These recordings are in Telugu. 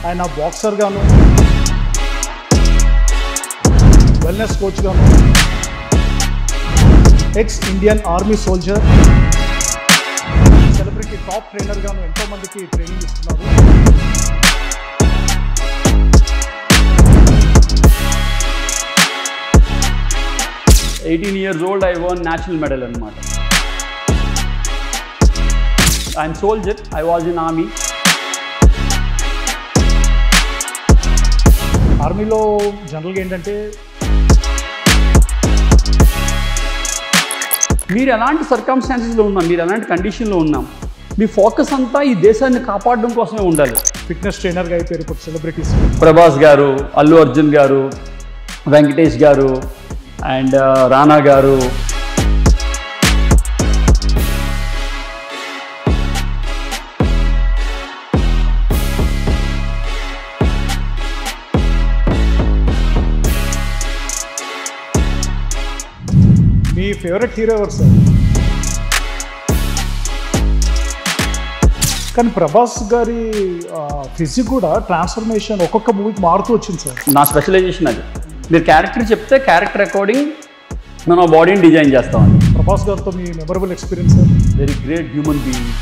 ఆయన బాక్సర్ గాను, వెల్నెస్ కోచ్ గాను, X Indian army soldier, celebrity top trainer గాను ఎంతో మందికి ట్రైనింగ్ ఇస్తున్నారు. I'm 18 years old. I won national medal anamata. I'm soldier. I was in army. ఆర్మీలో జనరల్గా ఏంటంటే మీరు ఎలాంటి సర్కమ్స్టాన్సెస్లో ఉన్నాం, మీరు ఎలాంటి కండిషన్లో ఉన్నాం, మీ ఫోకస్ అంతా ఈ దేశాన్ని కాపాడడం కోసమే ఉండాలి. ఫిట్నెస్ ట్రైనర్గా అయిపోయారు ఇప్పుడు సెలబ్రిటీస్. ప్రభాస్ గారు, అల్లు అర్జున్ గారు, వెంకటేష్ గారు అండ్ రానా గారు. మీ ఫేవరెట్ హీరో ఎవరు సార్? కానీ ప్రభాస్ గారి ఫిజిక్ కూడా ట్రాన్స్ఫర్మేషన్ ఒక్కొక్క మూవీకి మారుతూ వచ్చింది సార్. నా స్పెషలైజేషన్ అది. మీరు క్యారెక్టర్ చెప్తే క్యారెక్టర్ అకార్డింగ్ మనం బాడీని డిజైన్ చేస్తామండి. ప్రభాస్ గారితో మీ memorable experience sir? Very great human being.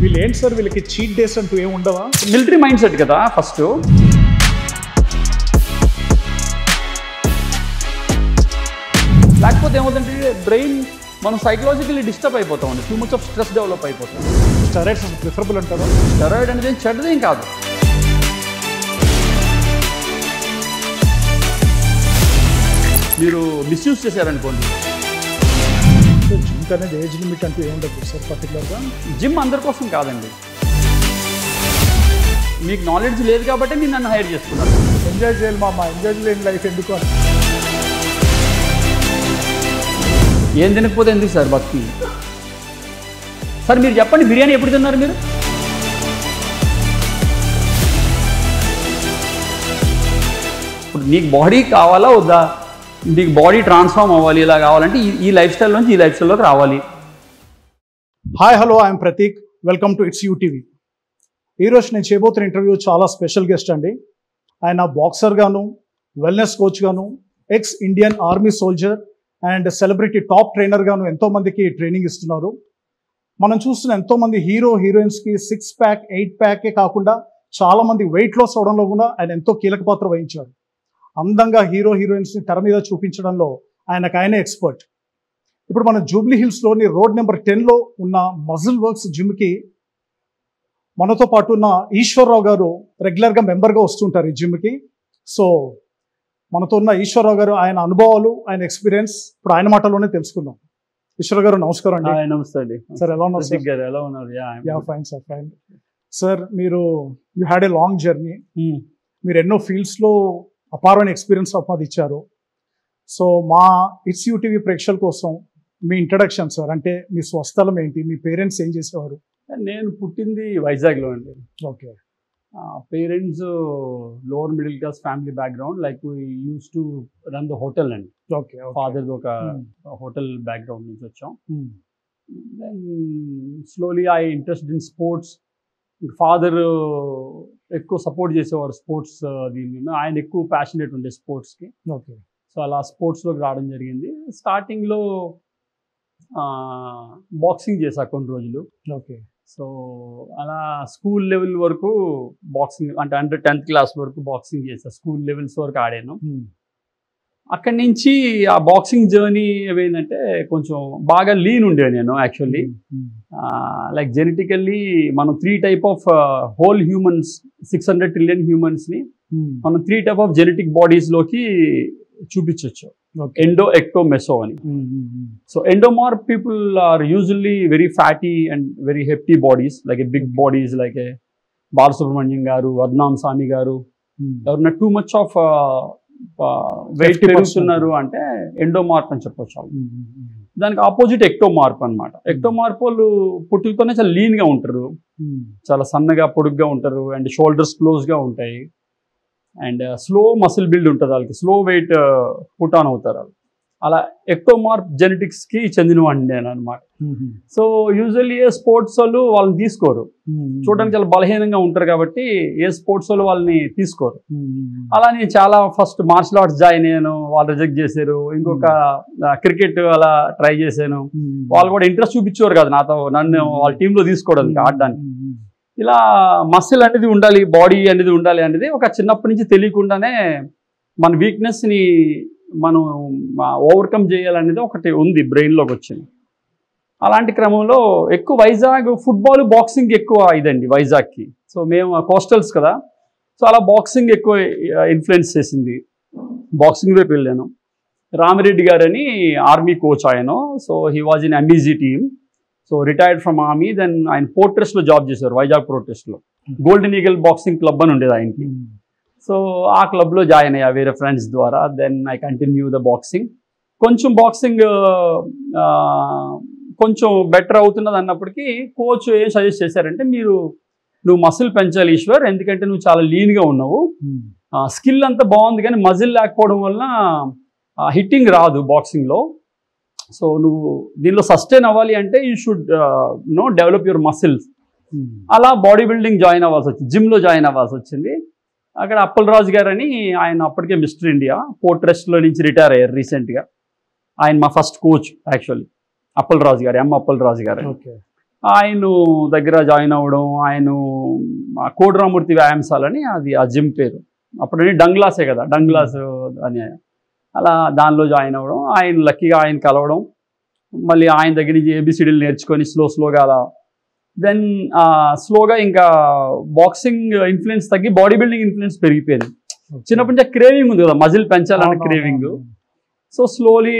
వీళ్ళు ఏంటి సార్, వీళ్ళకి చీట్ డేస్ అంటూ ఏమి ఉండవా? మిలిటరీ మైండ్ సెట్ కదా ఫస్ట్. లేకపోతే ఏమవుతుందంటే బ్రెయిన్ మనం సైకలాజికల్లీ డిస్టర్బ్ అయిపోతామండి. Too much of stress develop అయిపోతాం. స్టెరాయిడ్స్ ప్రిఫరబుల్ అంటారా? స్టెరాయిడ్ అనేది చెడ్డదేం కాదు. మీరు మిస్యూజ్ చేశారనుకోండి. జిమ్ అనేది ఏజ్ లిమిట్ అంటూ ఏముండదు సార్ పర్టికులర్గా? జిమ్ అందరి కోసం కాదండి. మీకు నాలెడ్జ్ లేదు కాబట్టి మీరు నన్ను హైర్ చేసుకున్నారు. ఎంజాయ్ చేయాలి మా ఎంజాయ్ చేయలేని లైఫ్ ఎందుకు అని. ఏం తినకపోతే ఎందుకు సార్ భక్తి? సార్ మీరు చెప్పండి, బిర్యానీ ఎప్పుడు తిన్నారు మీరు? ఇప్పుడు నీకు బాడీ కావాలా వద్దా? నీకు బాడీ ట్రాన్స్ఫార్మ్ అవ్వాలి, ఇలా కావాలంటే ఈ లైఫ్ స్టైల్ నుంచి ఈ లైఫ్ స్టైల్లోకి రావాలి. Hi hello, I'm Prateek. Welcome to it's UTV. ఈరోజు నేను చేయబోతున్న ఇంటర్వ్యూ చాలా స్పెషల్ గెస్ట్ అండి. ఆయన బాక్సర్ గాను, వెల్నెస్ కోచ్ గాను, X Indian army soldier and celebrity top trainer గాను ఎంతో మందికి ట్రైనింగ్ ఇస్తున్నారు. మనం చూస్తున్న ఎంతోమంది హీరో హీరోయిన్స్కి 6 ప్యాక్ 8 ప్యాకే కాకుండా చాలా మంది వెయిట్ లాస్ అవడంలో కూడా ఆయన ఎంతో కీలక పాత్ర వహించారు. అందంగా హీరో హీరోయిన్స్ని తెర మీద చూపించడంలో ఆయనకు ఎక్స్పర్ట్. ఇప్పుడు మనం జూబ్లీ హిల్స్లోని రోడ్ నెంబర్ 10లో ఉన్న మజిల్ వర్క్స్ జిమ్కి మనతో పాటు ఉన్న ఈశ్వర్రావు గారు రెగ్యులర్గా మెంబర్గా వస్తుంటారు ఈ జిమ్కి. సో మనతో ఉన్న ఈశ్వర్రావు గారు, ఆయన అనుభవాలు, ఆయన ఎక్స్పీరియన్స్ ఇప్పుడు ఆయన మాటలోనే తెలుసుకుందాం. ఈశ్వర్ గారు నమస్కారం అండి. నమస్తే అండి సార్, ఎలా ఉన్నారు సార్? ఎలా ఉన్నారు? Fine sir, fine sir. You had a long journey. మీరు ఎన్నో ఫీల్డ్స్లో అపారమైన ఎక్స్పీరియన్స్ సంపాదించారు. సో మా ఇట్స్ యూటీవీ ప్రేక్షకుల కోసం మీ ఇంట్రడక్షన్ సార్, అంటే మీ స్వస్థలం ఏంటి, మీ పేరెంట్స్ ఏం చేసేవారు? నేను పుట్టింది వైజాగ్లో అండి. Okay. Parents lower middle class family background, like use to run the hotel అండి. ఓకే. ఫాదర్ ఒక హోటల్ బ్యాక్గ్రౌండ్ నుంచి వచ్చాం. Then slowly I interested in sports. Father ఎక్కువ సపోర్ట్ చేసేవారు స్పోర్ట్స్ దీని మీద. ఆయన ఎక్కువ ప్యాషనేట్ ఉండే స్పోర్ట్స్కి. ఓకే. సో అలా స్పోర్ట్స్లోకి రావడం జరిగింది. స్టార్టింగ్లో బాక్సింగ్ చేశా కొన్ని రోజులు. ఓకే. సో అలా స్కూల్ లెవెల్ వరకు బాక్సింగ్, అంటే అండర్ 10th క్లాస్ వరకు బాక్సింగ్ చేసా. స్కూల్ లెవెల్స్ వరకు ఆడాను. అక్కడి నుంచి ఆ బాక్సింగ్ జర్నీ ఏమైందంటే కొంచెం బాగా లీన్ ఉండే నేను యాక్చువల్లీ. లైక్ జెనెటికల్లీ మనం 3 type of whole humans, 600 trillion హ్యూమన్స్ని మనం 3 టైప్ ఆఫ్ జెనెటిక్ బాడీస్లోకి చూపించవచ్చు. ఎండో, ఎక్టో, మెసో అని. So endomorph people are usually very fatty and very hefty bodies, like big bodies like Balasubrahmanyam గారు, అద్నాన్ సామి గారు. ఎవరన్నా టూ మచ్ ఆఫ్ వెయిట్ పెరుగుతున్నారు అంటే ఎండోమార్ఫ్ అని చెప్పొచ్చు. దానికి ఆపోజిట్ ఎక్టోమార్ఫ్ అనమాట. ఎక్టోమార్ఫ్ వాళ్ళు పుట్టుకతోనే చాలా లీన్గా ఉంటారు, చాలా సన్నగా పొడుగ్గా ఉంటారు, అండ్ షోల్డర్స్ క్లోజ్గా ఉంటాయి, అండ్ స్లో మసిల్ బిల్డ్ ఉంటుంది వాళ్ళకి. స్లో వెయిట్ పుట్ ఆన్ అవుతారు వాళ్ళు. అలా ఎక్టోమార్ఫ్ జెనెటిక్స్ కి చెందినవాడిని నేను అనమాట. సో యూజువల్లీ ఏ స్పోర్ట్స్ వాళ్ళు వాళ్ళని తీసుకోరు, చూడడానికి చాలా బలహీనంగా ఉంటారు కాబట్టి ఏ స్పోర్ట్స్ వాళ్ళు వాళ్ళని తీసుకోరు. అలా నేను చాలా ఫస్ట్ మార్షల్ ఆర్ట్స్ జాయిన్ అయ్యాను, వాళ్ళు రిజెక్ట్ చేశారు. ఇంకొక క్రికెట్ అలా ట్రై చేశాను, వాళ్ళు కూడా ఇంట్రెస్ట్ చూపించేవారు కాదు నాతో, నన్ను వాళ్ళ టీంలో తీసుకోవడానికి ఆడడానికి. ఇలా మసిల్ అనేది ఉండాలి, బాడీ అనేది ఉండాలి అనేది ఒక చిన్నప్పటి నుంచి తెలియకుండానే మన వీక్నెస్ని మనం ఓవర్కమ్ చేయాలనేది ఒకటి ఉంది, బ్రెయిన్లోకి వచ్చింది. అలాంటి క్రమంలో ఎక్కువ వైజాగ్ ఫుట్బాల్ బాక్సింగ్ ఎక్కువ ఇదండి వైజాగ్కి. సో మేము కోస్టల్స్ కదా, సో అలా బాక్సింగ్ ఎక్కువ ఇన్ఫ్లుయెన్స్ చేసింది. బాక్సింగ్ వైపు వెళ్ళాను. రామిరెడ్డి గారని ఆర్మీ కోచ్ ఆయన. So he was in MEG team. So retired from army. Then ఆయన పోర్ట్ ట్రస్ట్లో జాబ్ చేశారు, వైజాగ్ పోర్ట్ ట్రస్ట్లో. గోల్డెన్ ఈగల్ బాక్సింగ్ క్లబ్ అని ఉండేది ఆయనకి. సో ఆ క్లబ్లో జాయిన్ అయ్యా వేరే ఫ్రెండ్స్ ద్వారా. Then I continue the boxing. కొంచెం బాక్సింగ్ కొంచెం బెటర్ అవుతున్నది అన్నప్పటికీ కోచ్ ఏం సజెస్ట్ చేశారంటే, నువ్వు మసిల్ పెంచాలి ఈశ్వర్, ఎందుకంటే నువ్వు చాలా లీన్గా ఉన్నావు, స్కిల్ అంతా బాగుంది కానీ మజిల్ లేకపోవడం వల్ల హిట్టింగ్ రాదు బాక్సింగ్లో. సో నువ్వు దీనిలో సస్టైన్ అవ్వాలి అంటే you should develop your muscles. అలా బాడీ బిల్డింగ్ జాయిన్ అవ్వాల్సి వచ్చింది, జిమ్లో జాయిన్ అవ్వాల్సి వచ్చింది. అక్కడ అప్పలరాజు గారు అని, ఆయన అప్పటికే మిస్టర్ ఇండియా పోర్ట్ ట్రస్ట్లో నుంచి రిటైర్ అయ్యారు రీసెంట్గా. ఆయన మా ఫస్ట్ కోచ్ యాక్చువల్లీ, అప్పలరాజు గారు, అప్పలరాజు గారు. ఆయన దగ్గర జాయిన్ అవ్వడం, ఆయన కోడిరామూర్తి వ్యాయామశాలని అది ఆ జిమ్ పేరు, అప్పుడు డంగ్లాసే కదా, డంగ్లాస్ అని. అలా దానిలో జాయిన్ అవ్వడం, ఆయన లక్కీగా ఆయన కలవడం, మళ్ళీ ఆయన దగ్గర నుంచి ఏబిసిడీలు నేర్చుకొని స్లోగా అలా. దెన్ స్లోగా ఇంకా బాక్సింగ్ ఇన్ఫ్లుయెన్స్ తగ్గి బాడీ బిల్డింగ్ ఇన్ఫ్లుయెన్స్ పెరిగిపోయింది. చిన్నప్పటి నుంచి క్రేవింగ్ ఉంది కదా, మజిల్ పెంచాలన్న craving. So slowly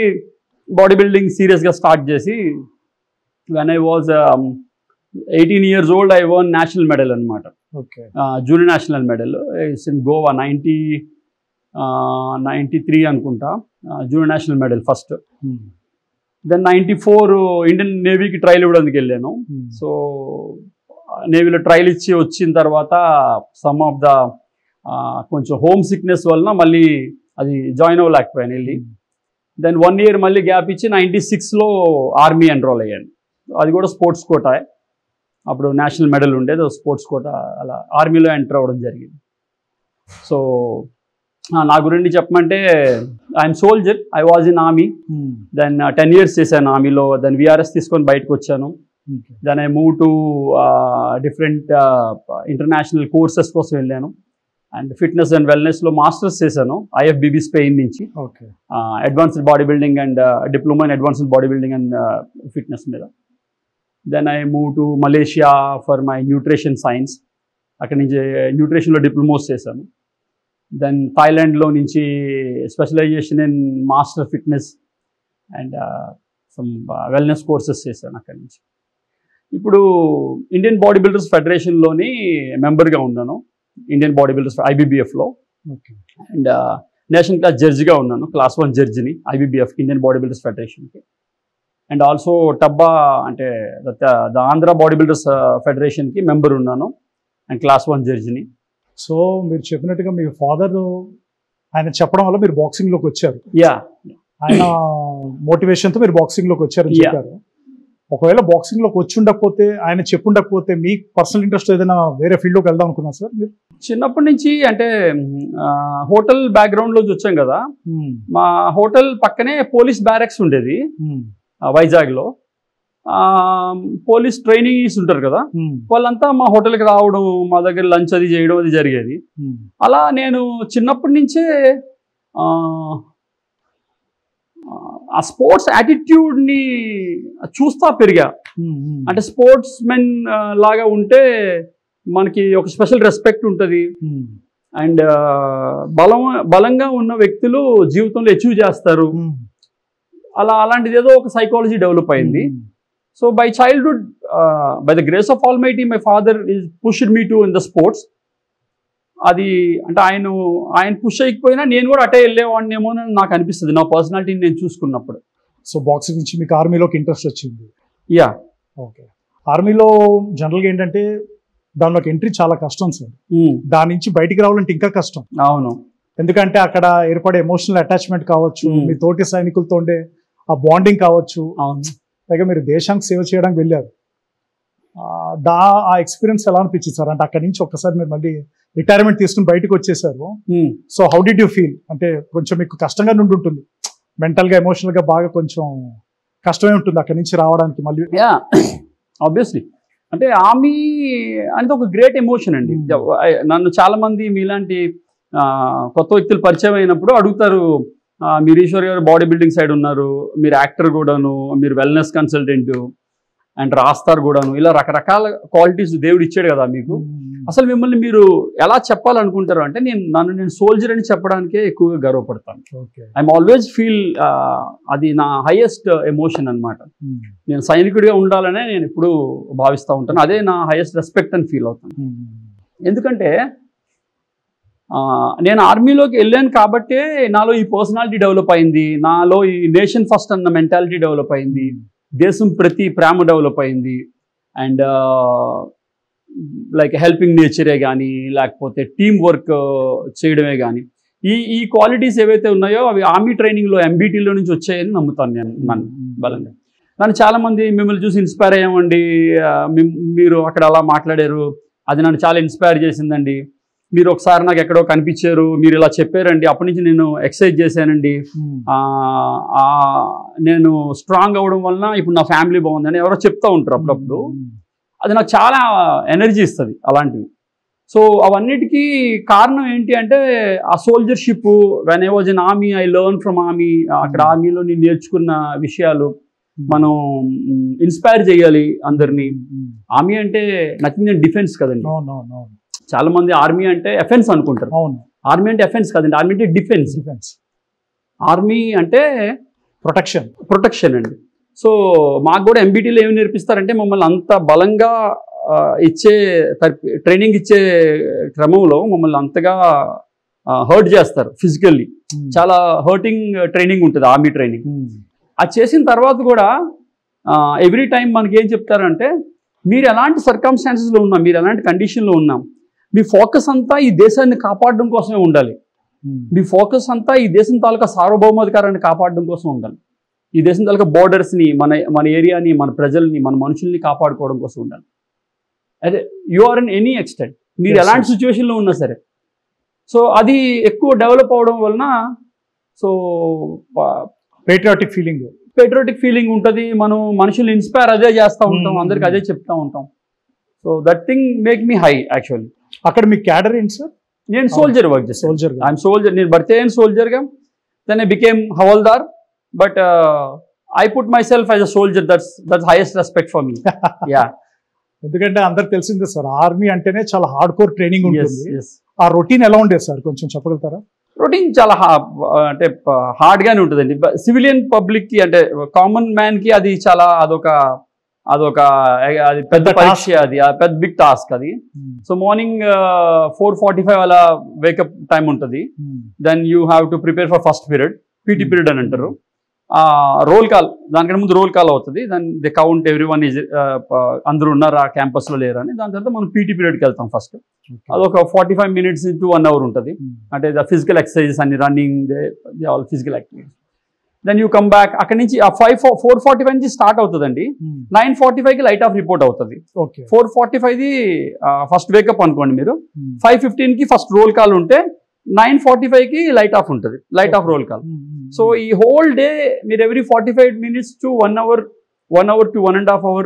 body building సీరియస్గా స్టార్ట్ చేసి, when I was 18 years old I won national medal అనమాట. Junior national medal in Goa 93 అనుకుంటా, junior national medal first. Then 94 Indian నేవీకి ట్రయల్ ఇవ్వడానికి వెళ్ళాను. సో నేవీలో ట్రయల్ ఇచ్చి వచ్చిన తర్వాత సమ్ ఆఫ్ ద కొంచెం హోమ్ సిక్నెస్ వలన మళ్ళీ అది జాయిన్ అవ్వలేకపోయాను వెళ్ళి. దెన్ 1 year మళ్ళీ గ్యాప్ ఇచ్చి 96లో ఆర్మీ ఎన్రోల్ అయ్యాను. అది కూడా స్పోర్ట్స్ కోటా, అప్పుడు నేషనల్ మెడల్ ఉండేది, స్పోర్ట్స్ కోటా, అలా ఆర్మీలో ఎంటర్ అవ్వడం జరిగింది. సో నా గురించి చెప్పమంటే, I'm soldier, I was in army. Then 10 years చేశాను ఆర్మీలో. దెన్ విఆర్ఎస్ తీసుకొని బయటకు వచ్చాను. Then I move to different international courses కోసం వెళ్ళాను. అండ్ ఫిట్నెస్ అండ్ వెల్నెస్లో మాస్టర్స్ చేశాను ఐఎఫ్బిబి స్పెయిన్ నుంచి, advanced body building and diploma in advanced body building and fitness మీద. Then I move to Malaysia for my nutrition science, అక్కడి నుంచి న్యూట్రిషన్లో డిప్లొమోస్ చేశాను. దెన్ థాయిలాండ్లో నుంచి specialisation in master fitness and some wellness courses చేశాను అక్కడి నుంచి. ఇప్పుడు ఇండియన్ బాడీ బిల్డర్స్ ఫెడరేషన్లోని మెంబర్గా ఉన్నాను, ఇండియన్ బాడీ బిల్డర్స్ ఐబీబీఎఫ్లో. అండ్ నేషనల్ క్లాస్ జడ్జిగా ఉన్నాను, క్లాస్ 1 జడ్జిని ఐబీబీఎఫ్ ఇండియన్ బాడీ బిల్డర్స్ ఫెడరేషన్కి. అండ్ ఆల్సో టబ్బా అంటే ద ఆంధ్ర బాడీ బిల్డర్స్ ఫెడరేషన్కి మెంబర్ ఉన్నాను అండ్ క్లాస్ 1 జడ్జిని. సో మీరు చెప్పినట్టుగా మీ ఫాదర్ ఆయన చెప్పడం వల్ల మీరు బాక్సింగ్లోకి వచ్చారు. ఆయన మోటివేషన్తో మీరు బాక్సింగ్లోకి వచ్చారని చెప్పారు. ఒకవేళ బాక్సింగ్లోకి వచ్చి ఉండకపోతే, ఆయన చెప్పుండకపోతే, మీ పర్సనల్ ఇంట్రెస్ట్ ఏదైనా వేరే ఫీల్డ్లోకి వెళ్దాం అనుకున్నారు సార్ మీరు? చిన్నప్పటి నుంచి అంటే హోటల్ బ్యాక్గ్రౌండ్లో వచ్చాం కదా, మా హోటల్ పక్కనే పోలీస్ బ్యారెక్స్ ఉండేది వైజాగ్లో. పోలీస్ ట్రైనింగ్స్ ఉంటారు కదా, వాళ్ళంతా మా హోటల్కి రావడం, మా దగ్గర లంచ్ అది చేయడం అది జరిగేది. అలా నేను చిన్నప్పటి నుంచే ఆ స్పోర్ట్స్ యాటిట్యూడ్ని చూస్తా పెరిగా. అంటే స్పోర్ట్స్ మెన్ లాగా ఉంటే మనకి ఒక స్పెషల్ రెస్పెక్ట్ ఉంటుంది. అండ్ బలంగా ఉన్న వ్యక్తులు జీవితంలో అచీవ్ చేస్తారు. అలాంటిది ఏదో ఒక సైకాలజీ డెవలప్ అయింది. So by childhood, by the grace of almighty, my father is pushed me to in the sports. అది అంటే ఆయన పుష్ అయిపోయినా నేను కూడా అటే వెళ్ళేవాడినేమో అని నాకు అనిపిస్తుంది, నా పర్సనాలిటీని నేను చూసుకున్నప్పుడు. సో బాక్సింగ్ నుంచి మీకు ఆర్మీలోకి ఇంట్రెస్ట్ వచ్చింది? యా. ఓకే. ఆర్మీలో జనరల్గా ఏంటంటే దానిలోకి ఎంట్రీ చాలా కష్టం సార్, దాని నుంచి బయటికి రావాలంటే ఇంకా కష్టం. అవును. ఎందుకంటే అక్కడ ఏర్పడే ఎమోషనల్ అటాచ్మెంట్ కావచ్చు, Hmm. మీ తోటి సైనికులతో ఉండే ఆ బాండింగ్ కావచ్చు, అవును. పైగా మీరు దేశానికి సేవ చేయడానికి వెళ్ళారు. ఆ ఎక్స్పీరియన్స్ ఎలా అనిపించింది సార్? అంటే అక్కడి నుంచి ఒక్కసారి మీరు మళ్ళీ రిటైర్మెంట్ తీసుకుని బయటకు వచ్చేసారు. So how did you feel? అంటే కొంచెం మీకు కష్టంగా నుండి ఉంటుంది, మెంటల్ గా ఎమోషనల్ గా బాగా కొంచెం కష్టమే ఉంటుంది అక్కడి నుంచి రావడానికి మళ్ళీ. Yeah, obviously. అంటే ఆర్మీ అనేది ఒక గ్రేట్ ఎమోషన్ అండి. నన్ను చాలా మంది మీలాంటి కొత్త వ్యక్తులు పరిచయం అయినప్పుడు అడుగుతారు, మీరు ఈశ్వర్ గారు బాడీ బిల్డింగ్ సైడ్ ఉన్నారు, మీరు యాక్టర్ కూడాను, మీరు వెల్నెస్ కన్సల్టెంట్ అండ్ రాస్తారు కూడాను, ఇలా రకరకాల క్వాలిటీస్ దేవుడు ఇచ్చాడు కదా మీకు. అసలు మిమ్మల్ని మీరు ఎలా చెప్పాలనుకుంటారు అంటే, నేను సోల్జర్ అని చెప్పడానికే ఎక్కువగా గర్వపడతాను. ఐఎమ్ ఆల్వేస్ ఫీల్ అది నా హైయెస్ట్ ఎమోషన్ అనమాట. నేను సైనికుడిగా ఉండాలనే నేను ఎప్పుడూ భావిస్తూ ఉంటాను. అదే నా హైయెస్ట్ రెస్పెక్ట్ అని ఫీల్ అవుతాను. ఎందుకంటే నేను ఆర్మీలోకి వెళ్ళాను కాబట్టే నాలో ఈ పర్సనాలిటీ డెవలప్ అయింది, నాలో ఈ నేషన్ ఫస్ట్ అన్న మెంటాలిటీ డెవలప్ అయింది, దేశం ప్రతి ప్రేమ డెవలప్ అయింది, అండ్ లైక్ హెల్పింగ్ నేచరే కానీ, లేకపోతే టీమ్ వర్క్ చేయడమే కానీ, ఈ క్వాలిటీస్ ఏవైతే ఉన్నాయో అవి ఆర్మీ ట్రైనింగ్లో ఎంబీటీలో నుంచి వచ్చాయని నమ్ముతాను నేను బలంగా. నన్ను చాలామంది మిమ్మల్ని చూసి ఇన్స్పైర్ అయ్యామండి, మీరు అక్కడ అలా మాట్లాడారు, అది నన్ను చాలా ఇన్స్పైర్ చేసిందండి, మీరు ఒకసారి నాకు ఎక్కడో కనిపించారు, మీరు ఇలా చెప్పారండి, అప్పటి నుంచి నేను ఎక్సర్సైజ్ చేశానండి, నేను స్ట్రాంగ్ అవ్వడం వలన ఇప్పుడు నా ఫ్యామిలీ బాగుందని ఎవరో చెప్తూ ఉంటారు అప్పుడప్పుడు. అది నాకు చాలా ఎనర్జీ ఇస్తుంది అలాంటివి. సో అవన్నిటికీ కారణం ఏంటి అంటే ఆ soldiership. When I was in army, I learn from army. అక్కడ ఆర్మీలో నేను నేర్చుకున్న విషయాలు మనం ఇన్స్పైర్ చేయాలి అందరినీ. ఆర్మీ అంటే నథింగ్ అండ్ డిఫెన్స్ కదండి. చాలా మంది ఆర్మీ అంటే ఎఫెన్స్ అనుకుంటారు. ఆర్మీ అంటే ఎఫెన్స్ కదండి, ఆర్మీ అంటే డిఫెన్స్. ఆర్మీ అంటే ప్రొటెక్షన్ అండి. సో మాకు కూడా ఎంబీటీలో ఏమి నేర్పిస్తారంటే, మమ్మల్ని అంత బలంగా ట్రైనింగ్ ఇచ్చే క్రమంలో మమ్మల్ని అంతగా హర్ట్ చేస్తారు ఫిజికల్లీ. చాలా హర్టింగ్ ట్రైనింగ్ ఉంటుంది ఆర్మీ ట్రైనింగ్. అది చేసిన తర్వాత కూడా ఎవ్రీ టైం మనకి ఏం చెప్తారంటే, మీరు ఎలాంటి సర్కమ్స్టాన్సెస్లో ఉన్నా, మీరు ఎలాంటి కండిషన్లో ఉన్నా, మీ ఫోకస్ అంతా ఈ దేశాన్ని కాపాడడం కోసమే ఉండాలి. మీ ఫోకస్ అంతా ఈ దేశం తాలూకా సార్వభౌమాధికారాన్ని కాపాడడం కోసం ఉండాలి. ఈ దేశం తాలూకా బోర్డర్స్ని, మన ఏరియాని, మన ప్రజల్ని, మన మనుషుల్ని కాపాడుకోవడం కోసం ఉండాలి. అదే you are in any extent, మీరు ఎలాంటి సిచ్యువేషన్లో ఉన్నా సరే. సో అది ఎక్కువ డెవలప్ అవడం వలన సో పేట్రియాటిక్ ఫీలింగ్ ఉంటుంది. మనం మనుషుల్ని ఇన్స్పైర్ అదే చేస్తూ ఉంటాం, అందరికి అదే చెప్తూ ఉంటాం. So that thing make me high actually. అక్కడ మీ క్యాడర్ ఏంటి సార్? నేను సోల్జర్ వర్క్ చేస్తాను. I'm soldier. నేను బర్త్ అయిన సోల్జర్గా, then I became havaldar, but I put myself as a soldier. That's highest respect for me. Yeah, ఎందుకంటే అందరికి తెలిసిందే సార్, ఆర్మీ అంటేనే చాలా హార్డ్ కోర్ ట్రైనింగ్ ఉంటుంది. ఆ రొటీన్ ఎలా ఉండేది సార్, కొంచెం చెప్పగలుగుతారా? రొటీన్ చాలా అంటే హార్డ్గానే ఉంటుందండి. సివిలియన్ పబ్లిక్కి అంటే కామన్ మ్యాన్కి అది చాలా అది పెద్ద పరీక్ష, అది పెద్ద బిగ్ టాస్క్ అది. సో మార్నింగ్ 4:45 అలా వేకప్ టైం ఉంటుంది. Then you have to prepare for first period, PT period అని అంటారు. రోల్ కాల్, దానికంటే ముందు రోల్ కాల్ అవుతుంది. దాని the count every one is, అందరూ ఉన్నారా క్యాంపస్లో లేరని. దాని తర్వాత మనం పీటీ పీరియడ్కి వెళ్తాం ఫస్ట్. అదొక 45 minutes to 1 hour ఉంటుంది. అంటే ద ఫిజికల్ ఎక్సర్సైజెస్ అన్ని, running, they all physical activities. Then you come back. అక్కడి నుంచి 4:45 నుంచి స్టార్ట్ అవుతుందండి. 9:45కి లైట్ ఆఫ్ రిపోర్ట్ అవుతుంది. 4:45ది ఫస్ట్ వేకప్ అనుకోండి మీరు. 5:15కి ఫస్ట్ రోల్ కాల్ ఉంటే 9:45కి లైట్ ఆఫ్ ఉంటుంది, light off roll call. So ఈ హోల్ డే మీరు every 45 minutes to 1 hour to 1.5 hour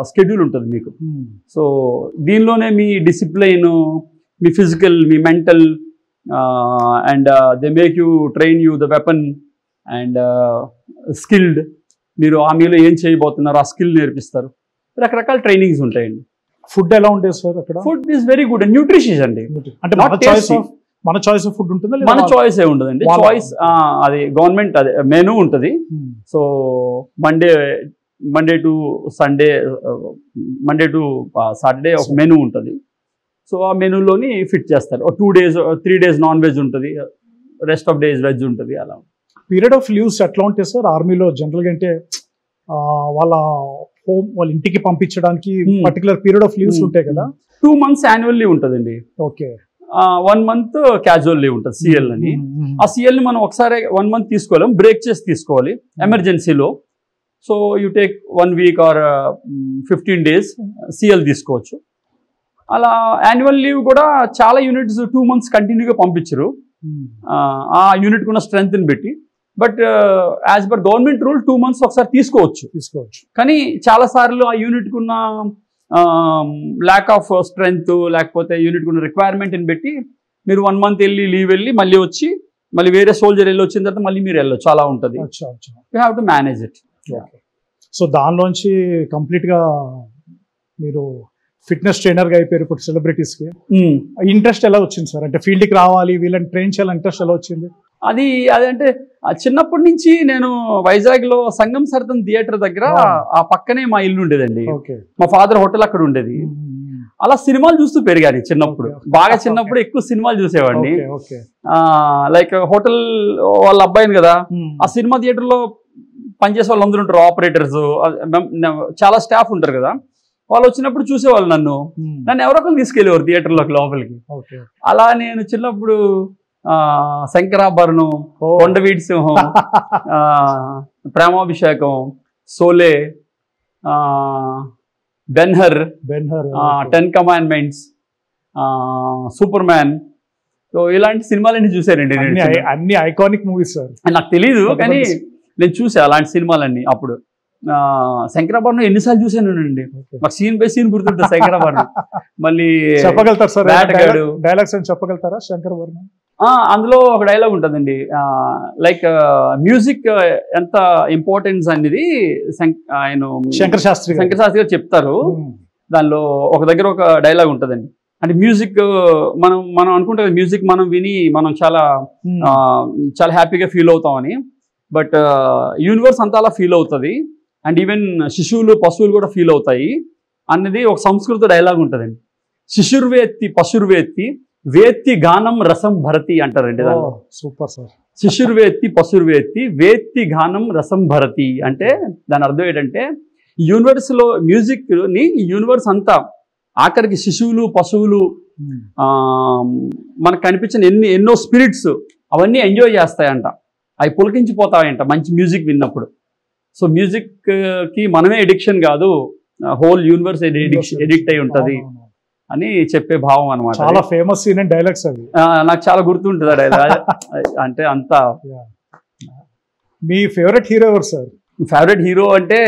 schedule ఉంటుంది మీకు. సో దీనిలోనే మీ డిసిప్లైన్, మీ ఫిజికల్, మీ mental, and they make you train you the weapon and skilled. మీరు ఆర్మీలో ఏం చేయబోతున్నారు ఆ స్కిల్ నేర్పిస్తారు. రకరకాల ట్రైనింగ్స్ ఉంటాయండి. ఫుడ్ ఎలా ఉంటుంది సార్ అక్కడ? Food is very good and nutritious అండి. అంటే మన చాయిస్ ఆఫ్ ఫుడ్ ఉంటుంది? మన చాయిస్ ఏ ఉండదండి. చాయిస్ అది గవర్నమెంట్ అదే మెనూ ఉంటుంది. సో మండే టు సాటర్డే ఒక మెనూ ఉంటుంది. సో ఆ మెనూలోని ఫిట్ చేస్తారు. 2 days 3 days నాన్ వెజ్ ఉంటుంది, రెస్ట్ ఆఫ్ డేస్ వెజ్ ఉంటుంది. అలా పీరియడ్ ఆఫ్ లీవ్స్ ఎట్లా ఉంటాయి సార్ ఆర్మీలో జనరల్గా? అంటే వాళ్ళ ఇంటికి పంపించడానికి పర్టికులర్ పీరియడ్ ఆఫ్ లీవ్స్ ఉంటాయి కదా? 2 months యాన్యువల్లీ ఉంటుందండి. ఓకే. 1 month క్యాజువల్ లీవ్ ఉంటుంది సిఎల్ అని. ఆ సిఎల్ని మనం ఒకసారి 1 month తీసుకోలేం, బ్రేక్ చేసి తీసుకోవాలి ఎమర్జెన్సీలో. So you take 1 week or 15 days CL తీసుకోవచ్చు. అలా యాన్యువల్ లీవ్ కూడా చాలా యూనిట్స్ 2 months కంటిన్యూగా పంపించరు ఆ యూనిట్ ఉన్న స్ట్రెంగ్త్ని బట్టి. But as per government rule 2 months ఒకసారి తీసుకోవచ్చు. కానీ చాలాసార్లు ఆ యూనిట్కి ఉన్న ల్యాక్ ఆఫ్ స్ట్రెంగ్త్ లేకపోతే యూనిట్కి ఉన్న రిక్వైర్మెంట్ని బట్టి మీరు 1 month వెళ్ళి లీవ్ వెళ్ళి మళ్ళీ వచ్చి మళ్ళీ వేరే సోల్జర్ వెళ్ళి వచ్చిన తర్వాత మళ్ళీ మీరు వెళ్ళొచ్చు. అలా ఉంటుంది. You have to manage it. So దానిలోంచి కంప్లీట్గా మీరు ఫిట్నెస్ ట్రైనర్గా అయిపోయారు ఇప్పుడు సెలబ్రిటీస్కి. ఇంట్రెస్ట్ ఎలా వచ్చింది సార్? అంటే ఫీల్డ్కి రావాలి వీళ్ళని ట్రైన్ చేయాలని ఇంట్రెస్ట్ ఎలా వచ్చింది? అదంటే చిన్నప్పటి నుంచి నేను వైజాగ్లో సంగం సరతన్ థియేటర్ దగ్గర ఆ పక్కనే మా ఇల్లు ఉండేదండి. మా ఫాదర్ హోటల్ అక్కడ ఉండేది. అలా సినిమాలు చూస్తూ పెరిగాను చిన్నప్పుడు. బాగా చిన్నప్పుడు ఎక్కువ సినిమాలు చూసేవాడిని. లైక్ హోటల్ వాళ్ళ అబ్బాయిని కదా, ఆ సినిమా థియేటర్లో పనిచేసే వాళ్ళు అందరూ ఉంటారు, ఆపరేటర్స్, చాలా స్టాఫ్ ఉంటారు కదా. వాళ్ళు వచ్చినప్పుడు చూసేవాళ్ళు నన్ను ఎవరో ఒకరు తీసుకెళ్ళేవారు థియేటర్లోకి లోపలికి. అలా నేను చిన్నప్పుడు Sankarabharanam, Kondaveeti Simham, Premabhishekam, Sholay, Ben Hur, 10 Commandments, Superman, so ఇలాంటి సినిమాలన్నీ చూశానండి. అన్ని ఐకానిక్ మూవీస్ సార్. నాకు తెలీదు కానీ నేను చూసా అలాంటి సినిమాలన్నీ. అప్పుడు శంకరాభరణం ఎన్నిసార్లు చూసానండి, మాకు సీన్ బై సీన్ గుర్తుంటుంది శంకరాభరణం. మళ్ళీ చెప్పగలుగుతారు సార్ డైలాగ్స్ అని చెప్పగలుగుతారా శంకరాభరణం? అందులో ఒక డైలాగ్ ఉంటుందండి, లైక్ మ్యూజిక్ ఎంత ఇంపార్టెన్స్ అనేది ఆయన శంకర్ శాస్త్రి గారు చెప్తారు. దానిలో ఒక దగ్గర ఒక డైలాగ్ ఉంటుందండి. అంటే మ్యూజిక్ మనం అనుకుంటాం మ్యూజిక్ మనం విని మనం చాలా హ్యాపీగా ఫీల్ అవుతామని. బట్ యూనివర్స్ అంతా అలా ఫీల్ అవుతుంది. అండ్ ఈవెన్ శిశువులు పశువులు కూడా ఫీల్ అవుతాయి అన్నది ఒక సంస్కృత డైలాగ్ ఉంటుందండి. శిశుర్వేత్తి పశుర్వేత్తి వేత్తి గానం రసం భరతి అంటారండి. Super sir. శిశుర్వేత్తి పశుర్వేత్తి వేత్తి గానం రసం భరతి అంటే దాని అర్థం ఏంటంటే యూనివర్స్లో మ్యూజిక్ని యూనివర్స్ అంతా ఆఖరికి శిశువులు పశువులు మనకు కనిపించిన ఎన్నో స్పిరిట్స్ అవన్నీ ఎంజాయ్ చేస్తాయంట, అవి పులకించిపోతాయంట మంచి మ్యూజిక్ విన్నప్పుడు. సో మ్యూజిక్కి మనమే ఎడిక్షన్ కాదు, హోల్ యూనివర్స్ ఎడిక్ట్ అయి ఉంటుంది అని చెప్పే భావం అనమాట. చాలా ఫేమస్ సీన్ అండ్ డైలాగ్స్ అవి. నాకు చాలా గుర్తుంటుంది ఆ డైలాగ్. అంటే అంతా. మీ ఫేవరెట్ హీరో ఎవరు సార్? ఫేవరెట్ హీరో అంటే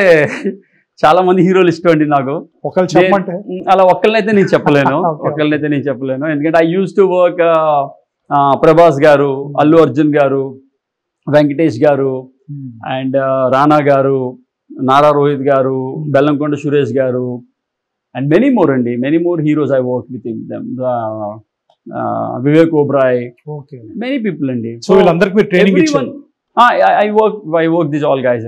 చాలా మంది హీరోలు ఇష్టం అండి నాకు. ఒకళ్ళు చెప్పమంటే అలా ఒక్కళ్ళనైతే నేను చెప్పలేను. ఎందుకంటే I use to work Prabhas గారు, అల్లు అర్జున్ గారు, వెంకటేష్ గారు, అండ్ రానా గారు, నారా రోహిత్ గారు, బెల్లంకొండ సురేష్ గారు, and many more heroes I work with them. Vivek Oberoi, many people అండి. సో వీళ్ళందరికీ మీరు ట్రైనింగ్ ఇచ్చారు? I work these all guys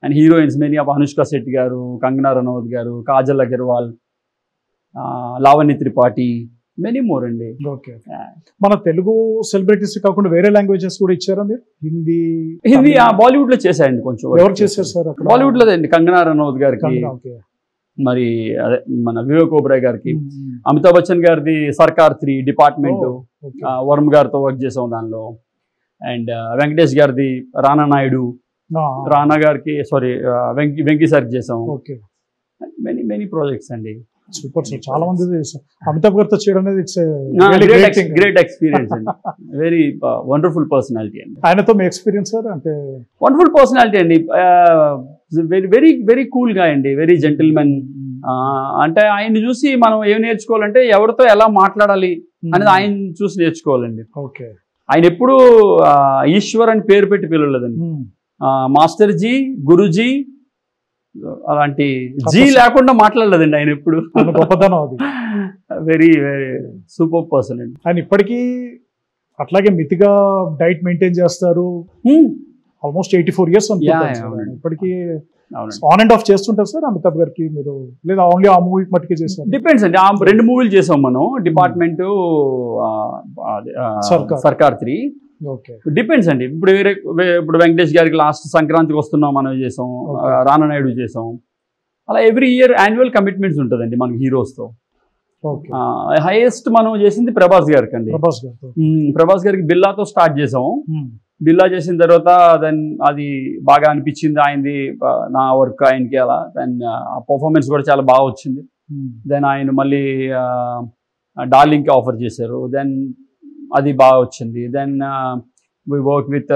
and heroines, many of Anushka Shetty garu, Kangana Ranaut garu, Kajal Agarwal, Lavanya Tripathi, many more అండి. ఓకే. మన తెలుగు సెలబ్రిటీస్ కాకుండా వేరే లాంగ్వేజెస్ కూడా ఇచ్చారా మీరు? హిందీ బాలీవుడ్ లో చేశారండి కొంచెం. ఎవరు చేశారు సార్ అక్కడ? బాలీవుడ్ లో అండి కంగనా రనౌత్ గారికి, మరి అదే మన వివేక్ ఓబ్రాయ్ గారికి, అమితాబ్ బచ్చన్ గారిది సర్కార్ 3 డిపార్ట్మెంట్, వర్మ గారితో వర్క్ చేసాం దానిలో. అండ్ వెంకటేష్ గారిది రానా నాయుడు, రానా గారికి వెంకీ సార్కి చేసాం. మెనీ ప్రాజెక్ట్స్ అండి. Super sir. చాలా మంది అమితాబ్ గారితో చేయడం అనేది గ్రేట్ ఎక్స్పీరియన్స్ అండి. వెరీ వండర్ఫుల్ పర్సనాలిటీ అండి. ఆయనతో మీ ఎక్స్పీరియన్స్ సార్? అంటే వండర్ఫుల్ పర్సనాలిటీ అండి. వెరీ వెరీ కూల్ గా అండి, వెరీ జెంటిల్మెన్. అంటే ఆయన్ని చూసి మనం ఏం నేర్చుకోవాలంటే ఎవరితో ఎలా మాట్లాడాలి అనేది ఆయన చూసి నేర్చుకోవాలండి. ఓకే. ఆయన ఎప్పుడు ఈశ్వర్ అని పేరు పెట్టి పిలవలేదండి. మాస్టర్ జీ, గురుజీ అలాంటి జీ లేకుండా మాట్లాడలేదండి ఆయన ఎప్పుడు. గొప్పతనం అది. వెరీ వెరీ సూపర్ పర్సన్ అండి. ఆయన ఇప్పటికీ అట్లాగే మితిగా డైట్ మెయింటైన్ చేస్తారు. ఆల్మోస్ట్ 84 years ఇప్పటికీ ఆన్ అండ్ ఆఫ్ చేస్తుంటారు సార్ అమితాబ్ గారికి మీరు, లేదా ఓన్లీ ఆ మూవీ మట్టుకే చేశారు? డిపెండ్స్ అండి. 2 మూవీలు చేసాం మనం, డిపార్ట్మెంట్, సర్కార్ 3. డిపెండ్స్ అండి. ఇప్పుడు వెంకటేష్ గారికి లాస్ట్ సంక్రాంతికి వస్తున్నాం మనం చేసాం, రానా నాయుడు చేసాం. అలా ఎవ్రీ ఇయర్ యాన్యువల్ కమిట్మెంట్స్ ఉంటుందండి మనకి హీరోస్తో. ఓకే. హైయెస్ట్ మనం చేసింది ప్రభాస్ గారికి అండి. ప్రభాస్ గారితో. ప్రభాస్ గారికి బిల్లాతో స్టార్ట్ చేసాము. బిల్లా చేసిన తర్వాత దెన్ అది బాగా అనిపించింది ఆయనది, నా వర్క్ ఆయనకి అలా. దెన్ ఆ పర్ఫార్మెన్స్ కూడా చాలా బాగా వచ్చింది. దెన్ ఆయన మళ్ళీ డార్లింగ్కి ఆఫర్ చేశారు. దెన్ అది బాగా వచ్చింది. దెన్ వి వర్క్ విత్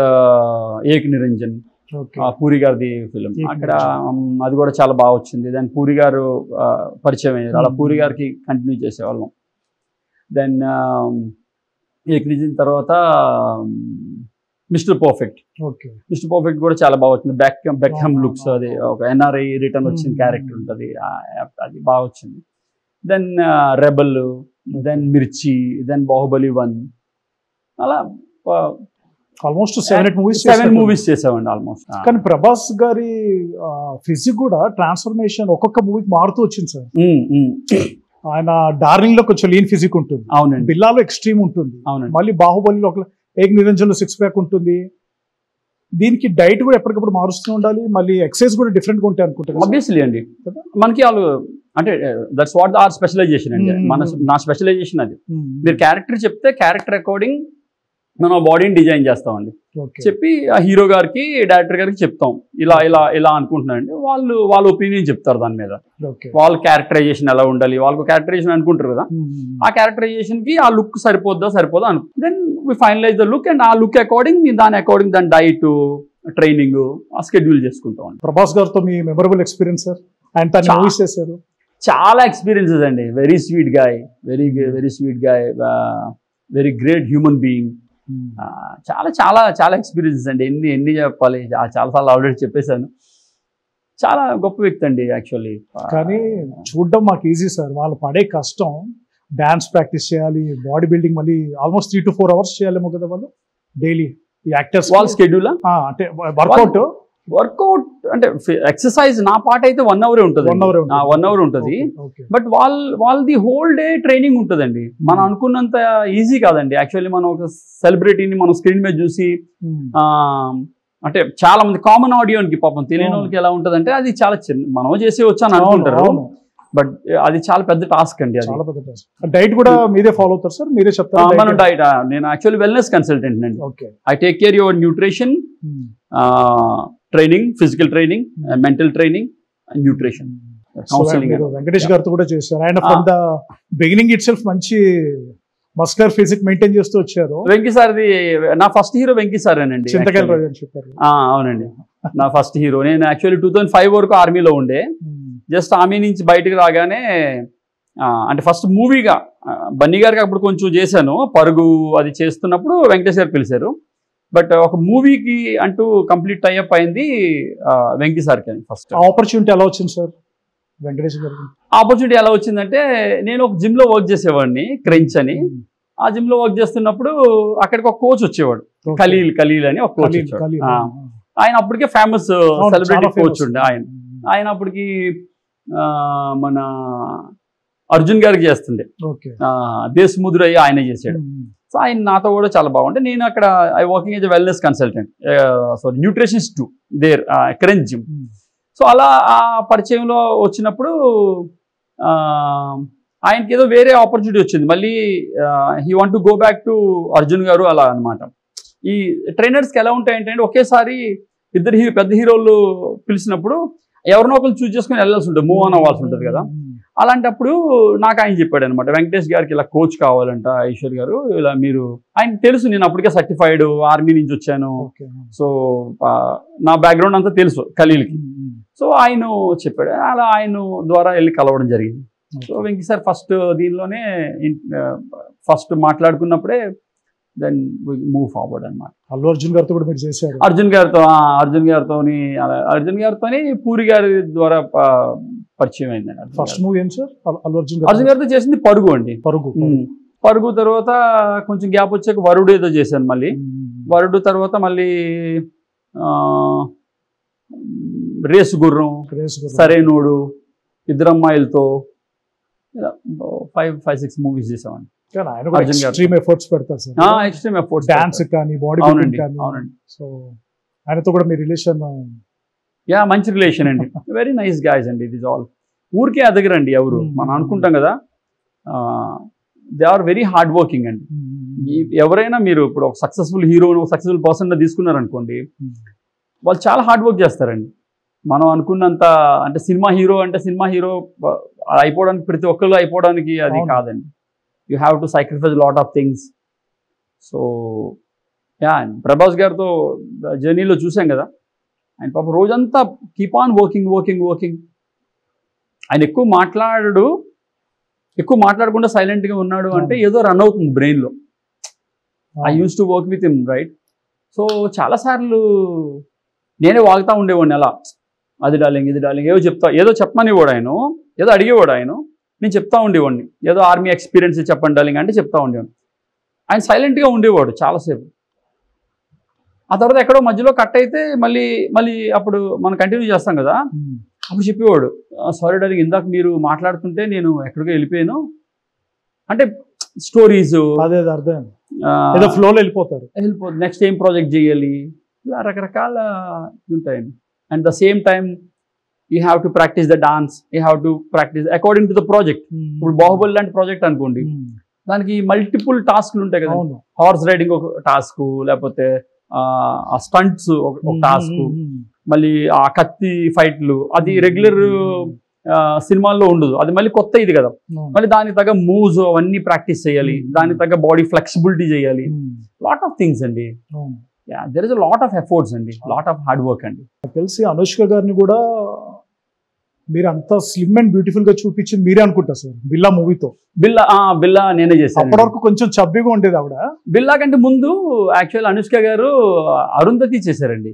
ఏక్ నిరంజన్, పూరి గారిది ఫిలిం. అక్కడ అది కూడా చాలా బాగా వచ్చింది. దెన్ పూరి గారు పరిచయం అయ్యారు. అలా పూరి గారికి కంటిన్యూ చేసేవాళ్ళం. దెన్ ఏక్ నిరంజన్ తర్వాత మిస్టర్ పర్ఫెక్ట్. మిస్టర్ పర్ఫెక్ట్ కూడా చాలా బాగా వచ్చింది. బెక్హమ్ లుక్స్, అది ఒక ఎన్ఆర్ఐ రిటర్న్ వచ్చిన క్యారెక్టర్ ఉంటుంది, అది బాగా వచ్చింది. దెన్ రెబల్, దెన్ మిర్చి, దెన్ బాహుబలి 1, అలా ఆల్మోస్ట్ 7 మూవీస్ చేసామండి ఆల్మోస్ట్. కానీ ప్రభాస్ గారి ఫిజిక్ కూడా ట్రాన్స్ఫర్మేషన్ ఒక్కొక్క మూవీకి మారుతూ వచ్చింది సార్. ఆయన డార్లింగ్ లో కొంచెం లీన్ ఫిజిక్ ఉంటుంది, అవునండి. బిల్లాలో ఎక్స్ట్రీమ్ ఉంటుంది, మళ్ళీ బాహుబలిలో ఒక ఏక్ నిరంజన్ లో 6 ప్యాక్ ఉంటుంది. దీనికి డైట్ కూడా ఎప్పటికప్పుడు మారుస్తూ ఉండాలి, మళ్ళీ ఎక్సర్సైజ్ కూడా డిఫరెంట్ గా ఉంటాయి అనుకుంటారు. ఆబ్వియస్లీ అండి, మనకి వాళ్ళు అంటే దట్స్ వాట్ ఆర్ స్పెషలైజేషన్ అండి. నా స్పెషలైజేషన్ అది. మీరు క్యారెక్టర్ చెప్తే క్యారెక్టర్ అకార్డింగ్ మనం బాడీని డిజైన్ చేస్తామండి. చెప్పి ఆ హీరో గారికి, డైరెక్టర్ గారికి చెప్తాం, ఇలా ఇలా ఇలా అనుకుంటున్నారండి. వాళ్ళ ఒపీనియన్ చెప్తారు దాని మీద. వాళ్ళ క్యారెక్టరైజేషన్ ఎలా ఉండాలి, వాళ్ళకు క్యారెక్టరైజేషన్ అనుకుంటారు కదా, ఆ క్యారెక్టరైజేషన్ కి ఆ లుక్ సరిపోద్దా అనుకో. Then we finalise the look, and ఆ లుక్ అకార్డింగ్ దాని డైట్, ట్రైనింగ్ స్కెడ్యూల్ చేసుకుంటాం అండి. ప్రభాస్ గారితో మీ మెమరబుల్ ఎక్స్పీరియన్స్ సార్? ఆయన మూవీస్ చేశారు, చాలా ఎక్స్పీరియన్సెస్ అండి. Very sweet guy, very sweet guy, very great human being. చాలా చాలా చాలా ఎక్స్పీరియన్సెస్ అండి. ఎన్ని చెప్పాలి, చాలాసార్లు ఆల్రెడీ చెప్పేశాను. చాలా గొప్ప వ్యక్తి అండి యాక్చువల్లీ. కానీ చూడడం మాకు ఈజీ సార్, వాళ్ళు పడే కష్టం. డాన్స్ ప్రాక్టీస్ చేయాలి, బాడీ బిల్డింగ్ మళ్ళీ ఆల్మోస్ట్ 3 to 4 hours చేయాలేమో కదా వాళ్ళు డైలీ. ఈ యాక్టర్స్ వాళ్ళ స్కెడ్యూల్ అంటే వర్కౌట్ అంటే ఎక్సర్సైజ్ నా పార్ట్ అయితే 1 hour ఉంటుంది, 1 hour ఉంటుంది. బట్ వాళ్ళది హోల్ డే ట్రైనింగ్ ఉంటుందండి. మనం అనుకున్నంత ఈజీ కాదండి యాక్చువల్లీ. మనం ఒక సెలబ్రిటీని మనం స్క్రీన్ మీద చూసి, అంటే చాలా మంది కామన్ ఆడియన్కి పాపం తెలియని వాళ్ళకి ఎలా ఉంటుంది అంటే అది చాలా చిన్న, మనం చేసే వచ్చా అని అనుకుంటారు. బట్ అది చాలా పెద్ద టాస్క్ అండి. అది డైట్ కూడా మీరే ఫాలో అవుతారు సార్? మీరే చెప్తారు? మనం డైట్, నేను యాక్చువల్లీ వెల్నెస్ కన్సల్టెంట్ అండి. I take care your nutrition, training, physical training, mental training, nutrition, counselling. Venkatesh గారితో కూడా చేశారు. ఆయన from the beginning it self మంచి మస్కులర్ ఫిజిక్ మెయింటైన్ చేస్తూ వచ్చారు. వెంకీ సార్ది నా ఫస్ట్ హీరో వెంకీ సార్ అండి. చింతకాయల రాజు అని చెప్పారు. అవునండి, నా ఫస్ట్ హీరో. నేను యాక్చువల్లీ 2005 వరకు ఆర్మీలో ఉండే. జస్ట్ ఆర్మీ నుంచి బయటకు రాగానే అంటే ఫస్ట్ మూవీగా బన్నీ గారికి అప్పుడు కొంచెం చేశాను, పరుగు అది చేస్తున్నప్పుడు వెంకటేష్ గారు పిలిచారు. బట్ ఒక మూవీకి అంటూ కంప్లీట్ టైఅప్ అయింది వెంకీ సార్కి. ఫస్ట్ ఆపర్చునిటీ ఎలా వచ్చింది సార్ వెంకటేష్ గారు? ఆపర్చునిటీ ఎలా వచ్చిందంటే, నేను ఒక జిమ్లో వర్క్ చేసేవాడిని, క్రెంచ్ అని. ఆ జిమ్లో వర్క్ చేస్తున్నప్పుడు అక్కడికి ఒక కోచ్ వచ్చేవాడు, ఖలీల్ అని ఒక కోచ్ వచ్చేవాడు. ఆయన అప్పటికే ఫేమస్ సెలబ్రిటీ కోచ్ ఉండే ఆయన అప్పటికి మన అర్జున్ గారికి చేస్తుండే, దేశముద్రయ్య ఆయనే చేసాడు. సో ఆయన నాతో కూడా చాలా బాగుంటే, నేను అక్కడ I working as a wellness consultant, sorry nutritionist there Crunch gym. So అలా ఆ పరిచయంలో వచ్చినప్పుడు ఆయనకి ఏదో వేరే ఆపర్చునిటీ వచ్చింది. మళ్ళీ he want to go back to Arjun గారు అలా అనమాట. ఈ ట్రైనర్స్కి ఎలా ఉంటాయంటే, ఒకేసారి పెద్ద హీరోలు పిలిచినప్పుడు ఎవరినో ఒకరు చూస్ చేసుకుని వెళ్ళాల్సి ఉంటుంది, మూవ్ ఆన్ అవ్వాల్సి ఉంటుంది కదా. అలాంటప్పుడు నాకు ఆయన చెప్పాడు అనమాట, వెంకటేష్ గారికి ఇలా కోచ్ కావాలంట ఈశ్వర్ గారు, ఇలా మీరు, ఆయన తెలుసు నేను అప్పటికే సర్టిఫైడ్ ఆర్మీ నుంచి వచ్చాను, సో నా బ్యాక్గ్రౌండ్ అంతా తెలుసు ఖలీల్కి. సో ఆయన చెప్పాడు, అలా ఆయన ద్వారా వెళ్ళి కలవడం జరిగింది. సో వెంకీ సార్ ఫస్ట్ దీనిలోనే ఫస్ట్ మాట్లాడుకున్నప్పుడే దెన్ మూవ్ ఫార్వర్డ్ అనమాట. అల్లు అర్జున్ గారితో కూడా మీరు చేశారు? అర్జున్ గారితోని పూరి గారి ద్వారా పరిచయం అయిందండి. ఫస్ట్ మూవీ ఏం సార్ అర్జున్ గారితో చేసింది పరుగు అండి. పరుగు తర్వాత కొంచెం గ్యాప్ వచ్చాక వరుడు ఏదో చేశాను. మళ్ళీ వరుడు తర్వాత మళ్ళీ రేసు గుర్రం, సరైనోడు, ఇద్దరమ్మాయిలతో 5-6 మూవీస్ చేసామండి. ఎక్స్ట్రీమ్ ఎఫర్ట్స్ పెడతారు సార్, ఎక్స్ట్రీమ్ ఎఫర్ట్స్, డాన్స్ కానీ బాడీ బిల్డింగ్ కానీ. సో ఆయనతో కూడా మీ రిలేషన్? మంచి రిలేషన్ అండి, వెరీ నైస్ గాయ్స్ అండి. ఇట్ ఈస్ ఆల్ ఊరికే ఎదగరండి ఎవరు. మనం అనుకుంటాం కదా they are very hard working అండి. ఎవరైనా మీరు ఇప్పుడు ఒక సక్సెస్ఫుల్ హీరోను సక్సెస్ఫుల్ పర్సన్ తీసుకున్నారనుకోండి, వాళ్ళు చాలా హార్డ్ వర్క్ చేస్తారండి. మనం అనుకున్నంత అంటే సినిమా హీరో అయిపోవడానికి ప్రతి ఒక్కరు అయిపోవడానికి అది కాదండి. You have to sacrifice lot of things. So yeah, Prabhas గారితో జర్నీలో చూసాం కదా, ఆయన పాప రోజంతా కీప్ ఆన్ వర్కింగ్. ఆయన ఎక్కువ మాట్లాడకుండా సైలెంట్గా ఉన్నాడు అంటే ఏదో రన్ అవుతుంది బ్రెయిన్లో. I use to work with him, right? So చాలాసార్లు నేనే వాగుతూ ఉండేవాడిని, అలా అది డార్లింగ్ ఇది డార్లింగ్ ఏదో చెప్పమనివాడు ఆయన, ఏదో అడిగేవాడు ఆయన, నేను చెప్తా ఉండేవాడిని. ఏదో ఆర్మీ ఎక్స్పీరియన్స్ చెప్పండి డార్లింగ్ అంటే చెప్తా ఉండేవాడిని. ఆయన సైలెంట్గా ఉండేవాడు చాలాసేపు. ఆ తర్వాత ఎక్కడో మధ్యలో కట్ అయితే మళ్ళీ అప్పుడు మనం కంటిన్యూ చేస్తాం కదా, అప్పుడు చెప్పేవాడు, సారీ డార్లింగ్ ఇందాక మీరు మాట్లాడుతుంటే నేను ఎక్కడికో వెళ్ళిపోయాను అంటే స్టోరీస్ ఫ్లోలో వెళ్ళిపోతారు. నెక్స్ట్ ఏం ప్రాజెక్ట్ చేయాలి, ఇలా రకరకాల ఉంటాయండి. And the same time you have to practice the dance, you have to practice according to the project. ఇప్పుడు బాహుబలి లాంటి ప్రాజెక్ట్ అనుకోండి, దానికి మల్టిపుల్ టాస్క్లు ఉంటాయి కదా. హార్స్ రైడింగ్ ఒక టాస్క్, లేకపోతే ఆ స్టంట్స్ ఒక టాస్క్, మళ్ళీ ఆ కత్తి ఫైట్లు, అది రెగ్యులర్ సినిమాల్లో ఉండదు, అది మళ్ళీ కొత్త ఇది కదా. మళ్ళీ దానికి తగ్గ మూవ్స్ అవన్నీ ప్రాక్టీస్ చేయాలి, దానికి తగ్గ బాడీ ఫ్లెక్సిబిలిటీ చేయాలి, లాట్ ఆఫ్ థింగ్స్ అండి. There is a lot of efforts అండి, లాట్ ఆఫ్ హార్డ్ వర్క్ అండి. తెలిసి అనుష్క గారిని కూడా మీరు అంత స్లిమ్ అండ్ బ్యూటిఫుల్ గా చూపించింది మీరే అనుకుంటా సార్ బిల్లా మూవీతో. బిల్లా నేనే చేశాను. అప్పటి వరకు కొంచెం చబ్బిగా ఉండేది ఆవిడ. బిల్లా కంటే ముందు యాక్చువల్ అనుష్క గారు అరుంధతి చేశారండి.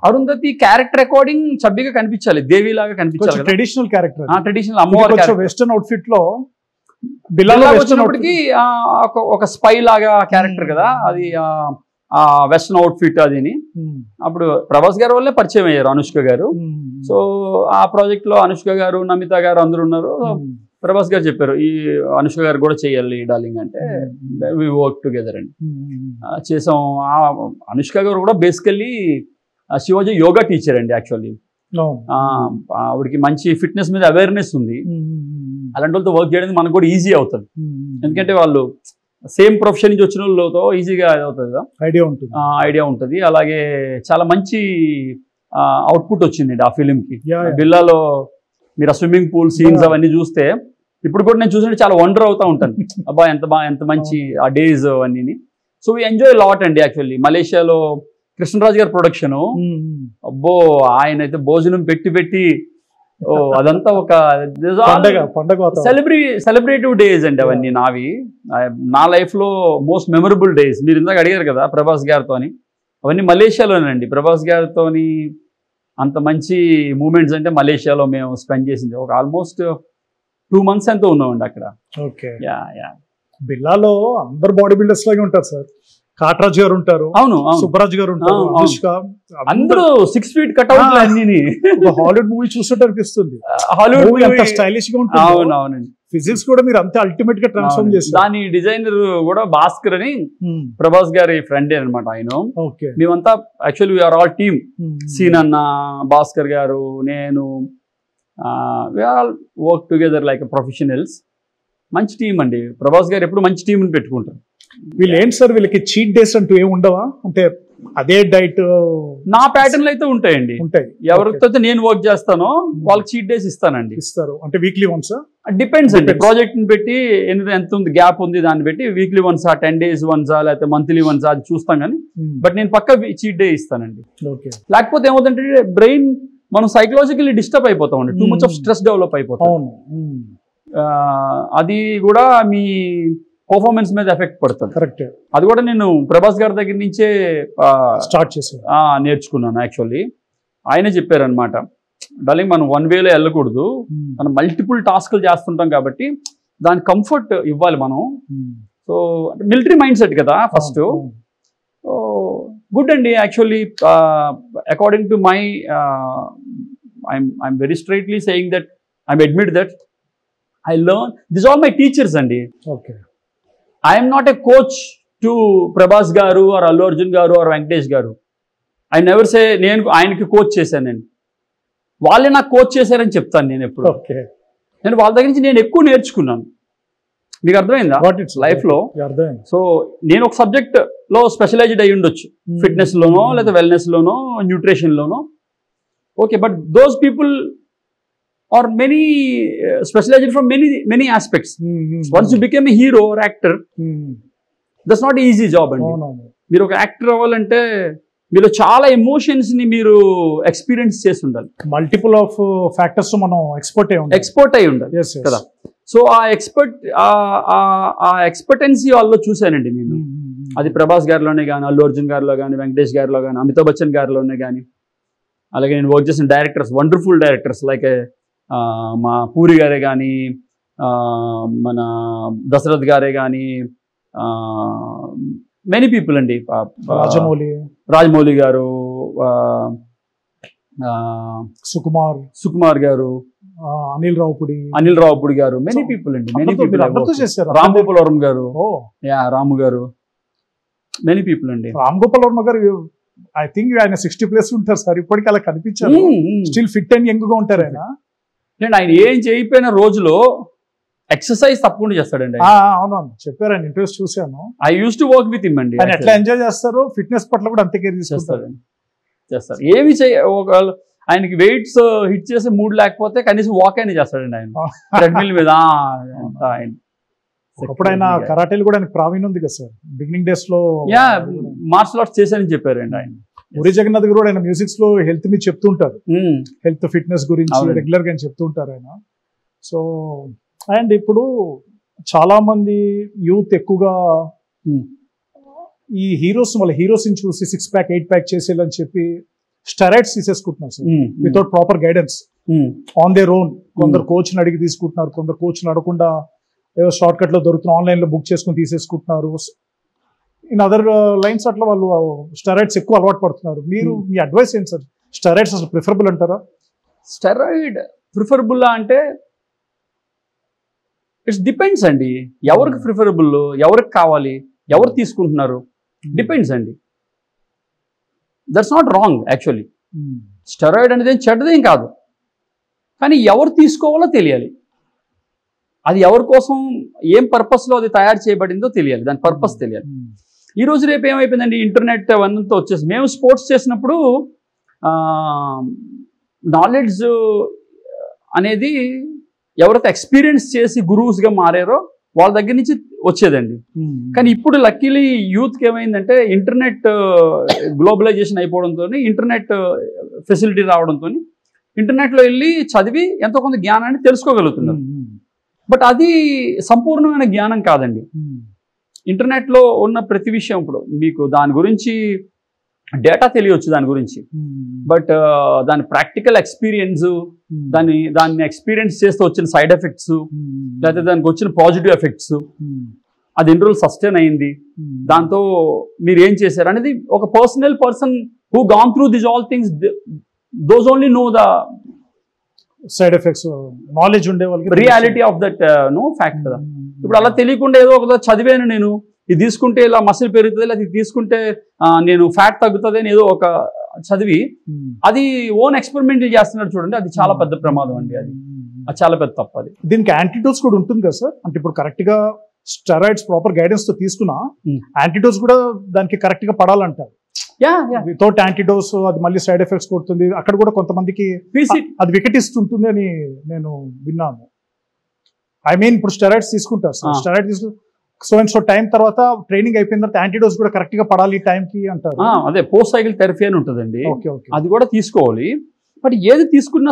అరుంధతి క్యారెక్టర్ అకార్డింగ్ చబ్బిగా కనిపించాలి, దేవిలాగా కనిపించాలి, ట్రెడిషనల్ క్యారెక్టర్, ట్రెడిషనల్ అమ్మవారి వెస్టర్న్ అవుట్ఫిట్ లో. బిల్లా వచ్చినప్పటికీ ఒక స్పై లాగా క్యారెక్టర్ కదా అది, ఆ వెస్టర్న్ అవుట్ఫిట్ అదిని. అప్పుడు ప్రభాస్ గారు వల్లే పరిచయం అయ్యారు అనుష్క గారు. సో ఆ ప్రాజెక్ట్ లో అనుష్క గారు, నమిత గారు అందరూ ఉన్నారు. ప్రభాస్ గారు చెప్పారు ఈ అనుష్క గారు కూడా చేయాలి డార్లింగ్ అంటే, వి వర్క్ టుగెదర్ అండి, చేసాం. అనుష్క గారు కూడా బేసికల్లీ శివాజీ యోగా టీచర్ అండి యాక్చువల్లీ. ఆవిడకి మంచి ఫిట్నెస్ మీద అవేర్నెస్ ఉంది. అలాంటి వాళ్ళతో వర్క్ చేయడానికి మనకు కూడా ఈజీ అవుతుంది, ఎందుకంటే వాళ్ళు సేమ్ ప్రొఫెషన్ నుంచి వచ్చిన వాళ్ళతో ఈజీగా అవుతుంది కదా, ఐడియా ఉంటుంది. అలాగే చాలా మంచి అవుట్పుట్ వచ్చింది ఆ ఫిలింకి. బిల్లాలో మీరు ఆ స్విమ్మింగ్ పూల్ సీన్స్ అవన్నీ చూస్తే ఇప్పుడు కూడా నేను చూసినట్టు చాలా వండర్ అవుతూ ఉంటాను, అబ్బా ఎంత మంచి ఆ డేస్ అవన్నీ. సో వీ ఎంజాయ్ లాట్ అండి యాక్చువల్లీ. మలేషియాలో కృష్ణరాజు గారి ప్రొడక్షను, అబ్బో ఆయన అయితే భోజనం పెట్టి అదంతా ఒక సెలబ్రేటివ్ డేస్ అండి అవన్నీ. నా లైఫ్ లో మోస్ట్ మెమరబుల్ డేస్. మీరు ఇందాక అడిగారు కదా ప్రభాస్ గారితో అని, అవన్నీ మలేషియాలోనండి. ప్రభాస్ గారితో అంత మంచి మూమెంట్స్ అంటే మలేషియాలో మేము స్పెండ్ చేసింది ఒక ఆల్మోస్ట్ 2 months ఎంతో ఉన్నామండి అక్కడ. బిల్లాలో అందరు బాడీ బిల్డర్స్ లాగే ఉంటారు సార్. కాట్రాజ్ గారు ఉంటారు, అవును, సుబ్బరాజ్ గారు ఉంటారు, అనుష్క, అందరూ 6 feet కట్అవుట్లు అన్ని. హాలీవుడ్ మూవీ చూసినట్టు అనిపిస్తుంది. హాలీవుడ్ అంత స్టైలిష్ గా ఉంటుంది. అవునవునండి. ఫిజిక్స్ కూడా మీరు అంత అల్టిమేట్ గా ట్రాన్స్ఫార్మ్ చేస్తారు. దాని డిజైనర్ కూడా భాస్కర్ అని ప్రభాస్ గారి ఫ్రెండే అనమాట ఆయన. మేమంతా యాక్చువల్లీ వీఆర్ ఆల్ టీమ్. సీన్ అన్న, భాస్కర్ గారు, నేను, we are all work together like professionals. మంచి టీం అండి. ప్రభాస్ గారు ఎప్పుడు మంచి టీంని పెట్టుకుంటారు. వీళ్ళు ఏంటి సార్, వీళ్ళకి చీట్ డేస్ అంటూ ఏమి ఉండవా? అంటే అదే డైట్ నా ప్యాటర్న్ అయితే ఉంటాయండి. ఎవరితో నేను వర్క్ చేస్తానో వాళ్ళకి చీట్ డేస్ ఇస్తానండి. ఇస్తారు అంటే వీక్లీ వన్స్? డిపెండ్స్ అండి, ప్రాజెక్ట్ ని పెట్టి ఎంత ఉంది గ్యాప్ ఉంది దాన్ని బట్టి వీక్లీ వన్సా, 10 days వన్సా, లేకపోతే మంత్లీ వన్సా అది చూస్తాం కానీ, బట్ నేను పక్కా చీట్ డే ఇస్తానండి. లేకపోతే ఏమవుతుందంటే బ్రెయిన్ మనం సైకలాజికల్లీ డిస్టర్బ్ అయిపోతామండి, too much of stress develop అయిపోతాం. అది కూడా మీ పర్ఫార్మెన్స్ మీద ఎఫెక్ట్ పడుతుంది. కరెక్ట్. అది కూడా నేను ప్రభాస్ గారి దగ్గర నుంచే స్టార్ట్ చేశాను, నేర్చుకున్నాను యాక్చువల్లీ. ఆయనే చెప్పారనమాట, డార్లింగ్ మనం 1 way వెళ్ళకూడదు, మనం మల్టిపుల్ టాస్క్లు చేస్తుంటాం కాబట్టి దాని కంఫర్ట్ ఇవ్వాలి మనం. సో మిలిటరీ మైండ్ సెట్ కదా ఫస్ట్. గుడ్ అండి actually. According to my I'm very straightly saying that I'm admit that I learn. These are all my teachers andi. Okay. I am not a coach to Prabhas garu or Allu Arjun garu or Venkatesh garu. I never say nenu ayaniki coach chesanandi. Valle na coach chesarani cheptanu nenu eppudu. Okay. Nenu vaalla daggara nunchi nenu ekku nerchukunnanu. మీకు అర్థమైందా లైఫ్ లో? సో నేను ఒక సబ్జెక్ట్ లో స్పెషలైజ్డ్ అయ్యి ఉండొచ్చు, ఫిట్నెస్ లోనో లేదా వెల్నెస్ లోనో న్యూట్రిషన్ లోనో. Okay, but those people are many specialised from many aspects. Once you become a hero or actor, that's not easy job అండి. మీరు ఒక యాక్టర్ అవ్వాలంటే మీలో చాలా ఎమోషన్స్ ని మీరు ఎక్స్పీరియన్స్ చేసి ఉండాలి. మల్టిపుల్ ఆఫ్ ఫ్యాక్టర్స్ మనం ఎక్స్పోర్ట్ అయి ఉండాలి కదా. సో ఆ ఎక్స్పర్టెన్సీ వాళ్ళలో చూశానండి నేను. అది ప్రభాస్ గారిలోనే కానీ, అల్లు అర్జున్ గారిలో కానీ, వెంకటేష్ గారిలో కానీ, అమితాబ్ బచ్చన్ గారిలోనే కానీ. అలాగే నేను వర్క్ చేసిన డైరెక్టర్స్, వండర్ఫుల్ డైరెక్టర్స్ లైక్ మా పూరి గారే కానీ, మన దశరథ్ గారే కానీ, మెనీ పీపుల్ అండి, రాజమౌళి గారు, సుకుమార్ గారు, అనిల్ రావుపుడి గారు, మెనీ పీపుల్ అండి, మెనీ పీపుల్. రామ్ గోపాల్ వర్మ గారు, రాము గారు, మెనీ పీపుల్ అండి. రామ్ గోపాల్ వర్మ గారు ఐ థింక్ ఆయన 60+ ఉంటారు సార్, ఇప్పటికీ అలా కనిపించారు. స్టిల్ ఫిట్ అండ్ యంగ్ గా ఉంటారు ఆయన. ఆయన ఏం చేయకపోయిన రోజులో ఎక్సర్సైజ్ తప్పకుండా చేస్తాడండి. అవునవును, చెప్పారు ఆయన ఇంట్రెస్ట్ చూసాను. I use to work with him అండి. ఆయన ఎట్లా ఎంజాయ్ చేస్తారు, ఫిట్నెస్ పట్ల కూడా అంతే కేర్ చేస్తారు. ఏమి ఆయనకి వెయిట్స్ హిట్ చేసే మూడ్ లేకపోతే కనీసం వాక్ అయినా చేస్తాడండి ఆయన ట్రెడ్మిల్ మీద. అప్పుడు ఆయన కరాటేలు కూడా ఆయనకు ప్రావీణ్యం ఉంది కదా సార్, బిగినింగ్ డేస్ లో. మార్షల్ ఆర్ట్స్ చేశానని చెప్పారండి ఆయన. పూరి జగన్నాథ్ గారు కూడా ఆయన మ్యూజిక్స్ లో హెల్త్ మీద చెప్తుంటారు, హెల్త్ ఫిట్నెస్ గురించి రెగ్యులర్ గా చెప్తుంటారు ఆయన. సో అండ్ ఇప్పుడు చాలా మంది యూత్ ఎక్కువగా ఈ హీరోస్ ని చూసి 6 ప్యాక్ 8 ప్యాక్ చేసేయాలని చెప్పి స్టెరాయిడ్స్ తీసేసుకుంటున్నారు sir, without proper guidance, on their own. కొందరు కోచ్ని అడిగి తీసుకుంటున్నారు, కొందరు కోచ్ని అడగకుండా ఏదో షార్ట్ కట్ లో దొరుకుతున్న ఆన్లైన్ లో బుక్ చేసుకుని తీసేసుకుంటున్నారు. ఇన్ అదర్ లైన్స్ అట్లా వాళ్ళు స్టెరాయిడ్స్ ఎక్కువ అలవాటు పడుతున్నారు. మీరు మీ అడ్వైస్ ఏంటి సార్? స్టెరాయిడ్స్ అసలు ప్రిఫరబుల్ అంటారా? స్టెరాయిడ్ ప్రిఫరబుల్ అంటే ఇట్స్ డిపెండ్స్ అండి. ఎవరికి ప్రిఫరబుల్, ఎవరికి కావాలి, ఎవరు తీసుకుంటున్నారు, డిపెండ్స్ అండి. That's not wrong actually. Steroid అనేది చెడ్డదేం కాదు, కానీ ఎవరు తీసుకోవాలో తెలియాలి. అది ఎవరి కోసం, ఏం పర్పస్లో అది తయారు చేయబడిందో తెలియాలి, దాని పర్పస్ తెలియాలి. ఈ రోజు రేపు ఏమైపోయిందండి, ఇంటర్నెట్ అవన్నీతో వచ్చేసి మేము స్పోర్ట్స్ చేసినప్పుడు నాలెడ్జ్ అనేది ఎవరైతే ఎక్స్పీరియన్స్ చేసి గురువుస్గా మారారో వాళ్ళ దగ్గర నుంచి వచ్చేదండి. కానీ ఇప్పుడు లక్కీలీ యూత్కి ఏమైందంటే ఇంటర్నెట్ గ్లోబలైజేషన్ అయిపోవడంతో, ఇంటర్నెట్ ఫెసిలిటీ రావడంతో ఇంటర్నెట్లో వెళ్ళి చదివి ఎంతో కొంత జ్ఞానాన్ని తెలుసుకోగలుగుతున్నారు. బట్ అది సంపూర్ణమైన జ్ఞానం కాదండి. ఇంటర్నెట్లో ఉన్న ప్రతి విషయం ఇప్పుడు మీకు దాని గురించి డేటా తెలియవచ్చు దాని గురించి, బట్ దాని ప్రాక్టికల్ ఎక్స్పీరియన్స్, దాన్ని ఎక్స్పీరియన్స్ చేస్తే వచ్చిన సైడ్ ఎఫెక్ట్స్, లేకపోతే దానికి వచ్చిన పాజిటివ్ ఎఫెక్ట్స్, అది ఎన్ని రోజులు సస్టైన్ అయింది, దాంతో మీరు ఏం చేశారు అనేది ఒక person who gone through this all things, those only know the side effects, knowledge ఉండే వాళ్ళకి reality of that know fact కదా. ఇప్పుడు అలా తెలియకుండా ఏదో ఒక చదివాను నేను, ఇది తీసుకుంటే ఇలా మసిల్ పెరుగుతుంది, లేదా ఇది తీసుకుంటే నేను ఫ్యాట్ తగ్గుతుంది అని ఏదో ఒక చదివి అది ఓన్ ఎక్స్పెరిమెంట్లు చేస్తున్నారు చూడండి, అది చాలా పెద్ద ప్రమాదం అండి. అది చాలా పెద్ద తప్పు. అది దీనికి యాంటీడోస్ కూడా ఉంటుంది కదా సార్? అంటే ఇప్పుడు కరెక్ట్ గా స్టెరాయిడ్స్ ప్రాపర్ గైడెన్స్ తో తీసుకున్నా యాంటీడోస్ కూడా దానికి కరెక్ట్ గా పడాలంటారు. వితౌట్ యాంటీడోస్ అది మళ్ళీ సైడ్ ఎఫెక్ట్స్ కొడుతుంది. అక్కడ కూడా కొంతమందికి అది వికటిస్తుంటుంది అని నేను విన్నాను. ఐ మీన్ ఇప్పుడు స్టెరాయిడ్స్ తీసుకుంటారు సార్, స్టెరాయిడ్ తీసుకు సో టైం తర్వాత ట్రైనింగ్ అయిపోయిన తర్వాత యాంటీడోస్ కూడా కరెక్ట్ గా పడాలి టైం కి అంటారు. అదే పోస్ట్ సైకిల్ థెరపీ అని ఉంటుందండి, అది కూడా తీసుకోవాలి. బట్ ఏది తీసుకున్నా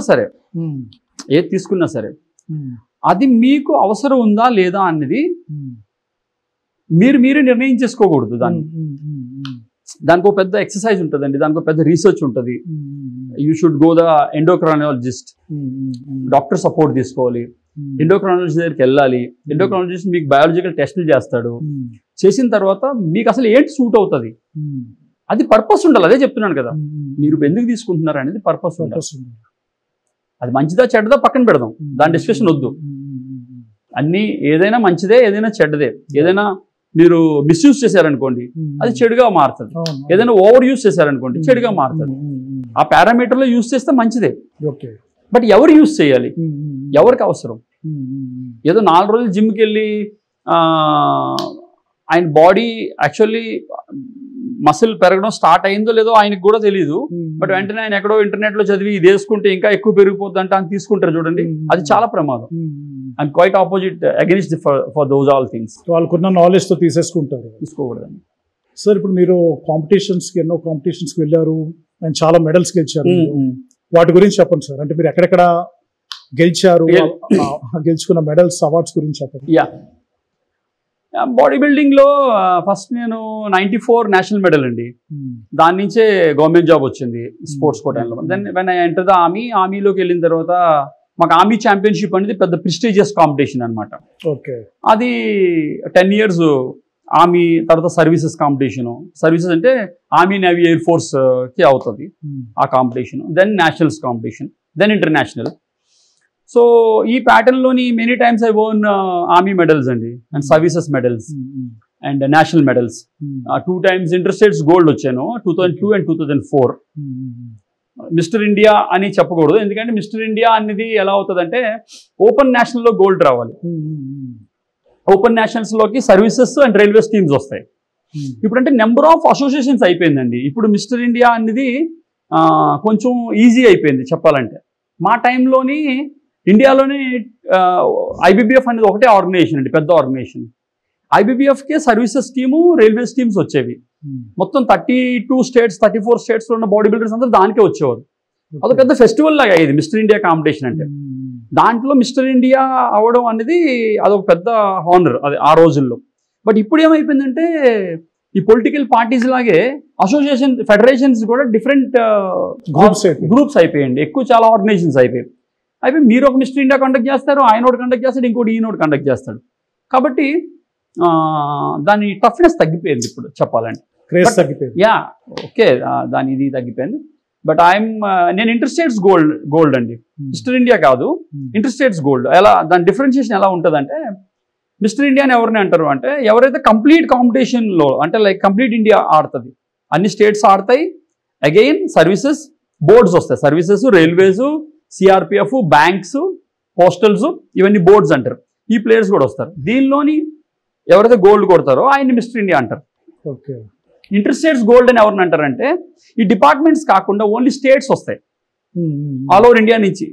సరే అది మీకు అవసరం ఉందా లేదా అన్నది మీరే నిర్ణయం చేసుకోకూడదు. దానికి ఒక పెద్ద ఎక్సర్సైజ్ ఉంటుందండి, దానికి ఒక పెద్ద రీసెర్చ్ ఉంటుంది. You should go the endocrinologist, doctor support తీసుకోవాలి. ఎండోక్రైనాలజిస్ట్ దగ్గరికి వెళ్ళాలి. ఎండోక్రైనాలజిస్ట్ మీకు బయాలజికల్ టెస్టులు చేస్తాడు. చేసిన తర్వాత మీకు అసలు ఏంటి సూట్ అవుతుంది, అది పర్పస్ ఉండాలి. అదే చెప్తున్నాను కదా, మీరు ఎందుకు తీసుకుంటున్నారు అనేది పర్పస్ ఉండాలి. అది మంచిదా చెడ్డదా పక్కన పెడదాం, దాని డిస్కషన్ వద్దు. అన్నీ ఏదైనా మంచిదే, ఏదైనా చెడ్డదే. ఏదైనా మీరు మిస్యూజ్ చేశారనుకోండి అది చెడుగా మారుతుంది, ఏదైనా ఓవర్ యూజ్ చేశారనుకోండి చెడుగా మారుతుంది. ఆ పారామీటర్లో యూజ్ చేస్తే మంచిదే, బట్ ఎవరు యూజ్ చేయాలి, ఎవరికి అవసరం. ఏదో 4 రోజులు జిమ్కి వెళ్ళి ఆయన బాడీ యాక్చువల్లీ మసిల్ పెరగడం స్టార్ట్ అయిందో లేదో ఆయనకు కూడా తెలియదు. బట్ వెంటనే ఆయన ఎక్కడో ఇంటర్నెట్ లో చదివి ఇది వేసుకుంటే ఇంకా ఎక్కువ పెరిగిపోద్ది అంటే అని తీసుకుంటారు చూడండి, అది చాలా ప్రమాదం. And quite opposite against for those all things. వాళ్ళకున్న నాలెడ్జ్ తో తీసుకోకూడదండి. సార్ ఇప్పుడు మీరు ఎన్నో కాంపిటీషన్స్కి వెళ్ళారు అండ్ చాలా మెడల్స్ గెలిచారు. వాటి గురించి చెప్పండి సార్. అంటే మీరు ఎక్కడెక్కడ గెలిచారు, గెలుచుకున్న మెడల్స్, అవార్డ్స్ గురించి చెప్పండి. బాడీ బిల్డింగ్ లో ఫస్ట్ నేను 94 నేషనల్ మెడల్ అండి. దాని నుంచే గవర్నమెంట్ జాబ్ వచ్చింది స్పోర్ట్స్ కోటాలో. Then when I enter the ఆర్మీలోకి వెళ్ళిన తర్వాత మాకు ఆర్మీ ఛాంపియన్షిప్ అనేది పెద్ద ప్రెస్టీజియస్ కాంపిటీషన్ అనమాట. అది 10 years ఆర్మీ, తర్వాత సర్వీసెస్ కాంపిటీషను. సర్వీసెస్ అంటే ఆర్మీ, నేవీ, ఎయిర్ ఫోర్స్ కి అవుతుంది ఆ competition. Then nationals competition, then international. So ఈ ప్యాటర్న్ లోని many times I won army medals అండి, and services medals and national medals. 2 times inter states gold వచ్చాను, 2002 and 2004. మిస్టర్ ఇండియా అని చెప్పకూడదు, ఎందుకంటే మిస్టర్ ఇండియా అనేది ఎలా అవుతుందంటే ఓపెన్ నేషనల్ లో గోల్డ్ రావాలి. ఓపెన్ నేషనల్స్ లోకి సర్వీసెస్ అండ్ రైల్వేస్ టీమ్స్ వస్తాయి. ఇప్పుడు అంటే నెంబర్ ఆఫ్ అసోసియేషన్స్ అయిపోయిందండి. ఇప్పుడు మిస్టర్ ఇండియా అనేది కొంచెం ఈజీ అయిపోయింది చెప్పాలంటే. మా టైంలోని ఇండియాలోని ఐబీబీఎఫ్ అనేది ఒకటే ఆర్గనైజేషన్ అండి, పెద్ద ఆర్గనైజేషన్. ఐబీబీఎఫ్కే సర్వీసెస్ టీము, రైల్వేస్ టీమ్స్ వచ్చేవి. మొత్తం 32 states 34 states లో ఉన్న బాడీ బిల్డర్స్ అందరూ దానికే వచ్చేవారు. అది పెద్ద ఫెస్టివల్ లాగా అయ్యేది మిస్టర్ ఇండియా కాంపిటీషన్ అంటే. దాంట్లో మిస్టర్ ఇండియా అవడం అనేది అదొక పెద్ద హానర్ అది ఆ రోజుల్లో. బట్ ఇప్పుడు ఏమైపోయిందంటే ఈ పొలిటికల్ పార్టీస్ లాగే అసోసియేషన్, ఫెడరేషన్స్ కూడా డిఫరెంట్ గ్రూప్స్ అయిపోయాయండి. ఎక్కువ చాలా ఆర్గనైజేషన్స్ అయిపోయాయి. మీరు ఒక మిస్టర్ ఇండియా కండక్ట్ చేస్తారు, ఆయన ఒకటి కండక్ట్ చేస్తాడు, ఇంకోటి ఈయనోటి కండక్ట్ చేస్తాడు. కాబట్టి దాని టఫ్నెస్ తగ్గిపోయింది ఇప్పుడు చెప్పాలంటే. ఓకే, దాని ఇది తగ్గిపోయింది. బట్ నేను ఇంటర్ స్టేట్స్ గోల్డ్ అండి, మిస్టర్ ఇండియా కాదు, ఇంటర్ స్టేట్స్ గోల్డ్. ఎలా దాని డిఫరెన్షియేషన్ ఎలా ఉంటుందంటే, మిస్టర్ ఇండియాని ఎవరిని అంటారు అంటే ఎవరైతే కంప్లీట్ కాంపిటీషన్లో అంటే లైక్ కంప్లీట్ ఇండియా ఆడుతుంది, అన్ని స్టేట్స్ ఆడతాయి. అగైన్ సర్వీసెస్ బోర్డ్స్ వస్తాయి, సర్వీసెస్, రైల్వేస్, సిఆర్పిఎఫ్, బ్యాంక్స్, పోస్టల్స్, ఇవన్నీ బోర్డ్స్ అంటారు. ఈ ప్లేయర్స్ కూడా వస్తారు. దీనిలోని ఎవరైతే గోల్డ్ కొడతారో ఆయన్ని మిస్టర్ ఇండియా అంటారు. ఇంటర్ స్టేట్స్ గోల్డ్ అని ఎవరిని అంటారంటే ఈ డిపార్ట్మెంట్స్ కాకుండా ఓన్లీ స్టేట్స్ వస్తాయి ఆల్ ఓవర్ ఇండియా నుంచి.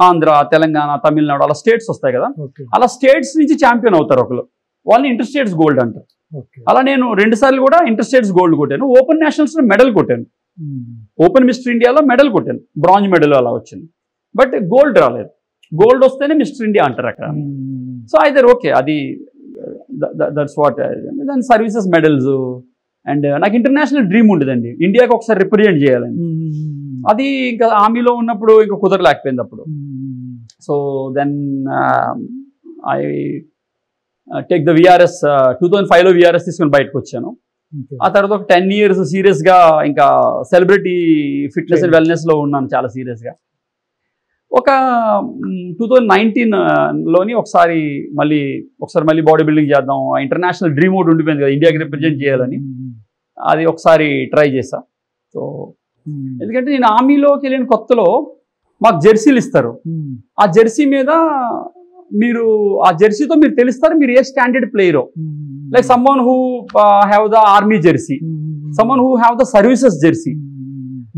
ఆంధ్ర, తెలంగాణ, తమిళనాడు అలా స్టేట్స్ వస్తాయి కదా, అలా స్టేట్స్ నుంచి ఛాంపియన్ అవుతారు ఒకరు, వాళ్ళని ఇంటర్ స్టేట్స్ గోల్డ్ అంటారు. అలా నేను 2 సార్లు కూడా ఇంటర్ స్టేట్స్ గోల్డ్ కొట్టాను. ఓపెన్ నేషనల్స్ లో మెడల్ కొట్టాను, ఓపెన్ మిస్టర్ ఇండియాలో మెడల్ కొట్టాను, బ్రాంజ్ మెడల్ అలా వచ్చింది. బట్ గోల్డ్ రాలేదు. గోల్డ్ వస్తేనే మిస్టర్ ఇండియా అంటారు అక్కడ. సో అయితే ఓకే, అది దట్స్ వాట్. దాని సర్వీసెస్ మెడల్స్. అండ్ నాకు ఇంటర్నేషనల్ డ్రీమ్ ఉండేదండి, ఇండియాకి ఒకసారి రిప్రజెంట్ చేయాలని. అది ఇంకా ఆర్మీలో ఉన్నప్పుడు ఇంకా కుదరలేకపోయింది అప్పుడు. So then I take the VRS. 2005లో విఆర్ఎస్ తీసుకొని బయటకు వచ్చాను. ఆ తర్వాత ఒక 10 years సీరియస్గా ఇంకా సెలబ్రిటీ ఫిట్నెస్ అండ్ వెల్నెస్ లో ఉన్నాను చాలా సీరియస్గా. ఒక 2019లోని ఒకసారి మళ్ళీ బాడీ బిల్డింగ్ చేద్దాం, ఇంటర్నేషనల్ డ్రీమ్ ఒకటి ఉండిపోయింది కదా, ఇండియాకి రిప్రజెంట్ చేయాలని. అది ఒకసారి ట్రై చేశా. సో ఎందుకంటే నేను ఆర్మీలోకి వెళ్ళిన కొత్తలో మాకు జెర్సీలు ఇస్తారు. ఆ జెర్సీ మీద ఆ జెర్సీతో మీరు తెలుస్తారు మీరు ఏ స్టాండర్డ్ ప్లేయరో. Like someone who have the army jersey, someone who have the services jersey.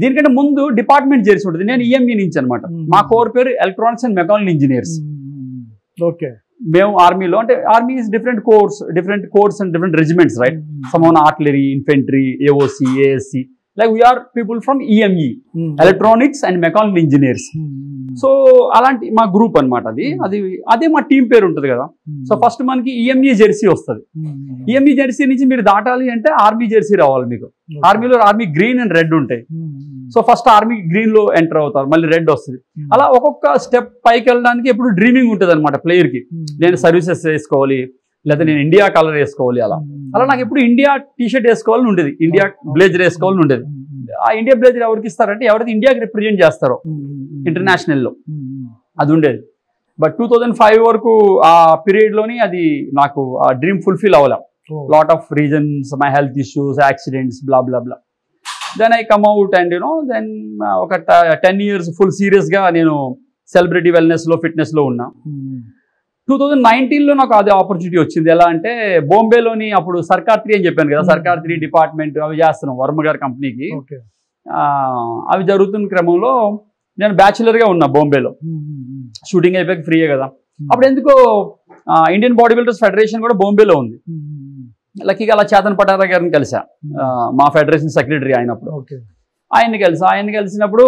దీనికంటే ముందు డిపార్ట్మెంట్ జెర్సీ ఉంటుంది. నేను ఈఎంఈ నుంచి అనమాట. మా కోర్ పేరు electronics and mechanical engineers. Okay, మేము ఆర్మీలో అంటే army is different course and different regiments, right? Some artillery, infantry, AOC, ASC. Like we are people from EME, electronics and mechanical engineers. So అలాంటి మా గ్రూప్ అనమాట. అదే మా టీం పేరు ఉంటుంది కదా. సో ఫస్ట్ మనకి ఈఎంఈ జెర్సీ వస్తుంది. ఈఎంఈ జెర్సీ నుంచి మీరు దాటాలి అంటే ఆర్మీ జెర్సీ రావాలి మీకు. ఆర్మీలో ఆర్మీ గ్రీన్ అండ్ రెడ్ ఉంటాయి. సో ఫస్ట్ ఆర్మీ గ్రీన్ లో ఎంటర్ అవుతారు, మళ్ళీ రెడ్ వస్తుంది. అలా ఒక్కొక్క స్టెప్ పైకి వెళ్ళడానికి ఎప్పుడు డ్రీమింగ్ ఉంటుంది అనమాట ప్లేయర్ కి. నేను సర్వీసెస్ వేసుకోవాలి, లేదా నేను ఇండియా కలర్ వేసుకోవాలి. అలా నాకు ఎప్పుడు ఇండియా టీషర్ట్ వేసుకోవాలని ఉండేది, ఇండియా బ్లేజర్ వేసుకోవాలని ఉండేది. ఆ ఇండియా బ్లేజర్ ఎవరికి ఇస్తారంటే ఎవరైతే ఇండియాకి రిప్రజెంట్ చేస్తారో ఇంటర్నేషనల్లో, అది ఉండేది. బట్ 2005 వరకు ఆ పీరియడ్ లోని అది నాకు ఆ డ్రీమ్ ఫుల్ఫిల్ అవ్వలే. Lot of reasons, my health issues, accidents, blah blah blah. Then I come out and then ఒక 10 years ఫుల్ సీరియస్ గా నేను సెలబ్రిటీ వెల్నెస్ లో, ఫిట్నెస్ లో ఉన్నా. 2019లో నాకు అదే ఆపర్చునిటీ వచ్చింది. ఎలా అంటే బాంబేలోని అప్పుడు సర్కార్ 3 అని చెప్పాను కదా, సర్కార్ 3 డిపార్ట్మెంట్ అవి చేస్తున్నాం వర్మ గారి కంపెనీకి. అవి జరుగుతున్న క్రమంలో నేను బ్యాచులర్గా ఉన్నా బాంబేలో, షూటింగ్ అయిపోయాక ఫ్రీయే కదా. అప్పుడు ఎందుకో ఇండియన్ బాడీ బిల్డర్స్ ఫెడరేషన్ కూడా బాంబేలో ఉంది. లక్కీగా అలా చేతన్ పటారా గారిని కలిసా, మా ఫెడరేషన్ సెక్రటరీ అయినప్పుడు. ఆయన్ని కలిసినప్పుడు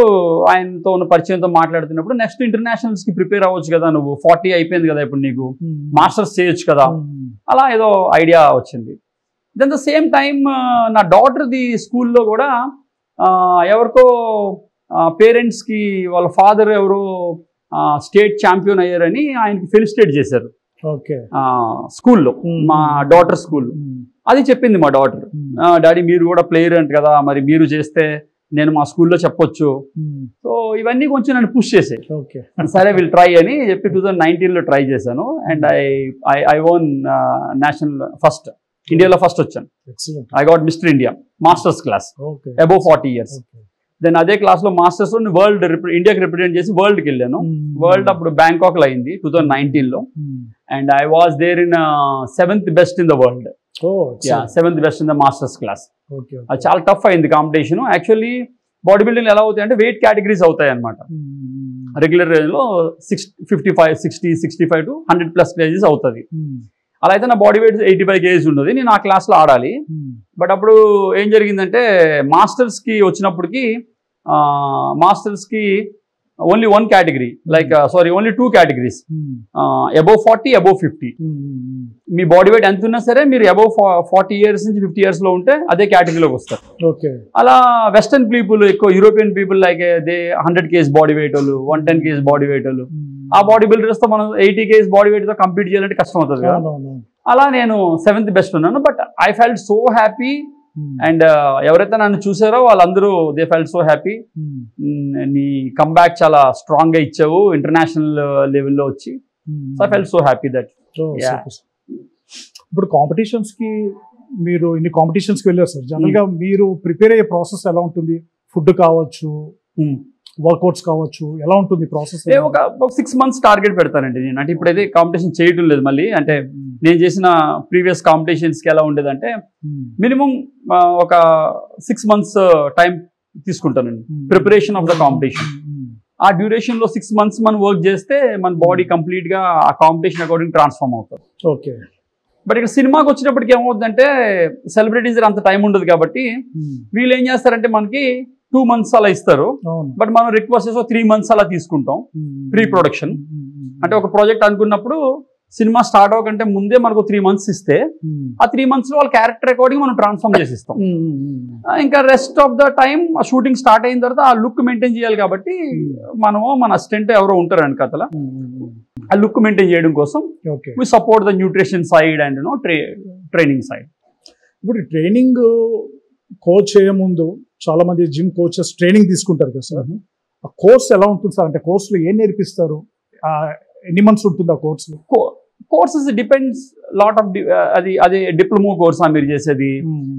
ఆయనతో ఉన్న పరిచయంతో మాట్లాడుతున్నప్పుడు నెక్స్ట్ ఇంటర్నేషనల్స్కి ప్రిపేర్ అవ్వచ్చు కదా, నువ్వు 40 అయిపోయింది కదా ఇప్పుడు, నీకు మాస్టర్స్ చేయొచ్చు కదా, అలా ఏదో ఐడియా వచ్చింది. దెన్ ద సేమ్ టైమ్ నా డాటర్ది స్కూల్లో కూడా ఎవరికో పేరెంట్స్కి వాళ్ళ ఫాదర్ ఎవరో స్టేట్ ఛాంపియన్ అయ్యారని ఆయనకి ఫెలిసిటేట్ చేశారు స్కూల్లో, మా డాటర్ స్కూల్లో. అది చెప్పింది మా డాటర్, డాడీ మీరు కూడా ప్లేయర్ అంట కదా, మరి మీరు చేస్తే నేను మా స్కూల్లో చెప్పొచ్చు. సో ఇవన్నీ కొంచెం నన్ను పుష్ చేసాయి. సరే విల్ ట్రై అని చెప్పి 2019లో ట్రై చేశాను. And I won national first, ఇండియాలో ఫస్ట్ వచ్చాను. I got mister India masters class above 40 years. Then అదే క్లాస్లో మాస్టర్స్ వరల్డ్ ఇండియాకి రిప్రజెంట్ చేసి వరల్డ్కి వెళ్ళాను. వరల్డ్ అప్పుడు బ్యాంకాక్లో అయింది 2019లో. And I was there in 7th best in the world. 7th best in the masters class. అది చాలా టఫ్ అయింది కాంపిటీషన్. యాక్చువల్లీ బాడీ బిల్డింగ్ ఎలా అవుతాయి అంటే వెయిట్ కేటగిరీస్ అవుతాయి అనమాట. రెగ్యులర్ రేంజ్లో 55, 60, 65 to 100+ kgs అవుతుంది. అలా అయితే నా బాడీ వెయిట్ 85 kgs ఉన్నది. నేను ఆ క్లాస్లో ఆడాలి. బట్ అప్పుడు ఏం జరిగిందంటే మాస్టర్స్కి వచ్చినప్పటికి మాస్టర్స్కి only 1 category, like only 2 categories, above 40, above 50. మీ బాడీ వెయిట్ ఎంత ఉన్నా సరే మీరు అబౌవ్ 40 years నుంచి 50 years లో ఉంటే అదే కేటగిరీలోకి వస్తారు. అలా వెస్టర్న్ పీపుల్, ఎక్కువ European people like they 100 kgs body weight వాళ్ళు, 110 kgs బాడీ వెయిట్ వాళ్ళు, ఆ బాడీ బిల్డర్స్ తో మనం 80 kgs బాడీ వెయిట్ తో కంపీట్ చేయాలంటే కష్టం అవుతుంది కదా. అలా నేను 7th best ఉన్నాను. But I felt so happy. And ఎవరైతే నన్ను చూసారో వాళ్ళందరూ దే ఫెల్ట్ సో హ్యాపీ. నీ కంబ్యాక్ చాలా స్ట్రాంగ్ గా ఇచ్చావు ఇంటర్నేషనల్ లెవెల్లో వచ్చి. So I felt so happy that. ఇప్పుడు కాంపిటీషన్స్ కి మీరు ఇన్ని కాంపిటీషన్స్ కి వెళ్ళారు సార్, జనరల్ గా మీరు ప్రిపేర్ అయ్యే ప్రాసెస్ ఎలా ఉంటుంది? ఫుడ్ కావచ్చు, వర్కౌట్స్ కావచ్చు, ఎలా ఉంటుంది ప్రాసెస్? ఒక 6 months టార్గెట్ పెడతానండి నేను. అంటే ఇప్పుడైతే కాంపిటీషన్ చేయటం లేదు మళ్ళీ. అంటే నేను చేసిన ప్రీవియస్ కాంపిటీషన్స్కి ఎలా ఉండేదంటే మినిమం ఒక 6 months టైం తీసుకుంటానండి ప్రిపరేషన్ ఆఫ్ ద కాంపిటీషన్. ఆ డ్యూరేషన్లో 6 months మనం వర్క్ చేస్తే మన బాడీ కంప్లీట్గా ఆ కాంపిటీషన్ అకార్డింగ్ ట్రాన్స్ఫార్మ్ అవుతుంది. ఓకే. బట్ ఇక్కడ సినిమాకి వచ్చినప్పటికి ఏమవుతుందంటే సెలబ్రిటీస్ అంత టైం ఉండదు కాబట్టి వీళ్ళు ఏం చేస్తారంటే మనకి 2 months అలా ఇస్తారు. బట్ మనం రిక్వెస్ట్ చేసి 3 months అలా తీసుకుంటాం ప్రీ ప్రొడక్షన్. అంటే ఒక ప్రాజెక్ట్ అనుకున్నప్పుడు సినిమా స్టార్ట్ అవ్వకంటే ముందే మనకు 3 months ఇస్తే ఆ 3 months లో వాళ్ళ క్యారెక్టర్ అకార్డింగ్ మనం ట్రాన్స్ఫార్మ్ చేసి ఇస్తాం. ఇంకా రెస్ట్ ఆఫ్ ద టైం ఆ షూటింగ్ స్టార్ట్ అయిన తర్వాత ఆ లుక్ మెయింటైన్ చేయాలి కాబట్టి మనము మన అసిస్టెంట్ ఎవరో ఉంటారండి కథల, ఆ లుక్ మెయింటైన్ చేయడం కోసం we support the nutrition side and training side. ఇప్పుడు ట్రైనింగ్ కోచ్ చేయే ముందు చాలా మంది జిమ్ కోచెస్ ట్రైనింగ్ తీసుకుంటారు కదా సార్, ఆ కోర్స్ ఎలా ఉంటుంది సార్? అంటే కోర్సులో ఏం నేర్పిస్తారు? ఎన్ని మంత్స్ ఉంటుంది ఆ course? Courses depends lot of. అది డిప్లొమా కోర్సా మీరు చేసేది,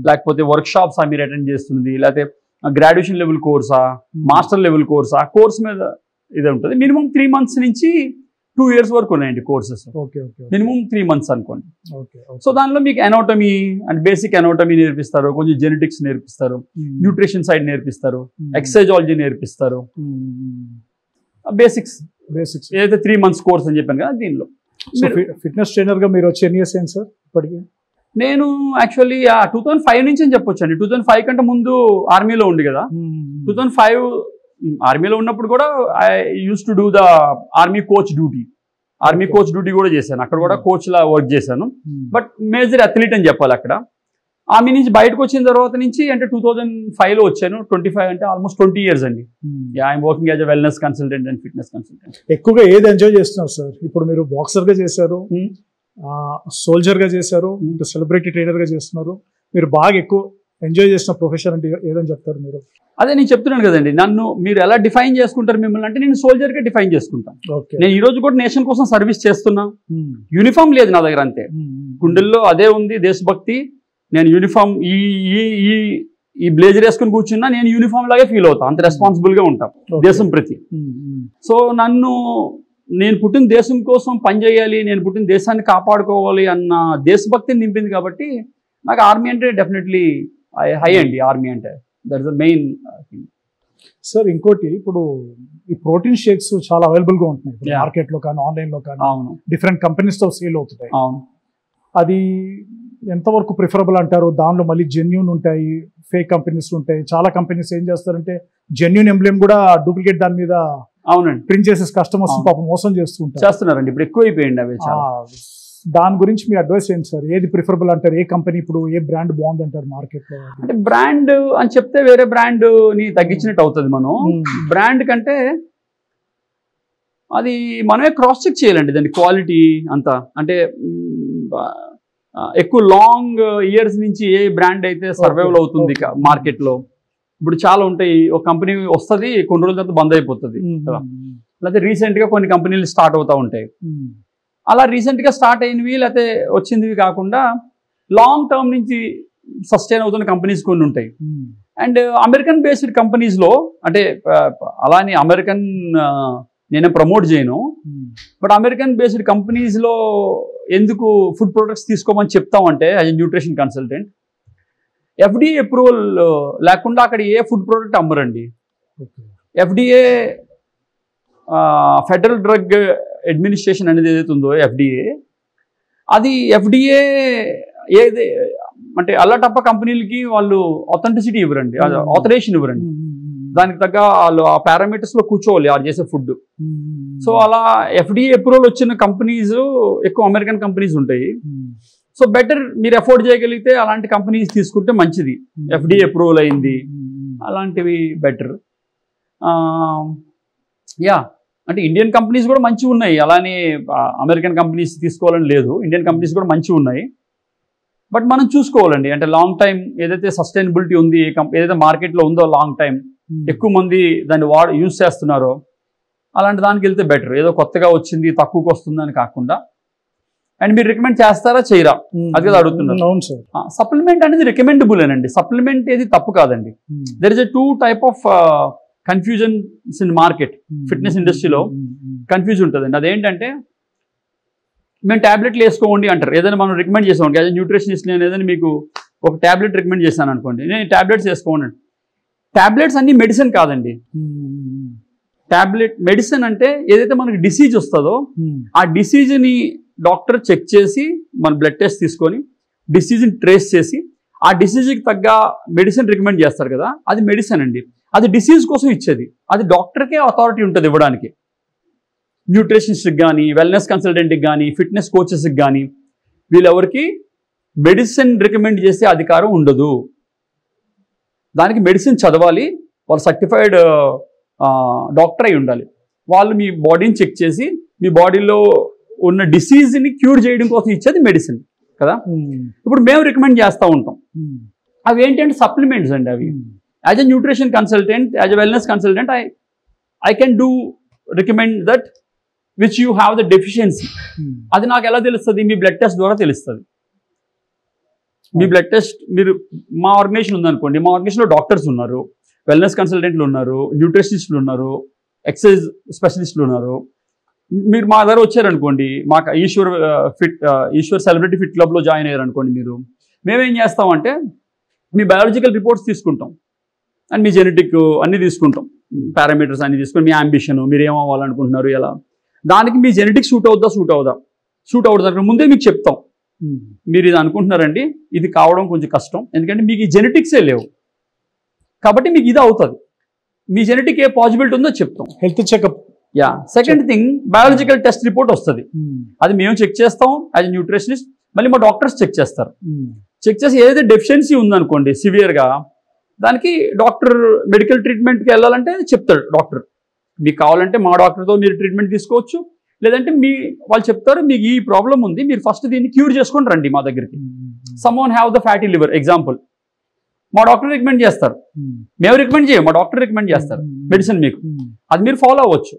లేకపోతే వర్క్ షాప్సా మీరు అటెండ్ చేస్తుంది, లేకపోతే గ్రాడ్యుయేషన్ లెవెల్ కోర్సా, మాస్టర్ లెవెల్ కోర్సా, కోర్స్ మీద ఇదే ఉంటుంది. మినిమం 3 months నుంచి 2 years వరకు ఉన్నాయండి కోర్సెస్. మినిమం 3 months అనుకోండి. సో దానిలో మీకు ఎనాటమీ అండ్ బేసిక్ ఎనాటమీ నేర్పిస్తారు, కొంచెం జెనెటిక్స్ నేర్పిస్తారు, న్యూట్రిషన్ సైడ్ నేర్పిస్తారు, ఎక్సర్సైజాలజీ నేర్పిస్తారు, బేసిక్స్ ఏదైతే 3 months కోర్స్ అని చెప్పాను కదా. దీనిలో ఫిట్నెస్ ట్రైనర్ గా మీరు వచ్చి ఎన్ని ఇయర్స్ అయింది సార్ ఇప్పటికి? నేను యాక్చువల్లీ 2005 నుంచి అని చెప్పొచ్చు అండి. 2005 కంటే ముందు ఆర్మీలో ఉంది కదా. 2005 ఆర్మీలో ఉన్నప్పుడు కూడా I use to do the army coach duty. Army coach duty కూడా చేశాను, అక్కడ కూడా కోచ్ లా వర్క్ చేశాను. బట్ మేజర్ అథ్లీట్ అని చెప్పాలి అక్కడ. ఆర్మీ నుంచి బయటకు వచ్చిన తర్వాత నుంచి అంటే 2005లో వచ్చాను. 25 అంటే ఆల్మోస్ట్ 20 years అండి. I'm working as a wellness consultant and fitness consultant. ఎక్కువగా ఏది ఎంజాయ్ చేస్తున్నారు సార్? ఇప్పుడు మీరు బాక్సర్ గా చేశారు, సోల్జర్ గా చేశారు, సెలబ్రిటీ ట్రైనర్ గా చేస్తున్నారు. మీరు బాగా ఎక్కువ ఎంజాయ్ చేసిన ప్రొఫెషన్ అంటే ఏదని చెప్తారు మీరు? అదే నేను చెప్తున్నాను కదండి, నన్ను మీరు ఎలా డిఫైన్ చేసుకుంటారు మిమ్మల్ని అంటే నేను సోల్జర్ గా డిఫైన్ చేసుకుంటాను. నేను ఈ రోజు కూడా నేషన్ కోసం సర్వీస్ చేస్తున్నా. యూనిఫామ్ లేదు నా దగ్గర, అంతే. గుండెల్లో అదే ఉంది దేశభక్తి. నేను యూనిఫామ్ ఈ బ్లేజర్ వేసుకుని కూర్చున్నా నేను యూనిఫామ్ లాగే ఫీల్ అవుతాను, అంత రెస్పాన్సిబుల్ గా ఉంటాను దేశం ప్రతి. సో నన్ను నేను పుట్టిన దేశం కోసం పనిచేయాలి, నేను పుట్టిన దేశాన్ని కాపాడుకోవాలి అన్న దేశభక్తిని నింపింది కాబట్టి నాకు ఆర్మీ అంటే డెఫినెట్లీ హై అండి. ఆర్మీ అంటే that is the main thing. Sir ఇంకోటి, ఇప్పుడు ఈ ప్రోటీన్ షేక్స్ చాలా అవైలబుల్గా ఉంటున్నాయి మార్కెట్లో కానీ ఆన్లైన్లో కానీ. అవును, డిఫరెంట్ కంపెనీస్తో సేల్ అవుతున్నాయి. అవును. అది ఎంతవరకు ప్రిఫరబుల్ అంటారు? దానిలో మళ్ళీ జెన్యూన్ ఉంటాయి, ఫేక్ కంపెనీస్ ఉంటాయి. చాలా కంపెనీస్ ఏం చేస్తారంటే జెన్యూన్ ఎంబ్లెమ్ కూడా డూప్లికేట్ దాని మీద అవునండి ప్రింట్ చేసేసి కస్టమర్స్ పాపం మోసం చేస్తున్నారండి. ఇప్పుడు ఎక్కువ అయిపోయింది అవి. దాని గురించి మీ అడ్వైస్ ఏంటి సార్? ఏది ప్రిఫరబుల్ అంటారు? ఏ కంపెనీ, ఇప్పుడు ఏ బ్రాండ్ బాగుంది అంటారు మార్కెట్లో? అంటే బ్రాండ్ అని చెప్తే వేరే బ్రాండ్ ని తగ్గించినట్టు అవుతుంది. మనం బ్రాండ్ కంటే అది మనమే క్రాస్ చెక్ చేయాలండి దాని క్వాలిటీ అంతా. అంటే ఎక్కువ లాంగ్ ఇయర్స్ నుంచి ఏ బ్రాండ్ అయితే సర్వైవల్ అవుతుంది మార్కెట్లో. ఇప్పుడు చాలా ఉంటాయి, ఒక కంపెనీ వస్తుంది, కొన్ని రోజుల తర్వాత బంద్ అయిపోతుంది కదా. లేకపోతే రీసెంట్గా కొన్ని కంపెనీలు స్టార్ట్ అవుతూ ఉంటాయి. అలా రీసెంట్గా స్టార్ట్ అయినవి లేకపోతే వచ్చినవి కాకుండా లాంగ్ టర్మ్ నుంచి సస్టైన్ అవుతున్న కంపెనీస్ కొన్ని ఉంటాయి. అండ్ అమెరికన్ బేస్డ్ కంపెనీస్లో, అంటే అలానే అమెరికన్ నేనే ప్రమోట్ చేయను, బట్ అమెరికన్ బేస్డ్ కంపెనీస్లో ఎందుకు ఫుడ్ ప్రొడక్ట్స్ తీసుకోమని చెప్తామంటే as a nutrition consultant, FDA approval లేకుండా అక్కడ ఏ ఫుడ్ ప్రోడక్ట్ అమ్మరండి. FDA ఫెడరల్ డ్రగ్ అడ్మినిస్ట్రేషన్ అనేది ఏదైతే ఉందో FDA, అది FDA ఏది అంటే అల్లటప్ప కంపెనీలకి వాళ్ళు ఆథెంటిసిటీ ఇవ్వరండి, ఆథరైజేషన్ ఇవ్వరండి. దానికి తగ్గ వాళ్ళు ఆ పారామీటర్స్లో కూర్చోవాలి వాళ్ళు చేసే ఫుడ్. సో అలా FDA అప్రూవల్ వచ్చిన కంపెనీస్ ఎక్కువ అమెరికన్ కంపెనీస్ ఉంటాయి. సో బెటర్ మీరు అఫోర్డ్ చేయగలిగితే అలాంటి కంపెనీస్ తీసుకుంటే మంచిది. FDA అప్రూవల్ అయింది అలాంటివి బెటర్. యా, అంటే ఇండియన్ కంపెనీస్ కూడా మంచిగా ఉన్నాయి, అలానే అమెరికన్ కంపెనీస్ తీసుకోవాలని లేదు. ఇండియన్ కంపెనీస్ కూడా మంచిగా ఉన్నాయి. బట్ మనం చూసుకోవాలండి, అంటే లాంగ్ టైం ఏదైతే సస్టైనబిలిటీ ఉంది, ఏదైతే మార్కెట్లో ఉందో లాంగ్ టైం ఎక్కువ మంది దాన్ని యూజ్ చేస్తున్నారో అలాంటి దానికి వెళ్తే బెటర్. ఏదో కొత్తగా వచ్చింది తక్కువకి వస్తుందని కాకుండా. అండ్ మీరు రికమెండ్ చేస్తారా చేయరా అది కదా అడుగుతున్నారు. సప్లిమెంట్ అనేది రికమెండబుల్ అండి. సప్లిమెంట్ ఏది తప్పు కాదండి. There is a 2 type of confusions in market. Fitness ఇండస్ట్రీలో కన్ఫ్యూజ్ ఉంటుందండి. అదేంటంటే మేము ట్యాబ్లెట్లు వేసుకోండి అంటారు. ఏదైనా మనం రికమెండ్ చేసాం, యాజ్ న్యూట్రిషనిస్ట్ నేను ఏదైనా మీకు ఒక ట్యాబ్లెట్ రికమెండ్ చేశాను అనుకోండి, నేను ట్యాబ్లెట్స్ వేసుకోండి. ట్యాబ్లెట్స్ అన్ని మెడిసిన్ కాదండి. మెడిసిన్ అంటే ఏదైతే మనకి డిసీజ్ వస్తుందో ఆ డిసీజ్ని డాక్టర్ చెక్ చేసి మన బ్లడ్ టెస్ట్ తీసుకొని డిసీజ్ని ట్రేస్ చేసి ఆ డిసీజ్కి తగ్గ మెడిసిన్ రికమెండ్ చేస్తారు కదా, అది మెడిసిన్ అండి. అది డిసీజ్ కోసం ఇచ్చేది, అది డాక్టర్కే అథారిటీ ఉంటుంది ఇవ్వడానికి. న్యూట్రిషనిస్ట్కి కానీ, వెల్నెస్ కన్సల్టెంట్కి కానీ, ఫిట్నెస్ కోచెస్కి కానీ వీళ్ళెవరికి మెడిసిన్ రికమెండ్ చేసే అధికారం ఉండదు. దానికి మెడిసిన్ చదవాలి, వాళ్ళు సర్టిఫైడ్ డాక్టర్ అయి ఉండాలి. వాళ్ళు మీ బాడీని చెక్ చేసి మీ బాడీలో ఉన్న డిసీజ్ని క్యూర్ చేయడం కోసం ఇచ్చేది మెడిసిన్ కదా. ఇప్పుడు మేము రికమెండ్ చేస్తూ ఉంటాం. అవి ఏంటంటే సప్లిమెంట్స్ అండి. అవి as a nutrition consultant, as a wellness consultant I can do recommend that which you have the deficiency. అది నాకు ఎలా తెలుస్తుంది? మీ బ్లడ్ టెస్ట్ ద్వారా తెలుస్తుంది. మీ బ్లడ్ టెస్ట్, మీరు మా ఆర్గనైజేషన్ ఉందనుకోండి, మా ఆర్గనైజేషన్లో డాక్టర్స్ ఉన్నారు, వెల్నెస్ కన్సల్టెంట్లు ఉన్నారు, న్యూట్రిషనిస్టులు ఉన్నారు, ఎక్సర్సైజ్ స్పెషలిస్టులు ఉన్నారు. మీరు మా దగ్గర వచ్చారనుకోండి, మాకు ఈశ్వర్ సెలబ్రిటీ ఫిట్ క్లబ్లో జాయిన్ అయ్యారనుకోండి, మేమేం చేస్తామంటే మీ బయాలజికల్ రిపోర్ట్స్ తీసుకుంటాం అండ్ మీ జెనెటిక్ అన్నీ తీసుకుంటాం, పారామీటర్స్ అన్నీ తీసుకొని మీ అంబిషన్, మీరు ఏమవ్వాలనుకుంటున్నారు, ఎలా, దానికి మీ జెనెటిక్ సూట్ అవుతుందా ముందే మీకు చెప్తాం. మీరు ఇది అనుకుంటున్నారండి, ఇది కావడం కొంచెం కష్టం, ఎందుకంటే మీకు ఈ జెనెటిక్సే లేవు కాబట్టి మీకు ఇది అవుతుంది. మీ జెనెటిక్ ఏ పాసిబిలిటీ ఉందో చెప్తాం. Health checkup. Yeah, second thing biological test report వస్తుంది, అది మేము చెక్ చేస్తాం యాజ్ ఎ న్యూట్రిషనిస్ట్. మళ్ళీ మా డాక్టర్స్ చెక్ చేస్తారు. చెక్ చేసి ఏదైతే డెఫిషియన్సీ ఉందనుకోండి సివియర్గా, దానికి డాక్టర్ మెడికల్ ట్రీట్మెంట్కి వెళ్ళాలంటే చెప్తాడు డాక్టర్. మీకు కావాలంటే మా డాక్టర్తో మీరు ట్రీట్మెంట్ తీసుకోవచ్చు, లేదంటే వాళ్ళు చెప్తారు మీకు ఈ ప్రాబ్లం ఉంది, మీరు ఫస్ట్ దీన్ని క్యూర్ చేసుకొని రండి మా దగ్గరికి. Someone have the fatty liver example, మా డాక్టర్ రికమెండ్ చేస్తారు, మేము రికమెండ్ చేయం, మా డాక్టర్ రికమెండ్ చేస్తారు మెడిసిన్ మీకు, అది మీరు ఫాలో అవ్వచ్చు.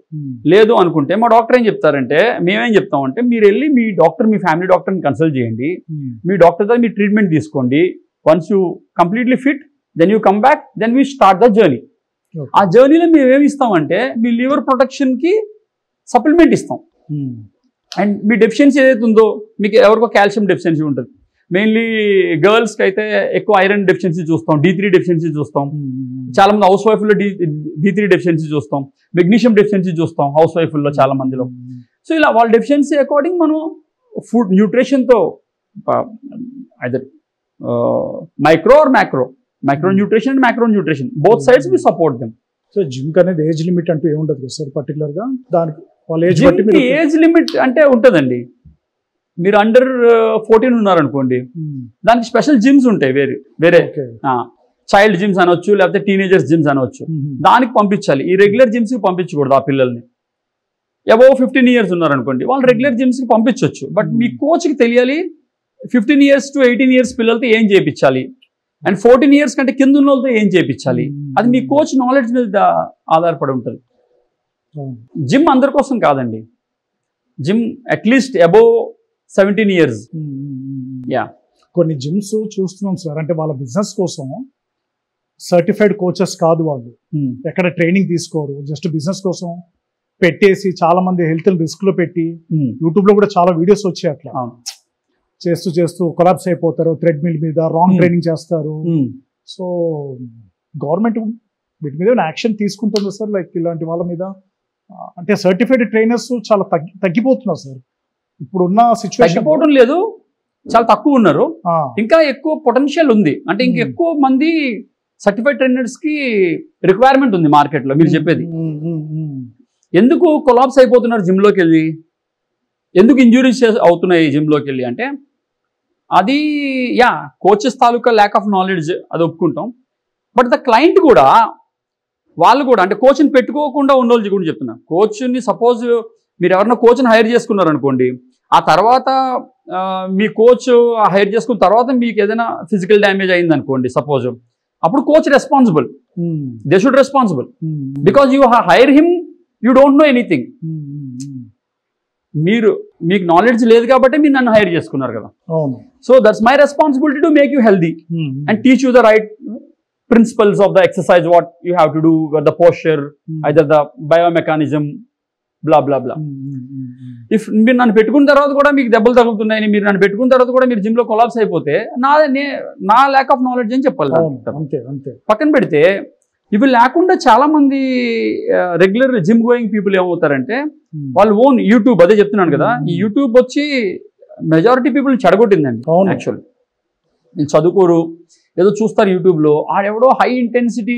లేదు అనుకుంటే మా డాక్టర్ ఏం చెప్తారంటే, మేమేం చెప్తామంటే మీరు వెళ్ళి మీ డాక్టర్, మీ ఫ్యామిలీ డాక్టర్ని కన్సల్ట్ చేయండి, మీ డాక్టర్తో మీ ట్రీట్మెంట్ తీసుకోండి. Once you completely fit then you come back, then we start the journey. ఆ జర్నీలో మేము ఏమి ఇస్తామంటే మీ లివర్ ప్రొటెక్షన్కి సప్లిమెంట్ ఇస్తాం. అండ్ మీ డెఫిషియన్సీ ఏదైతే ఉందో, మీకు ఎవరికో కాల్షియం డెఫిషియన్సీ ఉంటుంది, మెయిన్లీ గర్ల్స్కి అయితే ఎక్కువ ఐరన్ డెఫిషియన్సీ చూస్తాం, D3 డెఫిషియన్సీ చూస్తాం, చాలా మంది హౌస్ వైఫ్లో D3 డెఫిషియన్సీ చూస్తాం, మెగ్నీషియం డెఫిషియన్సీ చూస్తాం హౌస్ వైఫ్లో చాలా మందిలో. సో ఇలా వాళ్ళ డెఫిషియన్సీ అకార్డింగ్ మనం ఫుడ్ న్యూట్రిషన్తో either micro or micro nutrition and micro nutrition both sides we support them. So gym అనేది ఏజ్ లిమిట్ అంటూ ఏముండదు కదా సార్ పర్టికులర్గా? దానికి వాళ్ళ ఏజ్ లిమిట్ అంటే ఉంటుందండి. మీరు అండర్ 14 ఉన్నారనుకోండి, దానికి స్పెషల్ జిమ్స్ ఉంటాయి, వేరే చైల్డ్ జిమ్స్ అనొచ్చు, లేకపోతే టీనేజర్స్ జిమ్స్ అనొచ్చు, దానికి పంపించాలి. ఈ రెగ్యులర్ జిమ్స్కి పంపించకూడదు ఆ పిల్లల్ని. అబోవ్ 15 ఇయర్స్ ఉన్నారనుకోండి, వాళ్ళు రెగ్యులర్ జిమ్స్కి పంపించవచ్చు. బట్ మీ కోచ్కి తెలియాలి 15 ఇయర్స్ to 18 ఇయర్స్ పిల్లలతో ఏం చేయించాలి, అండ్ 14 ఇయర్స్ కంటే కింద ఉన్న వాళ్ళతో ఏం చేయించాలి, అది మీ కోచ్ నాలెడ్జ్ మీద ఆధారపడి ఉంటుంది. జిమ్ అందరి కోసం కాదండి, gym at least above 17 years. Yeah, కొన్ని జిమ్స్ చూస్తున్నాం సార్, అంటే వాళ్ళ బిజినెస్ కోసం సర్టిఫైడ్ కోచెస్ కాదు వాళ్ళు, ఎక్కడ ట్రైనింగ్ తీసుకోరు, జస్ట్ బిజినెస్ కోసం పెట్టేసి చాలా మంది హెల్త్ రిస్క్ లో పెట్టి, యూట్యూబ్ లో కూడా చాలా వీడియోస్ వచ్చాయి అట్లా చేస్తూ చేస్తూ కొలాప్స్ అయిపోతారు, థ్రెడ్మిల్ మీద రాంగ్ ట్రైనింగ్ చేస్తారు. సో గవర్నమెంట్ వీటి మీద యాక్షన్ తీసుకుంటుందా సార్? లైక్ ఇలాంటి వాళ్ళ మీద, అంటే సర్టిఫైడ్ ట్రైనర్స్ చాలా తగ్గిపోతున్నారు సార్ ఇప్పుడున్న సిచ్యువేషన్. తగ్గిపోవడం లేదు, చాలా తక్కువ ఉన్నారు, ఇంకా ఎక్కువ పొటెన్షియల్ ఉంది. అంటే ఇంకా ఎక్కువ మంది సర్టిఫైడ్ ట్రైనర్స్ కి రిక్వైర్మెంట్ ఉంది మార్కెట్ లో. మీరు చెప్పేది ఎందుకు కొలాప్స్ అయిపోతున్నారు జిమ్ లోకి వెళ్ళి, ఎందుకు ఇంజురీస్ అవుతున్నాయి జిమ్ లోకి వెళ్ళి అంటే, అది coaches taluka lack of knowledge, అది ఒప్పుకుంటాం. బట్ ద క్లయింట్ కూడా, వాళ్ళు కూడా అంటే కోచ్ని పెట్టుకోకుండా ఉన్న వాళ్ళు కూడా చెప్తున్నా. కోచ్ని సపోజ్ మీరు ఎవరైనా కోచ్ని హైర్ చేసుకున్నారనుకోండి, ఆ తర్వాత మీ కోచ్ హైర్ చేసుకున్న తర్వాత మీకు ఏదైనా ఫిజికల్ డ్యామేజ్ అయింది అనుకోండి సపోజ్, అప్పుడు coach responsible, they should responsible, because you hire him, you don't know anything. మీకు నాలెడ్జ్ లేదు కాబట్టి మీరు నన్ను హైర్ చేసుకున్నారు కదా. So that's my responsibility to make you healthy and teach you the right principles of the exercise, what you have to do, the posture, either the biomechanism, blah blah blah. If మీరు నన్ను పెట్టుకున్న తర్వాత కూడా మీకు దెబ్బలు తగులుతున్నాయని, మీరు నన్ను పెట్టుకున్న తర్వాత కూడా మీరు జిమ్లో కొలాప్స్ అయిపోతే నా ల్యాక్ ఆఫ్ నాలెడ్జ్ అని చెప్పాలి. పక్కన పెడితే ఇవి లేకుండా చాలా మంది రెగ్యులర్ జిమ్ గోయింగ్ పీపుల్ ఏమవుతారంటే, వాళ్ళు ఓన్ యూట్యూబ్, అదే చెప్తున్నాను కదా, ఈ యూట్యూబ్ వచ్చి మెజారిటీ పీపుల్ చెడగొట్టిందండి. యాక్చువల్లీ నేను చదువుకోరు, ఏదో చూస్తారు యూట్యూబ్లో, ఆడెవడో హై ఇంటెన్సిటీ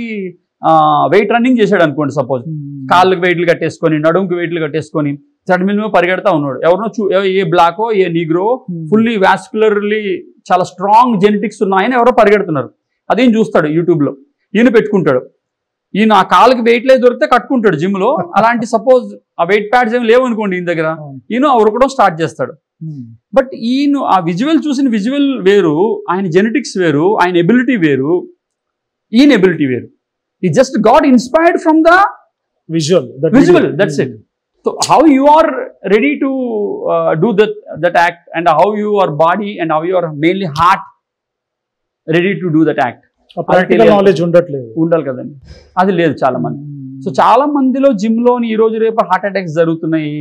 వెయిట్ రన్నింగ్ చేశాడు అనుకోండి సపోజ్, కాళ్ళకి వెయిట్లు కట్టేసుకొని, నడుముకి వెయిట్లు కట్టేసుకొని ట్రెడ్మిల్ మీద పరిగెడతా ఉన్నాడు. ఎవరినో ఏ బ్లాకో ఏ నీగ్రో ఫుల్లీ వాస్కులర్లీ చాలా స్ట్రాంగ్ జెనెటిక్స్ ఉన్నాయని ఎవరో పరిగెడుతున్నారు, అదేం చూస్తాడు యూట్యూబ్లో. ఈయన పెట్టుకుంటాడు, ఈయన ఆ కాళ్ళకి వెయిట్లే దొరికితే కట్టుకుంటాడు జిమ్లో. అలాంటి సపోజ్ ఆ వెయిట్ ప్యాడ్స్ ఏమి లేవు అనుకోండి ఈయన దగ్గర, ఈయన ఉరకడం స్టార్ట్ చేస్తాడు. బట్ ఈయన ఆ విజువల్ చూసిన విజువల్ వేరు, ఆయన జెనెటిక్స్ వేరు, ఆయన ఎబిలిటీ వేరు, ఈయన ఎబిలిటీ వేరు. He just got inspired from the visual, that's it. So how you are ready to do that act, and how your body and how your mainly heart ready to do that act, knowledge ఉండాలి కదండి. అది లేదు చాలా మంది. సో చాలా మందిలో జిమ్లోని ఈ రోజు రేపు హార్ట్ అటాక్స్ జరుగుతున్నాయి.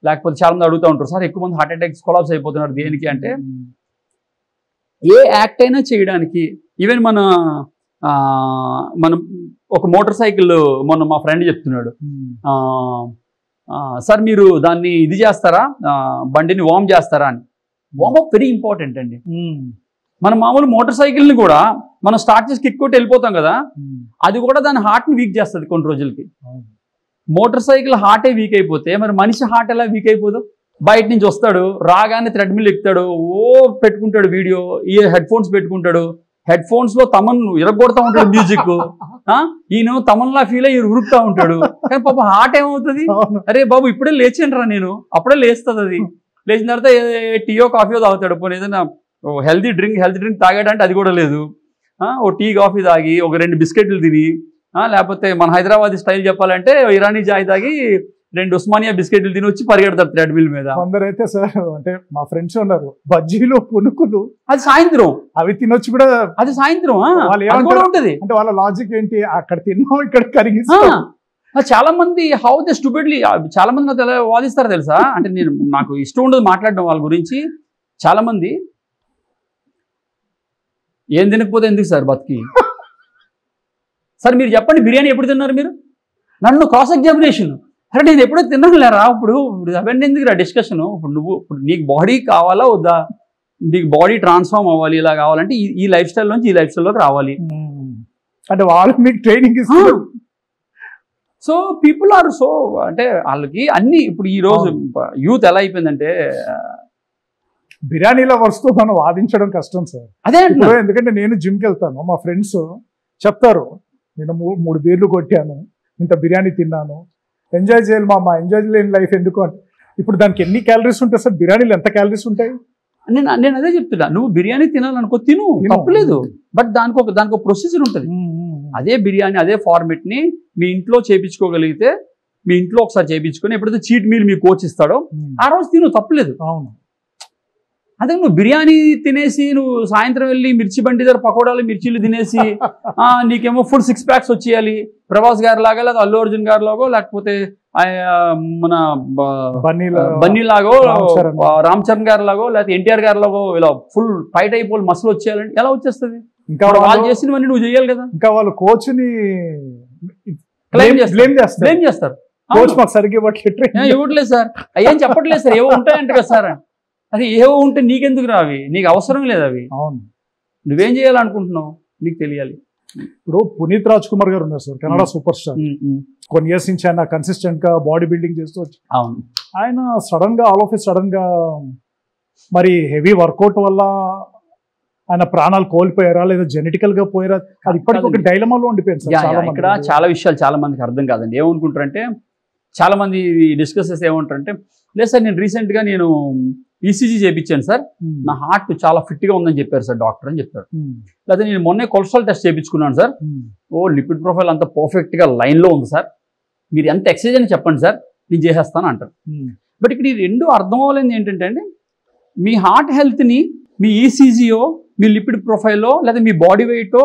లేకపోతే చాలా మంది అడుగుతూ ఉంటారు, సార్ ఎక్కువ మంది హార్ట్ అటాక్స్ కొలాప్స్ అయిపోతున్నారు దేనికి అంటే, ఏ యాక్ట్ అయినా చేయడానికి, ఈవెన్ మనం ఒక మోటార్ సైకిల్, మొన్న మా ఫ్రెండ్ చెప్తున్నాడు, సార్ మీరు దాన్ని ఇది చేస్తారా, బండిని వార్మ్ చేస్తారా అని. వార్మ్ అప్ వెరీ ఇంపార్టెంట్ అండి. మన మామూలు మోటార్ సైకిల్ని కూడా మనం స్టార్ట్ చేసి కిక్ కొట్టి వెళ్ళిపోతాం కదా, అది కూడా దాని హార్ట్ని వీక్ చేస్తుంది కొన్ని రోజులకి. మోటార్ సైకిల్ హార్టే వీక్ అయిపోతే మరి మనిషి హార్ట్ ఎలా వీక్ అయిపోదు? బయట నుంచి వస్తాడు, రాగానే థ్రెడ్మిల్ ఎక్కుతాడు, పెట్టుకుంటాడు వీడియో, ఈ హెడ్ ఫోన్స్ పెట్టుకుంటాడు, హెడ్ ఫోన్స్ లో తమన్ ఇరగొడతా ఉంటాడు మ్యూజిక్, ఈయన తమన్లా ఫీల్ అయ్యి ఉరుకుతా ఉంటాడు. కానీ పాప హార్ట్ ఏమవుతుంది, అరే బాబు ఇప్పుడే లేచాను రా నేను, అప్పుడే లేస్తుంది. అది లేచిన తర్వాత టీయో కాఫీయో తాగుతాడు. పోనీ ఏదైనా హెల్తీ డ్రింక్ తాగాడంటే అది కూడా లేదు. ఓ టీ కాఫీ తాగి ఒక 2 బిస్కెట్లు తిని, లేకపోతే మన హైదరాబాద్ స్టైల్ చెప్పాలంటే ఇరానీ చాయ్ తాగి 2 ఉస్మానియా బిస్కెట్లు తిని వచ్చి పరిగెడతారు థ్రెడ్మిల్ మీద. కొందరైతే సార్, అంటే మా ఫ్రెండ్స్ ఉన్నారు, బజ్జీలు పునుకులు అది సాయంత్రం అవి తినొచ్చు కూడా, అది సాయంత్రం ఉంటది. అంటే వాళ్ళ లాజిక్ ఏంటి, అక్కడ తిన్నాం ఇక్కడ కరిగిస్తాం. చాలా మంది హౌ దే స్టూపిడ్లీ చాలా మంది నాతో ఎలా వాదిస్తారు తెలుసా, అంటే నాకు ఇష్టం ఉండదు మాట్లాడడం వాళ్ళ గురించి. చాలా మంది ఏం తినకపోతే ఎందుకు సార్ బతికి, సార్ మీరు చెప్పండి బిర్యానీ ఎప్పుడు తిన్నారు మీరు, నన్ను క్రాస్ ఎగ్జామినేషన్. అరే నేను ఎప్పుడో తిన్నాను లేరా, ఇప్పుడు అవన్నీ ఎందుకు రా డిస్కషన్. ఇప్పుడు నీకు బాడీ కావాలా వద్దా, నీకు బాడీ ట్రాన్స్ఫార్మ్ అవ్వాలి, ఇలా కావాలంటే ఈ లైఫ్ స్టైల్ నుంచి ఈ లైఫ్ స్టైల్లోకి రావాలి. అంటే వాళ్ళు మీకు ట్రైనింగ్ ఇస్తారు. సో పీపుల్ ఆర్ సో, అంటే వాళ్ళకి అన్ని ఇప్పుడు ఈ రోజు యూత్ ఎలా అయిపోయిందంటే బిర్యానీలో వస్తూ మనం వాదించడం కష్టం సార్. అదే ఎందుకంటే నేను జిమ్కి వెళ్తాను, మా ఫ్రెండ్స్ చెప్తారు నేను 3 బీర్లు కొట్టాను, ఇంత బిర్యానీ తిన్నాను, ఎంజాయ్ చేయాలి మా అమ్మ, ఎంజాయ్ చేయలేని లైఫ్ ఎందుకు అంటే. ఇప్పుడు దానికి ఎన్ని క్యాలరీస్ ఉంటాయి సార్, బిర్యానీలో ఎంత క్యాలరీస్ ఉంటాయి? నేను అదే చెప్తున్నా, నువ్వు బిర్యానీ తినాలనుకో తిను, తప్పలేదు. బట్ దానికి ఒక ప్రొసీజర్ ఉంటుంది. అదే బిర్యానీ అదే ఫార్మెట్ ని మీ ఇంట్లో చేయించుకోగలిగితే, మీ ఇంట్లో ఒకసారి చేయించుకొని ఎప్పుడైతే చీట్ మీల్ మీ కోచ్ ఇస్తాడో ఆ రోజు తిను, తప్పలేదు. అవును. అదే నువ్వు బిర్యానీ తినేసి నువ్వు సాయంత్రం వెళ్ళి మిర్చి బండి దగ్గర పకోడాలు మిర్చీలు తినేసి నీకేమో ఫుల్ 6 ప్యాక్స్ వచ్చేయాలి, ప్రభాస్ గారి లాగా లేదా అల్లు అర్జున్ గారి లాగో లేకపోతే మన బన్నీ లాగో రామ్ చరణ్ గారి లాగో లేకపోతే ఎన్టీఆర్ గారి లాగో ఇలా ఫుల్ ఫైట్ అయిపోయి మసలు వచ్చేయాలంటే ఎలా వచ్చేస్తుంది? ఇంకా వాళ్ళు చేసినవన్నీ నువ్వు చేయాలి కదా. ఇంకా వాళ్ళు కోచ్ ని బ్లేమ్ చేస్తారు. కోచ్ మాకు సరిగ్గా ఇవ్వట్లేదు సార్, ఏం చెప్పట్లేదు సార్, ఏవో ఉంటాయంట కదా సార్. అది ఏవో ఉంటే నీకెందుకు రావి, నీకు అవసరం లేదు అవి. అవును, నువ్వేం చేయాలనుకుంటున్నావు నీకు తెలియాలి. ఇప్పుడు పునీత్ రాజ్ కుమార్ గారు ఉన్నారు సార్, కన్నడ సూపర్ స్టార్. కొన్ని ఇయర్స్ నుంచి ఆయన కన్సిస్టెంట్ గా బాడీ బిల్డింగ్ చేస్తూ వచ్చి, ఆయన సడన్ గా ఆల్ ఆఫ్ సడన్ గా మరి హెవీ వర్కౌట్ వల్ల ఆయన ప్రాణాలు కోల్పోయారా లేదా జెనెటికల్ గా పోయారా, అది ఇప్పటికి ఒక డైలమాలో ఉండిపోయింది సార్. ఇక్కడ చాలా విషయాలు చాలా మందికి అర్థం కాదండి. ఏమనుకుంటారంటే చాలా మంది డిస్కస్ చేస్తే ఏమంటారంటే, లేదు సార్ నేను రీసెంట్ గా నేను ఈసీజీ చేయించాను సార్, నా హార్ట్ చాలా ఫిట్ గా ఉందని చెప్పారు సార్ డాక్టర్ అని చెప్తారు. లేదా నేను మొన్నే కొలెస్ట్రాల్ టెస్ట్ చేయించుకున్నాను సార్, లిపిడ్ ప్రొఫైల్ అంతా పర్ఫెక్ట్ గా లైన్ లో ఉంది సార్, మీరు ఎంత ఎక్సర్సైజ్ అని చెప్పండి సార్ నేను చేసేస్తాను అంటారు. బట్ ఇక్కడ ఈ రెండు అర్థం అవ్వలేదు ఏంటంటే అండి, మీ హార్ట్ హెల్త్ ని మీ ఈసీజీయో మీ లిపిడ్ ప్రొఫైల్లో లేదా మీ బాడీ వెయిటో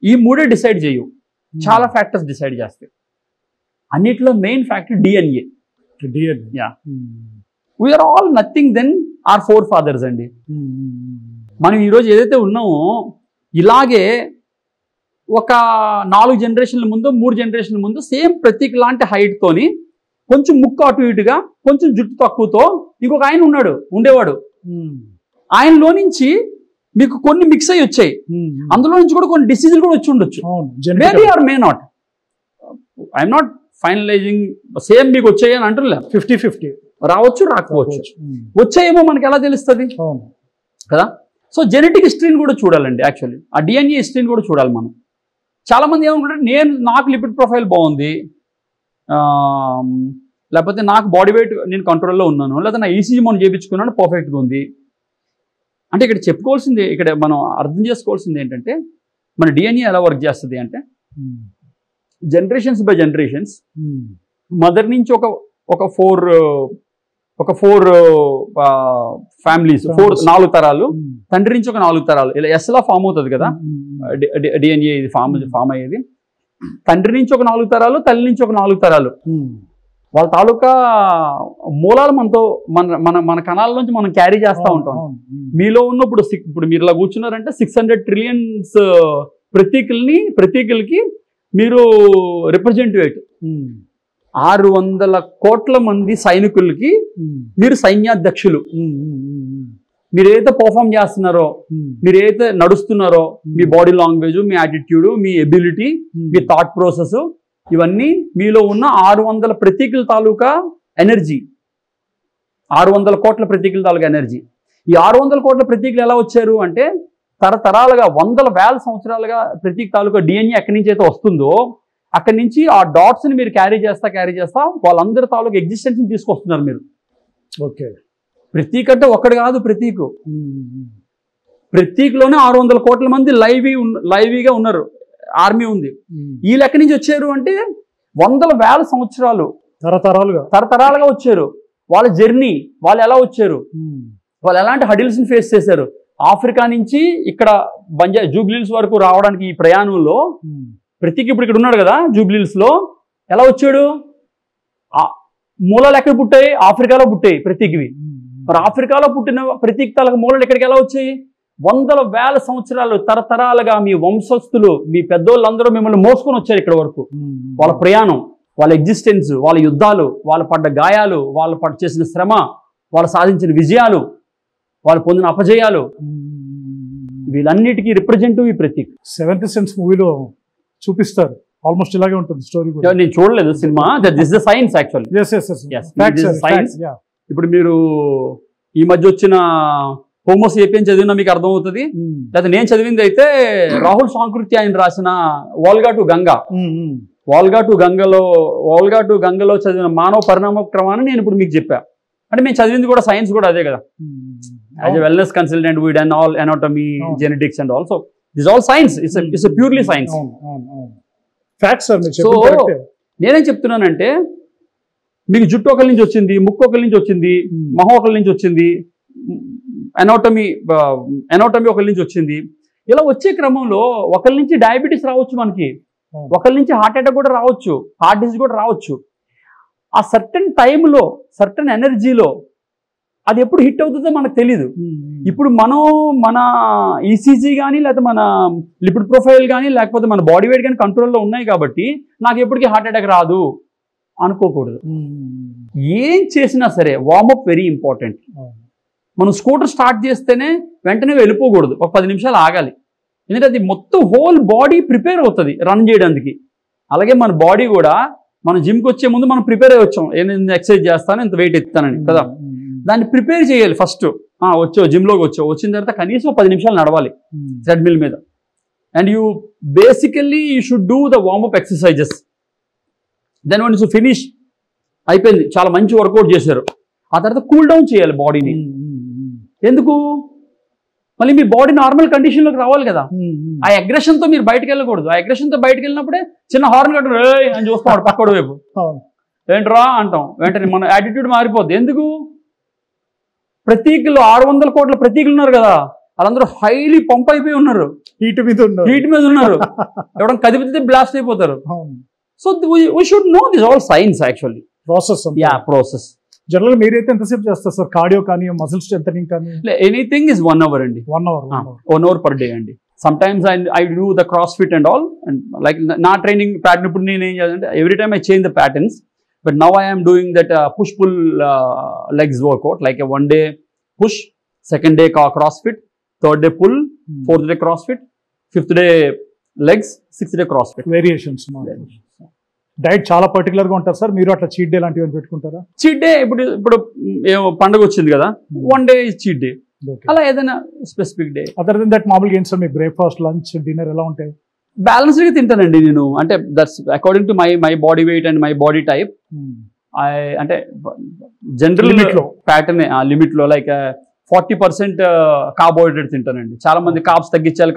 ఈ 3 డిసైడ్ చేయవు, చాలా ఫ్యాక్టర్స్ డిసైడ్ చేస్తాయి. అన్నిట్లో main factor DNA. We are all nothing than our 4 fathers అండి. మనం ఈరోజు ఏదైతే ఉన్నామో ఇలాగే ఒక 4 జనరేషన్ల ముందు 3 జనరేషన్ల ముందు సేమ్ ప్రతీక్ లాంటి హైట్ తోని కొంచెం ముక్కు అటు ఇటుగా కొంచెం జుట్టు తక్కువతో ఇంకొక ఆయన ఉండేవాడు. ఆయనలో నుంచి మీకు కొన్ని మిక్స్ అయ్యి వచ్చాయి, అందులో నుంచి కూడా కొన్ని డిసీజులు కూడా వచ్చి ఉండొచ్చు. Maybe or may not, I'm not finalising same మీకు వచ్చాయి అని అంటున్నా. 50-50 రావచ్చు రాకపోవచ్చు. వచ్చాయేమో మనకి ఎలా తెలుస్తుంది కదా. సో జెనెటిక్ హిస్టరీని కూడా చూడాలండి. యాక్చువల్లీ ఆ డిఎన్ఏ హిస్టరీని కూడా చూడాలి మనం. చాలా మంది ఏమనుకుంటారు నాకు లిపిడ్ ప్రొఫైల్ బాగుంది, లేకపోతే నాకు బాడీ వెయిట్ నేను కంట్రోల్లో ఉన్నాను, లేకపోతే నా ఈసీజీ మనం చేయించుకున్నాను పర్ఫెక్ట్గా ఉంది అంటే. ఇక్కడ చెప్పుకోవాల్సింది, ఇక్కడ మనం అర్థం చేసుకోవాల్సింది ఏంటంటే, మన డిఎన్ఏ ఎలా వర్క్ చేస్తుంది అంటే, జనరేషన్స్ బై జనరేషన్స్ మదర్ నుంచి ఒక 4 ఫ్యామిలీస్ 4 తరాలు, తండ్రి నుంచి ఒక 4 తరాలు ఇలా ఎస్లా ఫామ్ అవుతుంది కదా డిఎన్ఏ. ఇది ఫామ్ అయ్యేది తండ్రి నుంచి ఒక 4 తరాలు, తల్లి నుంచి ఒక 4 తరాలు. వాళ్ళ తాలూకా మూలాలు మనతో మన కణాల నుంచి మనం క్యారీ చేస్తూ ఉంటాం. మీలో ఉన్నప్పుడు ఇప్పుడు మీరు ఇలా కూర్చున్నారంటే 600 ట్రిలియన్స్ ప్రతీకులకి మీరు రిప్రజెంటేటివ్. 600 కోట్ల మంది సైనికులకి మీరు సైన్యాధ్యక్షులు. మీరు ఏదైతే పర్ఫామ్ చేస్తున్నారో, మీరు ఏదైతే నడుస్తున్నారో, మీ బాడీ లాంగ్వేజ్, మీ యాటిట్యూడ్, మీ ఎబిలిటీ, మీ థాట్ ప్రాసెస్, ఇవన్నీ మీలో ఉన్న 600 ప్రతీకుల తాలూకా ఎనర్జీ. 600 కోట్ల ప్రతీకుల తాలూకా ఎనర్జీ. ఈ 600 కోట్ల ప్రతీకులు ఎలా వచ్చారు అంటే, తరతరాలుగా 100,000 సంవత్సరాలుగా ప్రతీక తాలూకా డిఎన్ఏ ఎక్కడి నుంచి అయితే వస్తుందో అక్కడి నుంచి ఆ డాట్స్ని మీరు క్యారీ చేస్తా వాళ్ళందరి తాలూకా ఎగ్జిస్టెన్స్ని తీసుకొస్తున్నారు మీరు. ఓకే, ప్రతీక్ అంటే ఒక్కడు కాదు, ప్రతీక్లోనే 600 కోట్ల మంది లైవీగా ఉన్నారు, ఆర్మీ ఉంది. వీళ్ళు ఎక్కడి నుంచి వచ్చారు అంటే 100,000 సంవత్సరాలు తరతరాలుగా వచ్చారు. వాళ్ళ జర్నీ, వాళ్ళు ఎలా వచ్చారు, వాళ్ళు ఎలాంటి హడిల్స్ని ఫేస్ చేశారు. ఆఫ్రికా నుంచి ఇక్కడ జూబ్లీహిల్స్ వరకు రావడానికి ఈ ప్రయాణంలో ప్రతీక్ ఇప్పుడు ఇక్కడ ఉన్నాడు కదా జూబ్లీహిల్స్ లో, ఎలా వచ్చాడు? మూలాలు ఎక్కడ పుట్టాయి? ఆఫ్రికాలో పుట్టాయి ప్రతీక్వి. మరి ఆఫ్రికాలో పుట్టిన ప్రతీక్ తాలూకు మూలాలు ఎక్కడికి ఎలా వచ్చాయి? వందల వేల సంవత్సరాలు తరతరాలుగా మీ వంశస్థులు, మీ పెద్దోళ్ళందరూ మిమ్మల్ని మోసుకొని వచ్చారు ఇక్కడ వరకు. వాళ్ళ ప్రయాణం, వాళ్ళ ఎగ్జిస్టెన్స్, వాళ్ళ యుద్ధాలు, వాళ్ళు పడ్డ గాయాలు, వాళ్ళు చేసిన శ్రమ, వాళ్ళు సాధించిన విజయాలు, వాళ్ళు పొందిన అపజయాలు, వీళ్ళన్నిటికీ రిప్రజెంటివ్ ఈ ప్రతీక్. సెవెంత్ సెన్స్ మూవీలో చూపిస్తారు, ఆల్మోస్ట్ ఇలాగే ఉంటుంది స్టోరీ కూడా. నేను చూడలేదు cinema. This the science actually. Science. ఇప్పుడు మీరు ఈ మధ్య వచ్చిన హోమోసేపియన్ చదివినా మీకు అర్థమవుతుంది. లేదా నేను చదివింది అయితే రాహుల్ సాంకృత్య ఆయన రాసిన వాల్గా టు గంగా. వాల్గా టు గంగలో చదివిన మానవ పరిణామ క్రమాన్ని నేను ఇప్పుడు మీకు చెప్పా. అంటే మేము చదివింది కూడా సైన్స్ కూడా అదే కదా. As a wellness consultant we done all anatomy, genetics and all. So this all science. It's purely science. So నేనేం చెప్తున్నానంటే, మీకు జుట్టు ఒకరి నుంచి వచ్చింది, ముక్కు ఒకరి నుంచి వచ్చింది, మొహం ఒకరి నుంచి వచ్చింది, ఎనాటమీ ఒకరి నుంచి వచ్చింది. ఇలా వచ్చే క్రమంలో ఒకరి నుంచి డయాబెటీస్ రావచ్చు, మనకి ఒకరి నుంచి హార్ట్ అటాక్ కూడా రావచ్చు, హార్ట్ డిసీజ్ కూడా రావచ్చు. ఆ సర్టన్ టైంలో, సర్టన్ ఎనర్జీలో అది ఎప్పుడు హిట్ అవుతుందో మనకు తెలీదు. ఇప్పుడు మన ఈసీజీ కానీ, లేకపోతే మన లిపిడ్ ప్రొఫైల్ కానీ, లేకపోతే మన బాడీ వెయిట్ కానీ కంట్రోల్లో ఉన్నాయి కాబట్టి నాకు ఎప్పటికీ హార్ట్ అటాక్ రాదు అనుకోకూడదు. ఏం చేసినా సరే వార్మప్ వెరీ ఇంపార్టెంట్. మనం స్కూటర్ స్టార్ట్ చేస్తేనే వెంటనే వెళ్ళిపోకూడదు, ఒక 10 నిమిషాలు ఆగాలి. ఎందుకంటే అది మొత్తం హోల్ బాడీ ప్రిపేర్ అవుతుంది రన్ చేయడానికి. అలాగే మన బాడీ కూడా మనం జిమ్కి వచ్చే ముందు మనం ప్రిపేర్ అయ్యి వచ్చాం, నేను ఎక్సర్సైజ్ చేస్తాను, ఇంత వెయిట్ ఎత్తానని కదా. దాన్ని ప్రిపేర్ చేయాలి ఫస్ట్. జిమ్లోకి వచ్చిన తర్వాత కనీసం 10 నిమిషాలు నడవాలి ట్రెడ్మిల్ మీద. And you basically you should do the warm up exercises. Then once you finish, అయిపోయింది, చాలా మంచి వర్కౌట్ చేశారు, ఆ తర్వాత కూల్ డౌన్ చేయాలి బాడీని. ఎందుకు? మళ్ళీ మీ బాడీ నార్మల్ కండిషన్లోకి రావాలి కదా. ఆ అగ్రెషన్తో మీరు బయటకు వెళ్ళకూడదు. ఆ అగ్రెషన్తో బయటకు వెళ్ళినప్పుడే చిన్న హార్న్ కట్టు అని చూస్తాం పక్కడు వైపు, ఏంట్రా అంటాం, వెంటనే మన యాటిట్యూడ్ మారిపోద్ది. ఎందుకు? ప్రతీకులు 600 కోట్ల ప్రతీకులు ఉన్నారు కదా, వాళ్ళందరూ హైలీ పంప్ అయిపోయి ఉన్నారు, హీట్ మీద ఉన్నారు. ఎవరైనా కదిపితే బ్లాస్ట్ అయిపోతారు. So we should know this all science actually. Process. General మీరైతే ఎంతసేపు చేస్తారు సార్? కార్డియో కానీ, మజిల్ స్ట్రెంథనింగ్ కానీ? ఎనీథింగ్ ఇస్ 1 hour అండి. 1 hour per day అండి. Some times I do the cross fit and all. And like నా ట్రైనింగ్ ప్యాటర్న్ ఇప్పుడు నేను ఏం చేయాలంటే every time I change the patterns. But now I am doing that push-pull legs workout, like a 1 day push, 2nd day CrossFit, 3rd day pull, 4th day CrossFit, 5th day legs, 6th day CrossFit. Variations. Diet చాలా పర్టికులర్ గా ఉంటారు సార్ మీరు? అట్లా చీట్ డే లాంటివి పెట్టుకుంటారా? చీట్ డే ఇప్పుడు పండుగ వచ్చింది కదా, 1 day is చీట్ డే. అలా ఏదైనా specific day. Other than that మామూలుగా ఏంటి సార్ మీ బ్రేక్ఫాస్ట్, లంచ్, డిన్నర్ ఎలా ఉంటాయి? బ్యాలెన్స్డ్గా తింటానండి నేను. అంటే that's according to my body weight and my body type. అంటే జనరల్ ప్యాటర్న్ లిమిట్లో లైక్ 40% కార్బోహైడ్రేట్ తింటానండి. చాలా మంది కార్బ్స్ తగ్గించాలి,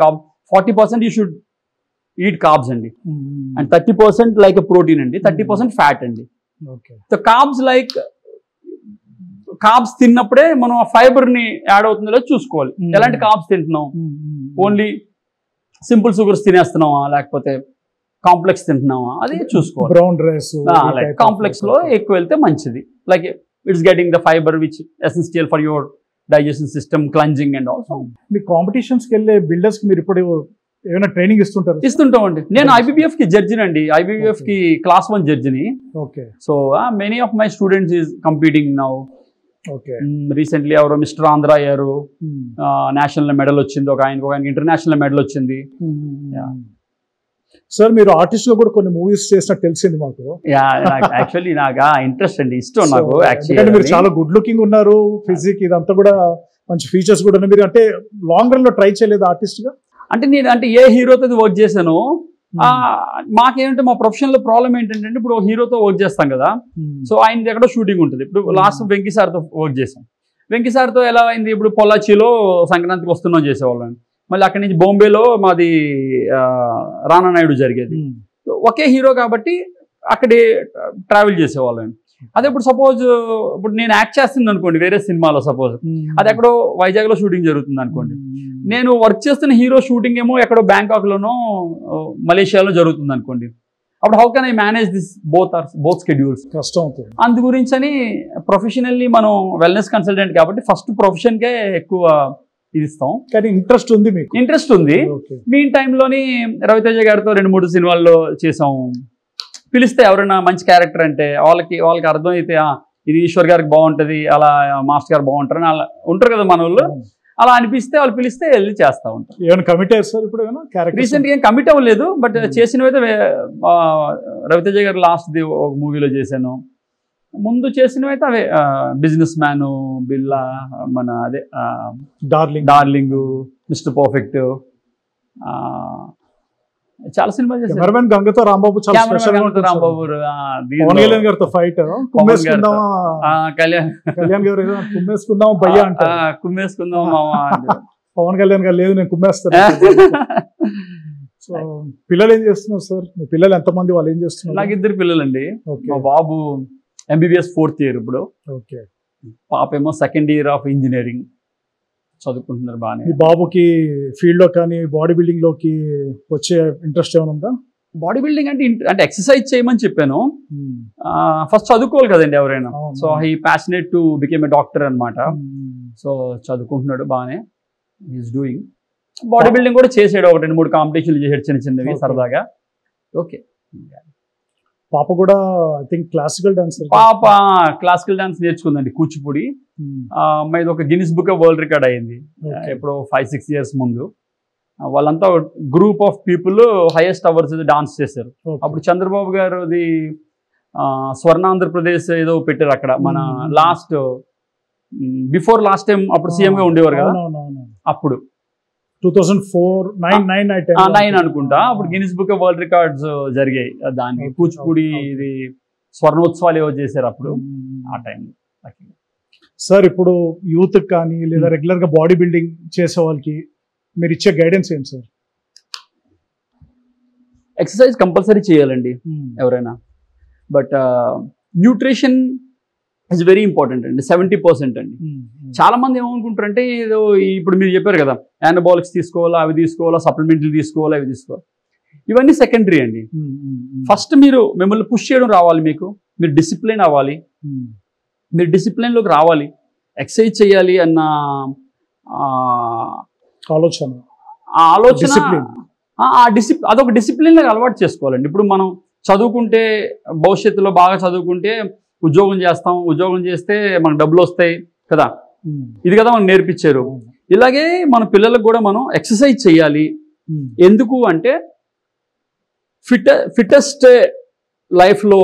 40% యూ షుడ్ ఈట్ కార్బ్స్ అండి. అండ్ 30% లైక్ ప్రోటీన్ అండి, 30% ఫ్యాట్ అండి. సో కార్బ్స్ లైక్ కార్బ్స్ తిన్నప్పుడే మనం ఆ ఫైబర్ని యాడ్ అవుతుందో లేదో చూసుకోవాలి. ఎలాంటి కార్బ్స్ తింటున్నాం? ఓన్లీ సింపుల్ షుగర్స్ తినేస్తున్నావా, లేకపోతే కాంప్లెక్స్ తింటున్నావా, అది చూసుకోవాలి. బ్రౌన్ రైస్ కాంప్లెక్స్ లో ఎక్కువ వెళ్తే మంచిది. Like it's getting the fibre which essential for your digestion system, cleansing and also. Me competitions కి వెళ్ళే బిల్డర్స్ కి మీరు ఇప్పుడు ఏమైనా ట్రైనింగ్ ఇస్తుంటారు? ఇస్తుంటామండి. నేను IBBF కి జడ్జిని అండి, IBBF కి Class 1 జడ్జిని. Okay. So many of my students is competing now. Okay. Recently ఎవరో మిస్టర్ ఆంధ్ర అయ్యారు, నేషనల్ మెడల్ వచ్చింది, ఒక ఆయనకి ఇంటర్నేషనల్ మెడల్ వచ్చింది. సార్ మీరు ఆర్టిస్ట్ గా కూడా కొన్ని మూవీస్ చేసినట్టు తెలిసింది మాకు. యాక్చువల్లీ నాకు ఇంట్రెస్ట్ అండి, ఇష్టం నాకు. యాక్చువల్లీ మీరు చాలా గుడ్ లుకింగ్ ఉన్నారు, ఫిజిక్ ఇదంతా కూడా మంచి ఫీచర్స్ కూడా ఉన్నాయి. మీరు అంటే లాంగ్ రన్ లో ట్రై చేయలేదు ఆర్టిస్ట్ గా? అంటే నేను ఏ హీరోతో వర్క్ చేశాను, మాకేంటంటే మా ప్రొఫెషన్ లో ప్రాబ్లం ఏంటంటే ఇప్పుడు హీరోతో వర్క్ చేస్తాం కదా, సో ఆయన ఎక్కడో షూటింగ్ ఉంటుంది. ఇప్పుడు లాస్ట్ వెంకీ సార్తో వర్క్ చేసాం. వెంకీ సార్తో ఎలా అయింది, ఇప్పుడు పొల్లాచిలో సంక్రాంతికి వస్తున్నాం చేసేవాళ్ళం. మళ్ళీ అక్కడి నుంచి బాంబేలో మాది రానా నాయుడు జరిగేది. ఒకే హీరో కాబట్టి అక్కడే ట్రావెల్ చేసేవాళ్ళం. అదే ఇప్పుడు సపోజ్ ఇప్పుడు నేను యాక్ట్ చేస్తుంది అనుకోండి వేరే సినిమాలో, సపోజ్ అది ఎక్కడో వైజాగ్లో షూటింగ్ జరుగుతుంది అనుకోండి, నేను వర్క్ చేస్తున్న హీరో షూటింగ్ ఏమో ఎక్కడో బ్యాంకాక్లోనో మలేషియాలో జరుగుతుంది అనుకోండి. అప్పుడు how can I manage this both schedules? కష్టం అవుతుంది. అందు గురించి అని ప్రొఫెషనల్లీ మనం వెల్నెస్ కన్సల్టెంట్ కాబట్టి ఫస్ట్ ప్రొఫెషన్కే ఎక్కువ ఇది ఇస్తాం. కానీ ఇంట్రెస్ట్ ఉంది మీకు? ఇంట్రెస్ట్ ఉంది. మీన్ టైంలోని రవితేజ గారితో 2-3 సినిమాల్లో చేసాం. పిలిస్తే ఎవరైనా మంచి క్యారెక్టర్ అంటే వాళ్ళకి అర్థమైతే ఇది ఈశ్వర్ గారికి బాగుంటుంది, అలా మాస్టర్ గారు బాగుంటారు అని అలా ఉంటారు కదా మన వాళ్ళు. అలా అనిపిస్తే వాళ్ళు పిలిస్తే వెళ్ళి చేస్తూ ఉంటారు. ఏమైనా కమిట్ అయ్యారు సార్ ఇప్పుడు? రీసెంట్గా ఏం కమిట్ అవ్వలేదు, బట్ చేసినవైతే రవితేజ గారు లాస్ట్ది ఒక మూవీలో చేశాను. ముందు చేసినవైతే అవే బిజినెస్ మ్యాన్, బిల్లా, మన అదే డార్లింగ్, మిస్టర్ పర్ఫెక్ట్, చాలా సినిమాలు చేశాను. కెమెరామెన్ గంగతో రాంబాబు, రాంబాబు, పవన్ కళ్యాణ్ గారితో ఫైట్, కళ్యాణ్ గారు కుమ్మేసుకుందాం భయ్యా అంటే, కుమ్మేసుకుందాం మామా, పవన్ కళ్యాణ్ గారు లేదు నేను కుమ్మేస్తాను. సో పిల్లలు ఏం చేస్తున్నారు సార్? మీ పిల్లలు ఎంతమంది, వాళ్ళు ఏం చేస్తున్నారు? నాకు 2 పిల్లలండి. మా బాబు MBBS 4th year ఇప్పుడు. ఓకే. పాప ఏమో 2nd year of engineering చదువుకుంటున్నారు బాగానే. మీ బాబుకి ఫీల్డ్ లో కానీ బాడీ బిల్డింగ్ లోకి వచ్చే ఇంట్రెస్ట్ ఏమైనా ఉందా? బాడీ బిల్డింగ్ అంటే ఎక్సర్సైజ్ చేయమని చెప్పాను. ఫస్ట్ చదువుకోవాలి కదండి ఎవరైనా. So he passionate to became a doctor అనమాట. సో చదువుకుంటున్నాడు బాగానే, ఈజ్ డూయింగ్. బాడీ బిల్డింగ్ కూడా చేసాడు, 1-2-3 కాంపిటీషన్లు చేసాడు చిన్న చిన్నవి సరదాగా. ఓకే. పాప కూడా ఐ థింక్ క్లాసికల్ డాన్సర్. పాప క్లాసికల్ డాన్స్ నేర్చుకుందండి, కూచిపూడి. ఇది ఒక Guinness book of world record అయింది ఎప్పుడో 5-6 years ముందు. వాళ్ళంతా group of people highest hours dance చేశారు. అప్పుడు చంద్రబాబు గారుది స్వర్ణాంధ్రప్రదేశ్ ఏదో పెట్టారు అక్కడ. మన బిఫోర్ లాస్ట్ టైం అప్పుడు సీఎం గా ఉండేవారు కదా, అప్పుడు 2009 అనుకుంటా. అప్పుడు Guinness book of world records జరిగాయి దానికి. కూచిపూడి ఇది స్వర్ణోత్సవాలు ఏవో చేశారు అప్పుడు ఆ టైం. సార్ ఇప్పుడు యూత్ కానీ లేదా రెగ్యులర్ గా బాడీ బిల్డింగ్ చేసే వాళ్ళకి మీరు ఇచ్చే గైడెన్స్ ఏంటి సార్? ఎక్సర్సైజ్ కంపల్సరీ చేయాలండి ఎవరైనా, but nutrition is very important అండి. 70% అండి. చాలా మంది ఏమనుకుంటారంటే ఏదో ఇప్పుడు మీరు చెప్పారు కదా, యానబాలిక్స్ తీసుకోవాలా, అవి తీసుకోవాలా, సప్లిమెంట్లు తీసుకోవాలా, అవి తీసుకోవాలి, ఇవన్నీ సెకండరీ అండి. ఫస్ట్ మిమ్మల్ని పుష్ చేయడం రావాలి, మీరు డిసిప్లిన్ అవ్వాలి, మీరు డిసిప్లిన్లోకి రావాలి, ఎక్సర్సైజ్ చేయాలి అన్న ఆలోచన అదొక డిసిప్లిన్ లాగా అలవాటు చేసుకోవాలండి. ఇప్పుడు మనం చదువుకుంటే, భవిష్యత్తులో బాగా చదువుకుంటే ఉద్యోగం చేస్తాం, ఉద్యోగం చేస్తే మనకు డబ్బులు వస్తాయి కదా, ఇది కదా మనకు నేర్పించారు. ఇలాగే మన పిల్లలకు కూడా మనం ఎక్సర్సైజ్ చేయాలి. ఎందుకు అంటే ఫిట్టెస్ట్ లైఫ్లో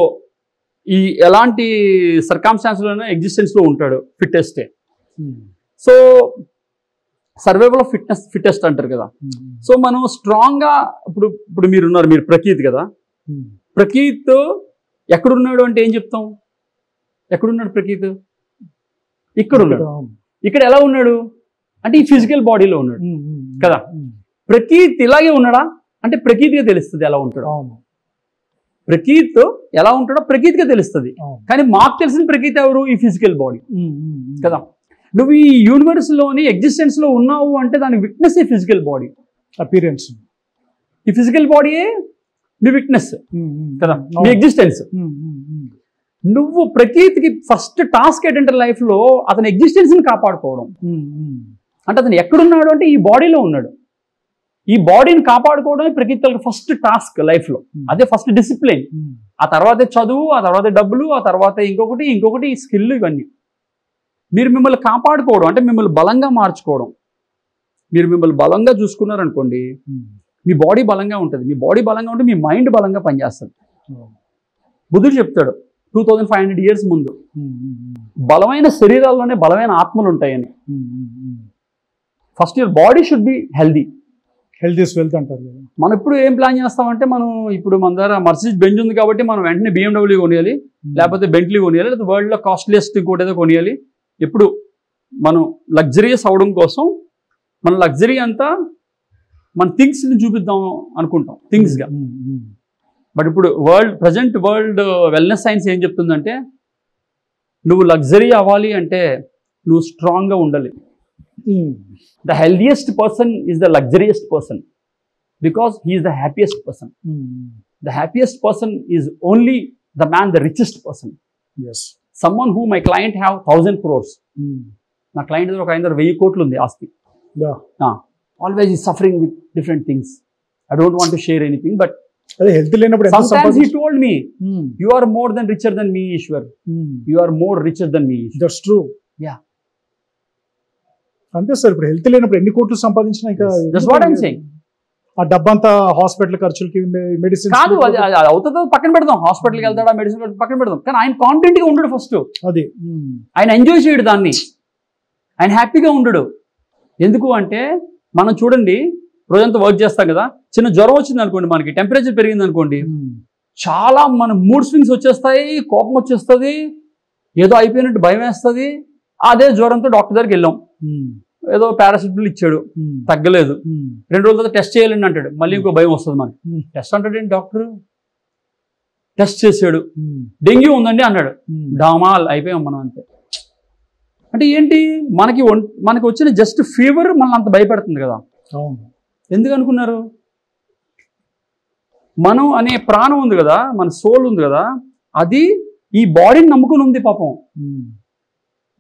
ఈ ఎలాంటి సర్కామ్స్టాన్స్లోనే ఎగ్జిస్టెన్స్లో ఉంటాడు ఫిట్టెస్టే. సో సర్వైవల్ ఆఫ్ ఫిట్టెస్ట్ అంటారు కదా. సో మనం స్ట్రాంగ్గా ఇప్పుడు మీరున్నారు, మీరు ప్రకీత్ కదా, ప్రకీత్ ఎక్కడున్నాడు అంటే ఏం చెప్తాం? ఎక్కడున్నాడు ప్రకీత్? ఇక్కడ ఉన్నాడు. ఇక్కడ ఎలా ఉన్నాడు అంటే ఈ ఫిజికల్ బాడీలో ఉన్నాడు కదా. ప్రకీత్ ఇలాగే ఉన్నాడా అంటే ప్రకీత్గా తెలుస్తుంది ఎలా ఉంటాడో. ప్రకీత్ ఎలా ఉంటాడో ప్రకీత్గా తెలుస్తుంది. కానీ మాకు తెలిసిన ప్రకీత్ ఎవరు? ఈ ఫిజికల్ బాడీ కదా. నువ్వు ఈ యూనివర్స్లోని ఎగ్జిస్టెన్స్లో ఉన్నావు అంటే దాని విట్నెస్ ఈ ఫిజికల్ బాడీ అపీరెన్స్. ఈ ఫిజికల్ బాడీయే నీ విట్నెస్ కదా, నీ ఎగ్జిస్టెన్స్. నువ్వు ప్రకీత్కి ఫస్ట్ టాస్క్ ఏంటంటే లైఫ్లో అతని ఎగ్జిస్టెన్స్ని కాపాడుకోవడం. అంటే అతను ఎక్కడున్నాడు అంటే ఈ బాడీలో ఉన్నాడు. ఈ బాడీని కాపాడుకోవడమే ప్రకీత్ ఫస్ట్ టాస్క్ లైఫ్లో. అదే ఫస్ట్ డిసిప్లిన్. ఆ తర్వాతే చదువు, ఆ తర్వాత డబ్బులు, ఆ తర్వాత ఇంకొకటి స్కిల్, ఇవన్నీ. మీరు మిమ్మల్ని కాపాడుకోవడం అంటే మిమ్మల్ని బలంగా మార్చుకోవడం. మీరు మిమ్మల్ని బలంగా చూసుకున్నారనుకోండి, మీ బాడీ బలంగా ఉంటుంది. మీ బాడీ బలంగా ఉంటే మీ మైండ్ బలంగా పనిచేస్తుంది. బుద్ధుడు చెప్తాడు 2500 years ముందు, బలమైన శరీరాల్లోనే బలమైన ఆత్మలు ఉంటాయని. First your body should be healthy. Health is wealth అంటారు కదా. మనం ఇప్పుడు ఏం ప్లాన్ చేస్తామంటే, ఇప్పుడు మన దగ్గర మర్సిడీస్ బెంజ్ ఉంది కాబట్టి మనం వెంటనే BMW కొనియాలి, లేకపోతే బెంట్లీ కొనియాలి, లేకపోతే వరల్డ్లో కాస్ట్లీయెస్ట్ ఇంకోటి ఏదో కొనియాలి. ఎప్పుడు మనం లగ్జరియస్ అవడం కోసం మన లగ్జరీ అంతా మన థింగ్స్ని చూపిద్దాం అనుకుంటాం, థింగ్స్గా. బట్ ఇప్పుడు ప్రజెంట్ వరల్డ్ వెల్నెస్ సైన్స్ ఏం చెప్తుందంటే, నువ్వు లగ్జరీ అవ్వాలి అంటే నువ్వు స్ట్రాంగ్గా ఉండాలి. The healthiest person is the luxurious person because he is the happiest person. the happiest person is only the man, the richest person. Yes. Someone who my client have 1,000 crores. నా క్లయింట్ దగ్గర ఒక 1000 కోట్లు ఉంది ఆస్తి. Always is suffering with different things. I don't want to share anything, but అదే హెల్త్ లేనప్పుడు sometimes he told me, you are more than richer than me, Ishwar. You are more richer than me. That's true. Yeah. అంతే సార్, ఇప్పుడు హెల్త్ లేనప్పుడు ఎన్ని కోట్లు సంపాదించినా ఇంకా That's what I'm saying. ఆ డబ్బంతా హాస్పిటల్ ఖర్చులకి, మెడిసిన్ కాదు, అది అవుతుందో పక్కన పెడదాం, హాస్పిటల్కి వెళ్తాడా, మెడిసిన్ పక్కన పెడదాం, కానీ ఆయన కాన్ఫిడెంట్ గా ఉండడు ఫస్ట్. అది ఆయన ఎంజాయ్ చేయడు దాన్ని, ఆయన హ్యాపీగా ఉండడు. ఎందుకు అంటే మనం చూడండి, రోజంతా వర్క్ చేస్తాం కదా, చిన్న జ్వరం వచ్చింది అనుకోండి, మనకి టెంపరేచర్ పెరిగింది అనుకోండి, చాలా మన మూడ్ స్వింగ్స్ వచ్చేస్తాయి, కోపం వచ్చేస్తుంది, ఏదో అయిపోయినట్టు భయం వేస్తుంది. అదే జ్వరంతో డాక్టర్ దగ్గరికి వెళ్ళాం, ఏదో పారాసిటమాల్ ఇచ్చాడు, తగ్గలేదు. 2 రోజుల తర్వాత టెస్ట్ చేయాలని అంటాడు, మళ్ళీ ఇంకో భయం వస్తుంది మనకి. టెస్ట్ అంటాడు ఏంటి డాక్టర్, టెస్ట్ చేసాడు, డెంగ్యూ ఉందండి అన్నాడు, డామాల్ అయిపోయాం మనం అంతే. అంటే ఏంటి, మనకి వచ్చిన జస్ట్ ఫీవర్ మనల్ని అంత భయపెడుతుంది కదా. ఎందుకు అనుకున్నారు? మనం అనే ప్రాణం ఉంది కదా, మన సోల్ ఉంది కదా, అది ఈ బాడీని నమ్ముకుని ఉంది పాపం.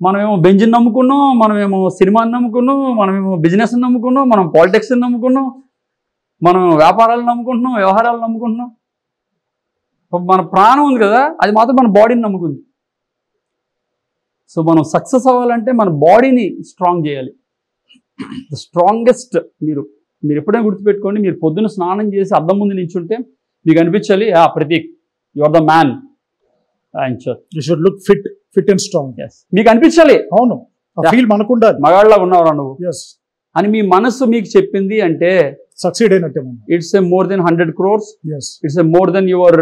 మనమేమో బెంజిన్ నమ్ముకున్నాం, మనమేమో సినిమాని నమ్ముకున్నాం, మనమేమో బిజినెస్ నమ్ముకున్నాం, మనం పాలిటిక్స్ నమ్ముకున్నాం, మనం వ్యాపారాలు నమ్ముకుంటున్నాం, వ్యవహారాలు నమ్ముకుంటున్నాం. మన ప్రాణం ఉంది కదా, అది మాత్రం మన బాడీని నమ్ముకుంది. సో మనం సక్సెస్ అవ్వాలంటే మన బాడీని స్ట్రాంగ్ చేయాలి. ద స్ట్రాంగెస్ట్ మీరు ఎప్పుడైనా గుర్తుపెట్టుకోండి, మీరు పొద్దున్న స్నానం చేసి అద్దం ముందు నించుంటే మీకు అనిపించాలి, Prateek you are the man, you should look fit and strong. మీకు అనిపించాలి, అవును, ఫీల్ మనకుండా మగాళ్ళ ఉన్నావురా నువ్వు అని మీ మనసు మీకు చెప్పింది అంటే సక్సీడ్ అయినట్టే. It's a more than 100 crores. It's a more than your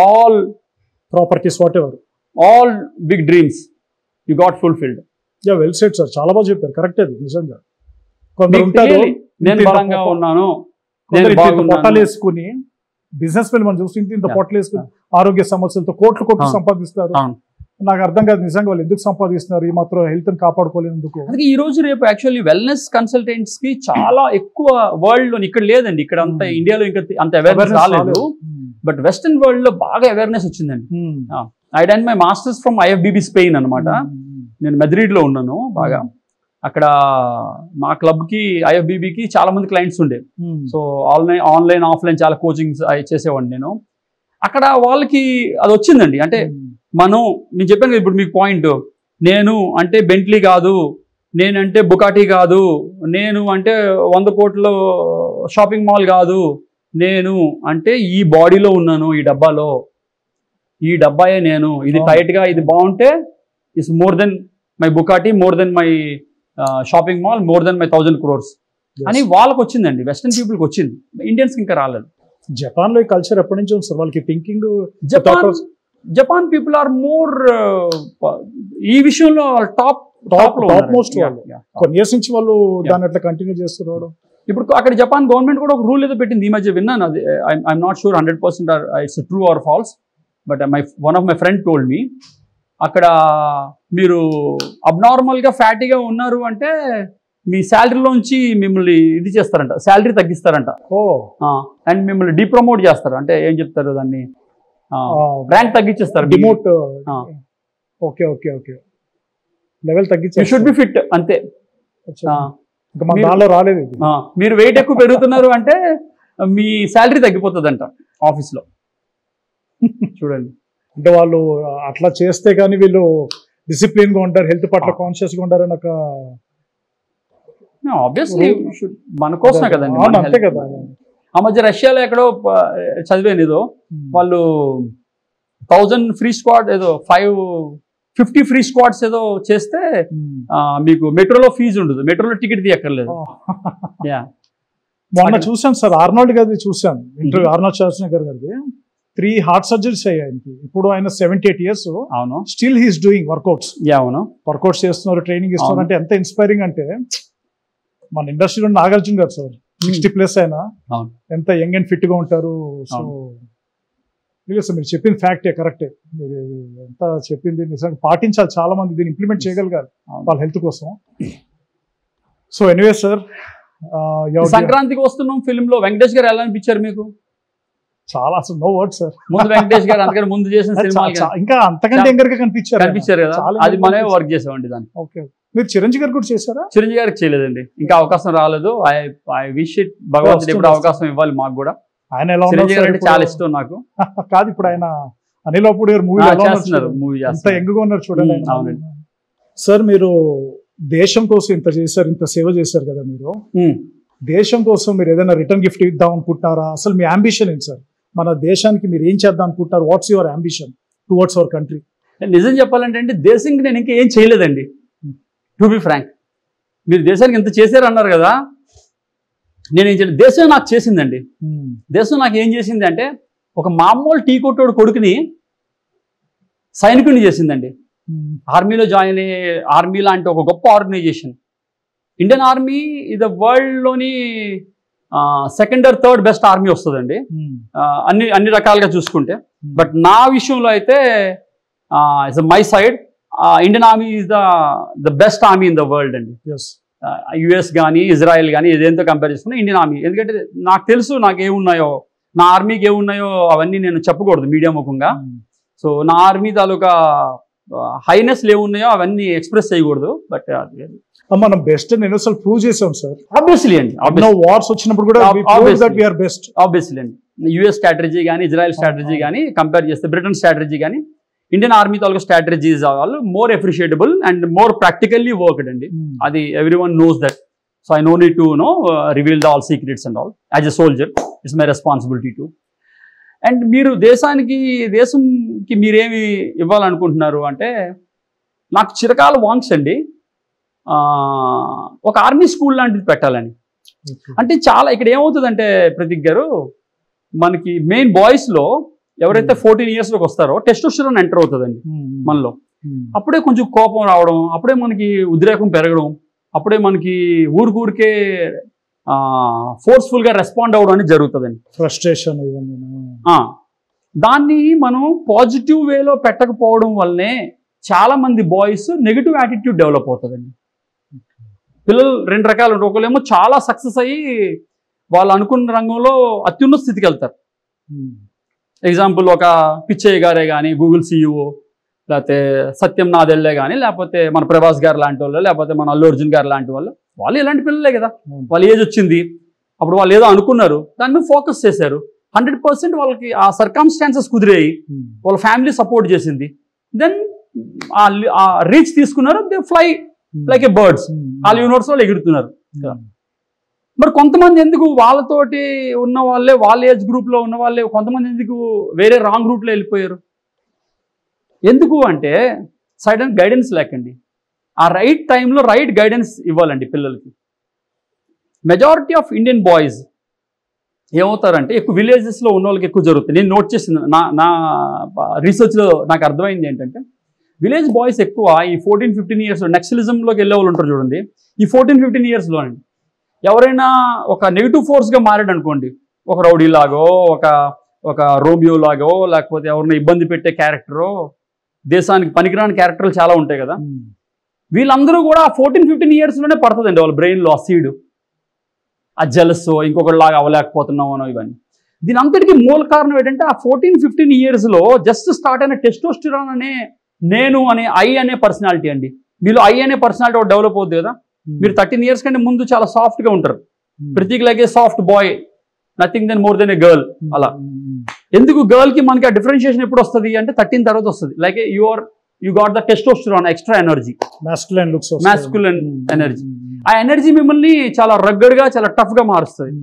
all properties, whatever, all big dreams you got fulfilled. Well said sir, చాలా బాగా చెప్పారు, కరెక్ట్. అది నిజంగా కొందరు ఉంటారు, నేను బలంగా ఉన్నాను, పొట్టాలు వేసుకుని బిజినెస్ మెన్ మనం చూసి ఇంత పొట్టలు వేసుకుని ఆరోగ్య సమస్యలతో కోట్లు సంపాదిస్తారు. నాకు అర్థం కాదు నిజంగా వాళ్ళు ఎందుకు సంపాదిస్తున్నారు, ఈ మాత్రం హెల్త్ ని కాపాడుకోలేందుకు. అందుకే ఈ రోజు రేపు యాక్చువల్లీ వెల్నెస్ కన్సల్టెంట్స్ కి చాలా ఎక్కువ వరల్డ్ లో, ఇక్కడ లేదండి, ఇక్కడ అంత ఇండియాలో ఇంకా అంత అవేర్నెస్ రాలేదు, బట్ వెస్టర్న్ వరల్డ్ లో బాగా అవేర్నెస్ వచ్చిందండి. I done my masters from IFBB Spain అనమాట. నేను మెద్రిడ్ లో ఉన్నాను బాగా. అక్కడ మా క్లబ్ కి IFBB కి చాలా మంది క్లయింట్స్ ఉండే. సో ఆన్లైన్ ఆఫ్లైన్ చాలా కోచింగ్స్ చేసేవాడిని నేను. అక్కడ వాళ్ళకి అది వచ్చిందండి. అంటే నేను చెప్పాను కదా ఇప్పుడు మీకు పాయింట్, నేను అంటే బెంట్లీ కాదు, నేనంటే బుకాటీ కాదు, నేను అంటే 100 కోట్ల షాపింగ్ మాల్ కాదు, నేను అంటే ఈ బాడీలో ఉన్నాను, ఈ డబ్బాలో, ఈ డబ్బాయే నేను, ఇది టైట్ గా, ఇది బాగుంటే it's more than my Bugatti, more than my shopping mall, more than my 1000 crores అని వాళ్ళకి వచ్చిందండి. వెస్టర్న్ పీపుల్కి వచ్చింది, ఇండియన్స్ ఇంకా రాలేదు. జపాన్ లో ఈ కల్చర్ ఎప్పటి నుంచి ఉంది సార్ వాళ్ళకి thinking? Japan people are more ఈ విషయంలో టాప్ మోస్ట్. కొన్ని ఇయర్స్ నుంచి వాళ్ళు దాన్ని అట్లా కంటిన్యూ చేస్తున్నారు. ఇప్పుడు అక్కడ జపాన్ గవర్నమెంట్ కూడా ఒక రూల్ ఏదో పెట్టింది, ఈ మధ్య విన్నాను. అది I'm not sure 100% it's true or false, but one of my friend told me, అక్కడ మీరు అబ్నార్మల్గా ఫ్యాటీగా ఉన్నారు అంటే మీ శాలరీలోంచి మిమ్మల్ని ఇది చేస్తారంట, శాలరీ తగ్గిస్తారంట, అండ్ మిమ్మల్ని డిప్రమోట్ చేస్తారు. అంటే ఏం చెప్తారు దాన్ని, ర్యాంక్ తగ్గించేస్తారు, demote. Okay okay okay, level తగ్గించి షుడ్ బి ఫిట్ అంతే. రాలేదు, మీరు వెయిట్ ఎక్కువ పెరుగుతున్నారు అంటే మీ శాలరీ తగ్గిపోతుందంట ఆఫీస్లో. చూడండి, అంటే వాళ్ళు అట్లా చేస్తే కానీ వీళ్ళు డిసిప్లిన్ గా ఉంటారు, హెల్త్ పట్ల కాన్షియస్ గా ఉంటారని ఒక ఆబ్వియస్లీ మన కోసమే కదండి. అంతే కదా. ఆ మధ్య రష్యాలో ఎక్కడో చదివాను ఏదో, వాళ్ళు 1000 ఫ్రీ స్క్వాడ్ ఏదో 50 ఫ్రీ స్క్వాడ్స్ ఏదో చేస్తే మీకు మెట్రోలో ఫీజు ఉండదు, మెట్రోలో టికెట్ తీయక్కర్లేదు. మొన్న చూసాను సార్, ఆర్నాల్డ్ గారిది చూసాను ఇంటర్వ్యూ, ఆర్నాల్డ్ ష్వార్జ్నెగ్గర్ గారిది. 3 హార్ట్ సర్జరీస్ అయ్యాయి ఆయనకి. ఇప్పుడు ఆయన 78 years. అవును, స్టిల్ హీస్ డూయింగ్ వర్కౌట్స్. అవును, వర్కౌట్స్ చేస్తున్నారు, ట్రైనింగ్ ఇస్తున్నారు. అంటే ఎంత ఇన్స్పైరింగ్ అంటే, మన ఇండస్ట్రీలో నాగార్జున గారు సార్ 60+ అయినా ఎంత యంగ్ అండ్ ఫిట్ గా ఉంటారు. సో మీరు చెప్పింది ఫ్యాక్టే, కరెక్టే. మీరు ఎంత చెప్పింది నిజంగా పాటించాలి, చాలా మంది దీన్ని ఇంప్లిమెంట్ చేయగలగాలి వాళ్ళ హెల్త్ కోసం. సో ఎనీవే సార్, సంక్రాంతికి వస్తున్నాం ఫిల్మ్ లో వెంకటేష్ గారు ఎలా అనిపించారు మీకు? చాలా అసలు నో వర్డ్ సార్. ముందు వెంకటేష్ గారు అంతకంటే ముందు చేసిన సినిమాలు ఇంకా అంతకంటే ఎంగర్ గా కనిపించారు కదా, అది మనమే వర్క్ చేసామండి దాన్ని. ఓకే, మీరు చిరంజీవి గారు కూడా చేశారా? చిరంజీవి గారికి చేయలేదండి, ఇంకా అవకాశం రాలేదు. ఐ విష్ ఇట్, భగవంతుడు ఇప్పుడు అవకాశం ఇవ్వాలి మాకు కూడా. ఆయన ఎలా చిరంజీవి గారు అంటే చాలా ఇష్టం నాకు. కాదు, ఇప్పుడు ఆయన అనిల్ అప్పుడు గారు మూవీ చేస్తున్నారు, మూవీ అంత ఎంగుగా ఉన్నారు చూడండి. సార్, మీరు దేశం కోసం ఇంత చేశారు, ఇంత సేవ చేశారు కదా, మీరు దేశం కోసం మీరు ఏదైనా రిటర్న్ గిఫ్ట్ ఇద్దాం అనుకుంటారా? అసలు మీ అంబిషన్ ఏంటి సార్? మన దేశానికి మీరు ఏం చేద్దాం అనుకుంటారు? What's your ambition towards our country? నిజం చెప్పాలంటే అండి, దేశానికి నేను ఇంకా ఏం చేయలేదండి, టు బి ఫ్రాంక్. మీరు దేశానికి ఇంత చేశారు అన్నారు కదా, నేనేం చేయలేదు. దేశం నాకు చేసిందండి. దేశం నాకు ఏం చేసింది అంటే, ఒక మామూలు టీ కొట్టోడు కొడుకుని సైనికుడిని చేసిందండి. ఆర్మీలో జాయిన్ అయ్యే, ఆర్మీ లాంటి ఒక గొప్ప ఆర్గనైజేషన్. ఇండియన్ ఆర్మీ ఇది వరల్డ్లోని second or third best army వస్తుందండి, అన్ని రకాలుగా చూసుకుంటే. బట్ నా విషయంలో అయితే it's my side, Indian army is the best army in the world అండి. యుఎస్ కానీ ఇజ్రాయెల్ కానీ ఏదేంతో కంపేర్ చేసుకున్నా ఇండియన్ ఆర్మీ. ఎందుకంటే నాకు తెలుసు నాకు ఏమున్నాయో, నా ఆర్మీకి ఏమున్నాయో అవన్నీ నేను చెప్పకూడదు మీడియా ముఖంగా. సో నా ఆర్మీ తాలూకా హైనెస్లు ఏమున్నాయో అవన్నీ ఎక్స్ప్రెస్ చేయకూడదు. బట్ మనం బెస్ట్ నేను అసలు ప్రూవ్ చేసాం సార్. ఆబ్వియస్లీ అండి, వార్స్ వచ్చినప్పుడు కూడా ఆబ్వియస్లీ అండి. యుఎస్ స్ట్రాటజీ కానీ ఇజ్రాయెల్ స్ట్రాటజీ కానీ కంపేర్ చేస్తే, బ్రిటన్ స్ట్రాటజీ కానీ ఇండియన్ ఆర్మీ తాలూకా స్ట్రాటజీస్ వాళ్ళు more appreciable and more practically worked అండి. అది every one knows that. So I no need to reveal the all secrets and all. As a soldier it's my responsibility to. And మీరు దేశంకి మీరేమి ఇవ్వాలనుకుంటున్నారు అంటే, నాకు చిరకాల వాంక్స్ అండి, ఒక ఆర్మీ స్కూల్ లాంటిది పెట్టాలని. అంటే చాలా ఇక్కడ ఏమవుతుందంటే ప్రతీక్ గారు, మనకి మెయిన్ బాయ్స్లో ఎవరైతే 14 yearsలోకి వస్తారో టెస్టోస్టెరాన్ ఎంటర్ అవుతుందండి మనలో. అప్పుడే కొంచెం కోపం రావడం, అప్పుడే మనకి ఉద్రేకం పెరగడం, అప్పుడే మనకి ఊరికే ఫోర్స్ఫుల్గా రెస్పాండ్ అవ్వడం అనేది జరుగుతుందండి. ఫ్రస్ట్రేషన్. దాన్ని మనం పాజిటివ్ వేలో పెట్టకపోవడం వల్లనే చాలా మంది బాయ్స్ నెగిటివ్ యాటిట్యూడ్ డెవలప్ అవుతుందండి. పిల్లలు రెండు రకాలు ఉంటారు. ఒకళ్ళేమో చాలా సక్సెస్ అయ్యి వాళ్ళు అనుకున్న రంగంలో అత్యున్నత స్థితికి వెళ్తారు. ఎగ్జాంపుల్ ఒక పిచ్చయ్య గారే కానీ, గూగుల్ CEO, లేకపోతే సత్యం నాదెళ్లే కానీ, లేకపోతే మన ప్రభాస్ గారు లాంటి వాళ్ళు, లేకపోతే మన అల్లు అర్జున్ గారు లాంటి వాళ్ళు ఇలాంటి పిల్లలే కదా. వాళ్ళ ఏజ్ వచ్చింది, అప్పుడు వాళ్ళు ఏదో అనుకున్నారు, దాని మీద ఫోకస్ చేశారు. 100% వాళ్ళకి ఆ సర్కమ్స్టాన్సెస్ కుదిరేయి, వాళ్ళ ఫ్యామిలీ సపోర్ట్ చేసింది, దెన్ ఆ రీచ్ తీసుకున్నారు. They fly like A birds, వాళ్ళ యూనివర్స్ వాళ్ళు ఎగురుతున్నారు. మరి కొంతమంది ఎందుకు వాళ్ళతోటి ఉన్న వాళ్ళే, వాళ్ళ ఏజ్ గ్రూప్లో ఉన్న వాళ్ళే కొంతమంది ఎందుకు వేరే రాంగ్ రూట్లో వెళ్ళిపోయారు? ఎందుకు అంటే సడన్ గైడెన్స్ లేకండి. ఆ రైట్ టైంలో రైట్ గైడెన్స్ ఇవ్వాలండి పిల్లలకి. మెజారిటీ ఆఫ్ ఇండియన్ బాయ్స్ ఏమవుతారంటే ఎక్కువ విలేజెస్లో ఉన్న వాళ్ళకి ఎక్కువ జరుగుతుంది. నేను నోట్ చేసిన నా రీసెర్చ్లో నాకు అర్థమైంది ఏంటంటే, విలేజ్ బాయ్స్ ఎక్కువ ఈ 14-15 years నక్సలిజంలోకి వెళ్ళే వాళ్ళు ఉంటారు చూడండి. ఈ 14-15 yearsలో అండి ఎవరైనా ఒక నెగిటివ్ ఫోర్స్గా మారాడు అనుకోండి, ఒక రౌడీ లాగో, ఒక రోమియో లాగో, లేకపోతే ఎవరైనా ఇబ్బంది పెట్టే క్యారెక్టరో, దేశానికి పనికిరాని క్యారెక్టర్లు చాలా ఉంటాయి కదా, వీళ్ళందరూ కూడా 14-15 yearsలోనే పడుతుందండి వాళ్ళ బ్రెయిన్లో ఆ సీడ్. ఆ జెలస్, ఇంకొకటిలాగా అవ్వలేకపోతున్నాం అనో ఇవన్నీ. దీని అంతటికీ మూల కారణం ఏంటంటే, ఆ 14-15 yearsలో జస్ట్ స్టార్ట్ అయిన టెస్టోస్టెరాన్ అనే నేను అనే అనే పర్సనాలిటీ అండి. మీలో అనే పర్సనాలిటీ డెవలప్ అవుతుంది కదా. మీరు 13 years కంటే ముందు చాలా సాఫ్ట్గా ఉంటారు. Prateek like a soft boy, nothing than more than a girl. అలా ఎందుకు గర్ల్కి మనకి ఆ డిఫరెన్షియేషన్ ఎప్పుడు వస్తుంది అంటే 13 తర్వాత వస్తుంది. Like you got the testosterone extra energy, masculine energy. ఆ ఎనర్జీ మిమ్మల్ని చాలా రగ్గడ్గా, చాలా టఫ్గా మారుస్తుంది.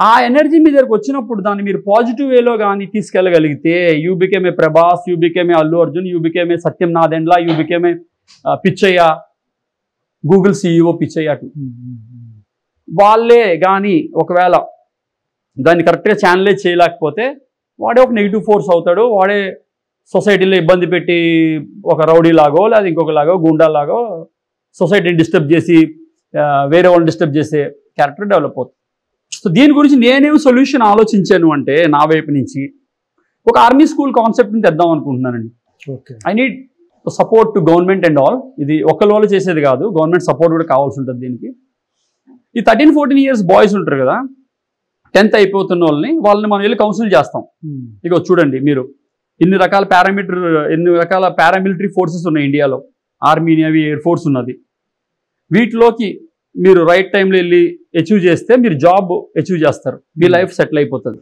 ఆ ఎనర్జీ మీ దగ్గరకు వచ్చినప్పుడు దాన్ని మీరు పాజిటివ్ వేలో కానీ తీసుకెళ్ళగలిగితే, you became a Prabhas, you became a Allu Arjun, you became a Satyam Nadendla, you became a Pichaiah, Google CEO Pichaiah. వాళ్ళే కానీ ఒకవేళ దాన్ని కరెక్ట్గా ఛానలైజ్ చేయలేకపోతే వాడే ఒక నెగిటివ్ ఫోర్స్ అవుతాడు. వాడే సొసైటీలో ఇబ్బంది పెట్టి ఒక రౌడీ లాగో, లేదా ఇంకొకలాగో గుండాలాగో సొసైటీని డిస్టర్బ్ చేసి వేరే వాళ్ళని డిస్టర్బ్ చేసే క్యారెక్టర్ డెవలప్ అవుతుంది. సో దీని గురించి నేనేమి సొల్యూషన్ ఆలోచించాను అంటే, నా వైపు నుంచి ఒక ఆర్మీ స్కూల్ కాన్సెప్ట్ని తెద్దాం అనుకుంటున్నానండి. I need support to government and all. ఇది ఒక్కరి వాళ్ళు చేసేది కాదు, గవర్నమెంట్ సపోర్ట్ కూడా కావాల్సి ఉంటుంది దీనికి. ఈ 13-14 years బాయ్స్ ఉంటారు కదా, 10th అయిపోతున్న వాళ్ళని మనం వెళ్ళి కౌన్సిల్ చేస్తాం. ఇక చూడండి మీరు ఎన్ని రకాల పారామిలిటరీ ఫోర్సెస్ ఉన్నాయి ఇండియాలో. ఆర్మీ, నేవీ, ఎయిర్ ఫోర్స్ ఉన్నది. వీటిలోకి మీరు రైట్ టైంలో వెళ్ళి అచీవ్ చేస్తే మీరు జాబ్ అచీవ్ చేస్తారు, మీ లైఫ్ సెటిల్ అయిపోతుంది.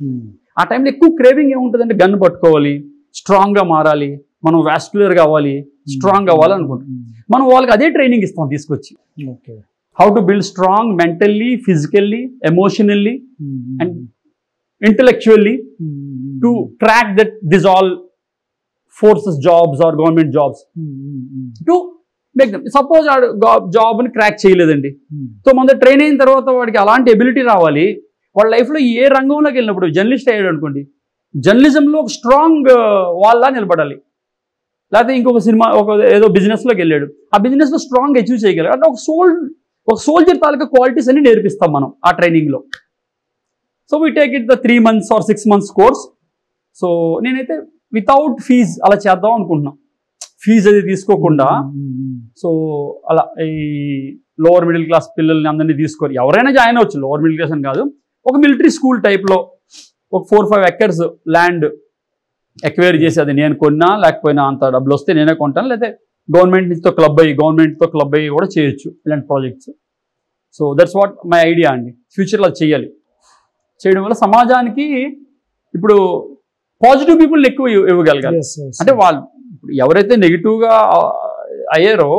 ఆ టైంలో ఎక్కువ క్రేవింగ్ ఏముంటుందంటే గన్ పట్టుకోవాలి, స్ట్రాంగ్గా మారాలి, మనం వాస్కులర్ కావాలి, స్ట్రాంగ్ అవ్వాలి అనుకుంటాం. మనం వాళ్ళకి అదే ట్రైనింగ్ ఇస్తాం తీసుకొచ్చి. How to build strong mentally, physically, emotionally and intellectually to crack that this all forces jobs or government jobs to make them. Suppose జాబ్ని క్రాక్ చేయలేదండి, సో మన ట్రైన్ అయిన తర్వాత వాడికి అలాంటి ఎబిలిటీ రావాలి. వాళ్ళ లైఫ్లో ఏ రంగంలోకి వెళ్ళినప్పుడు జర్నలిస్ట్ అయ్యాడు అనుకోండి, జర్నలిజంలో ఒక స్ట్రాంగ్ వాళ్ళ నిలబడాలి. లేకపోతే ఇంకొక సినిమా ఏదో బిజినెస్లోకి వెళ్ళాడు, ఆ బిజినెస్లో స్ట్రాంగ్ అచీవ్ చేయగలరు. అంటే ఒక సోల్జర్ తాలూకా క్వాలిటీస్ అన్ని నేర్పిస్తాం మనం ఆ ట్రైనింగ్లో. So we take it the 3 months or 6 months course. So నేనైతే వితౌట్ ఫీజ్ అలా చేద్దాం అనుకుంటున్నాం, ఫీజు అది తీసుకోకుండా. సో అలా ఈ లోవర్ మిడిల్ క్లాస్ పిల్లల్ని అందరినీ తీసుకొని ఎవరైనా జాయిన్ అవ్వచ్చు, లోవర్ మిడిల్ క్లాస్ అని కాదు. ఒక మిలిటరీ స్కూల్ టైప్లో ఒక 4-5 acres ల్యాండ్ ఎక్వైర్ చేసి, అది నేను కొన్నా లేకపోయినా అంత డబ్బులు వస్తే నేనే కొంటాను, లేకపోతే గవర్నమెంట్తో క్లబ్ అయ్యి కూడా చేయొచ్చు ఇలాంటి projects. So that's what my idea అండి. ఫ్యూచర్లో అది చేయాలి. చేయడం వల్ల సమాజానికి ఇప్పుడు పాజిటివ్ పీపుల్ ఎక్కువ ఇవ్వగలగాలి. అంటే వాళ్ళు ఇప్పుడు ఎవరైతే నెగిటివ్గా అయ్యారో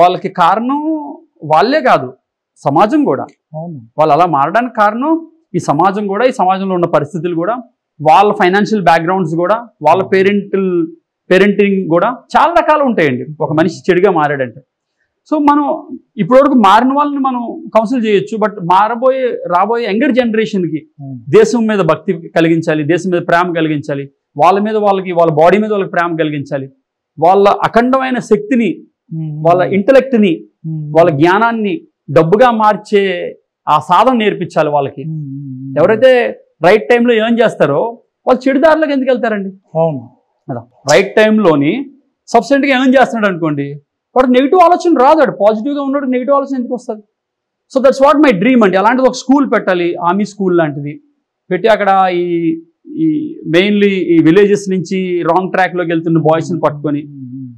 వాళ్ళకి కారణం వాళ్ళే కాదు, సమాజం కూడా. వాళ్ళు అలా మారడానికి కారణం ఈ సమాజం కూడా, ఈ సమాజంలో ఉన్న పరిస్థితులు కూడా, వాళ్ళ ఫైనాన్షియల్ బ్యాక్గ్రౌండ్స్ కూడా, వాళ్ళ పేరెంటింగ్ కూడా చాలా రకాలు ఉంటాయండి ఒక మనిషి చెడుగా మారాడంటే. సో మనం ఇప్పటివరకు మారిన వాళ్ళని మనం కౌన్సిల్ చేయొచ్చు, బట్ రాబోయే యంగర్ జనరేషన్కి దేశం మీద భక్తి కలిగించాలి, దేశం మీద ప్రేమ కలిగించాలి, వాళ్ళ బాడీ మీద వాళ్ళకి ప్రేమ కలిగించాలి, వాళ్ళ అఖండమైన శక్తిని, వాళ్ళ ఇంటలెక్ట్ని, వాళ్ళ జ్ఞానాన్ని డబ్బుగా మార్చే ఆ సాధన నేర్పించాలి వాళ్ళకి. ఎవరైతే రైట్ టైంలో ఏం చేస్తారో వాళ్ళు చెడుదారులకు ఎందుకు వెళ్తారండి? కదా, రైట్ టైంలోని సబ్సిడెంట్గా ఏం చేస్తున్నాడు అనుకోండి, వాడు నెగిటివ్ ఆలోచన రాదు, వాడు పాజిటివ్గా ఉన్నాడు, నెగిటివ్ ఆలోచన ఎందుకు వస్తుంది? So that's what my dream అండి. అలాంటిది ఒక స్కూల్ పెట్టాలి, ఆర్మీ స్కూల్ లాంటిది పెట్టి అక్కడ ఈ మెయిన్లీ ఈ విలేజెస్ నుంచి రాంగ్ ట్రాక్లోకి వెళ్తున్న బాయ్స్ని పట్టుకొని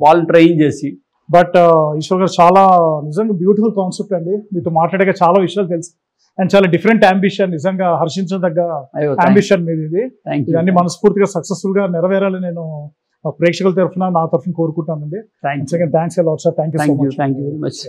వాళ్ళని ట్రైన్ చేసి. బట్ ఈశ్వర్ గారు చాలా నిజంగా బ్యూటిఫుల్ కాన్సెప్ట్ అండి. మీతో మాట్లాడక చాలా విషయాలు తెలుసు అండ్ చాలా డిఫరెంట్ అంబిషన్, నిజంగా హర్షించదగ్గ అంబిషన్ మీద ఇది. ఇవన్నీ మనస్ఫూర్తిగా సక్సెస్ఫుల్ గా నెరవేరాలని నేను ప్రేక్షకుల తరఫున, నా తరఫున కోరుకుంటానండి. Thanks a lot, sir. Thank you so much. Thank you very much.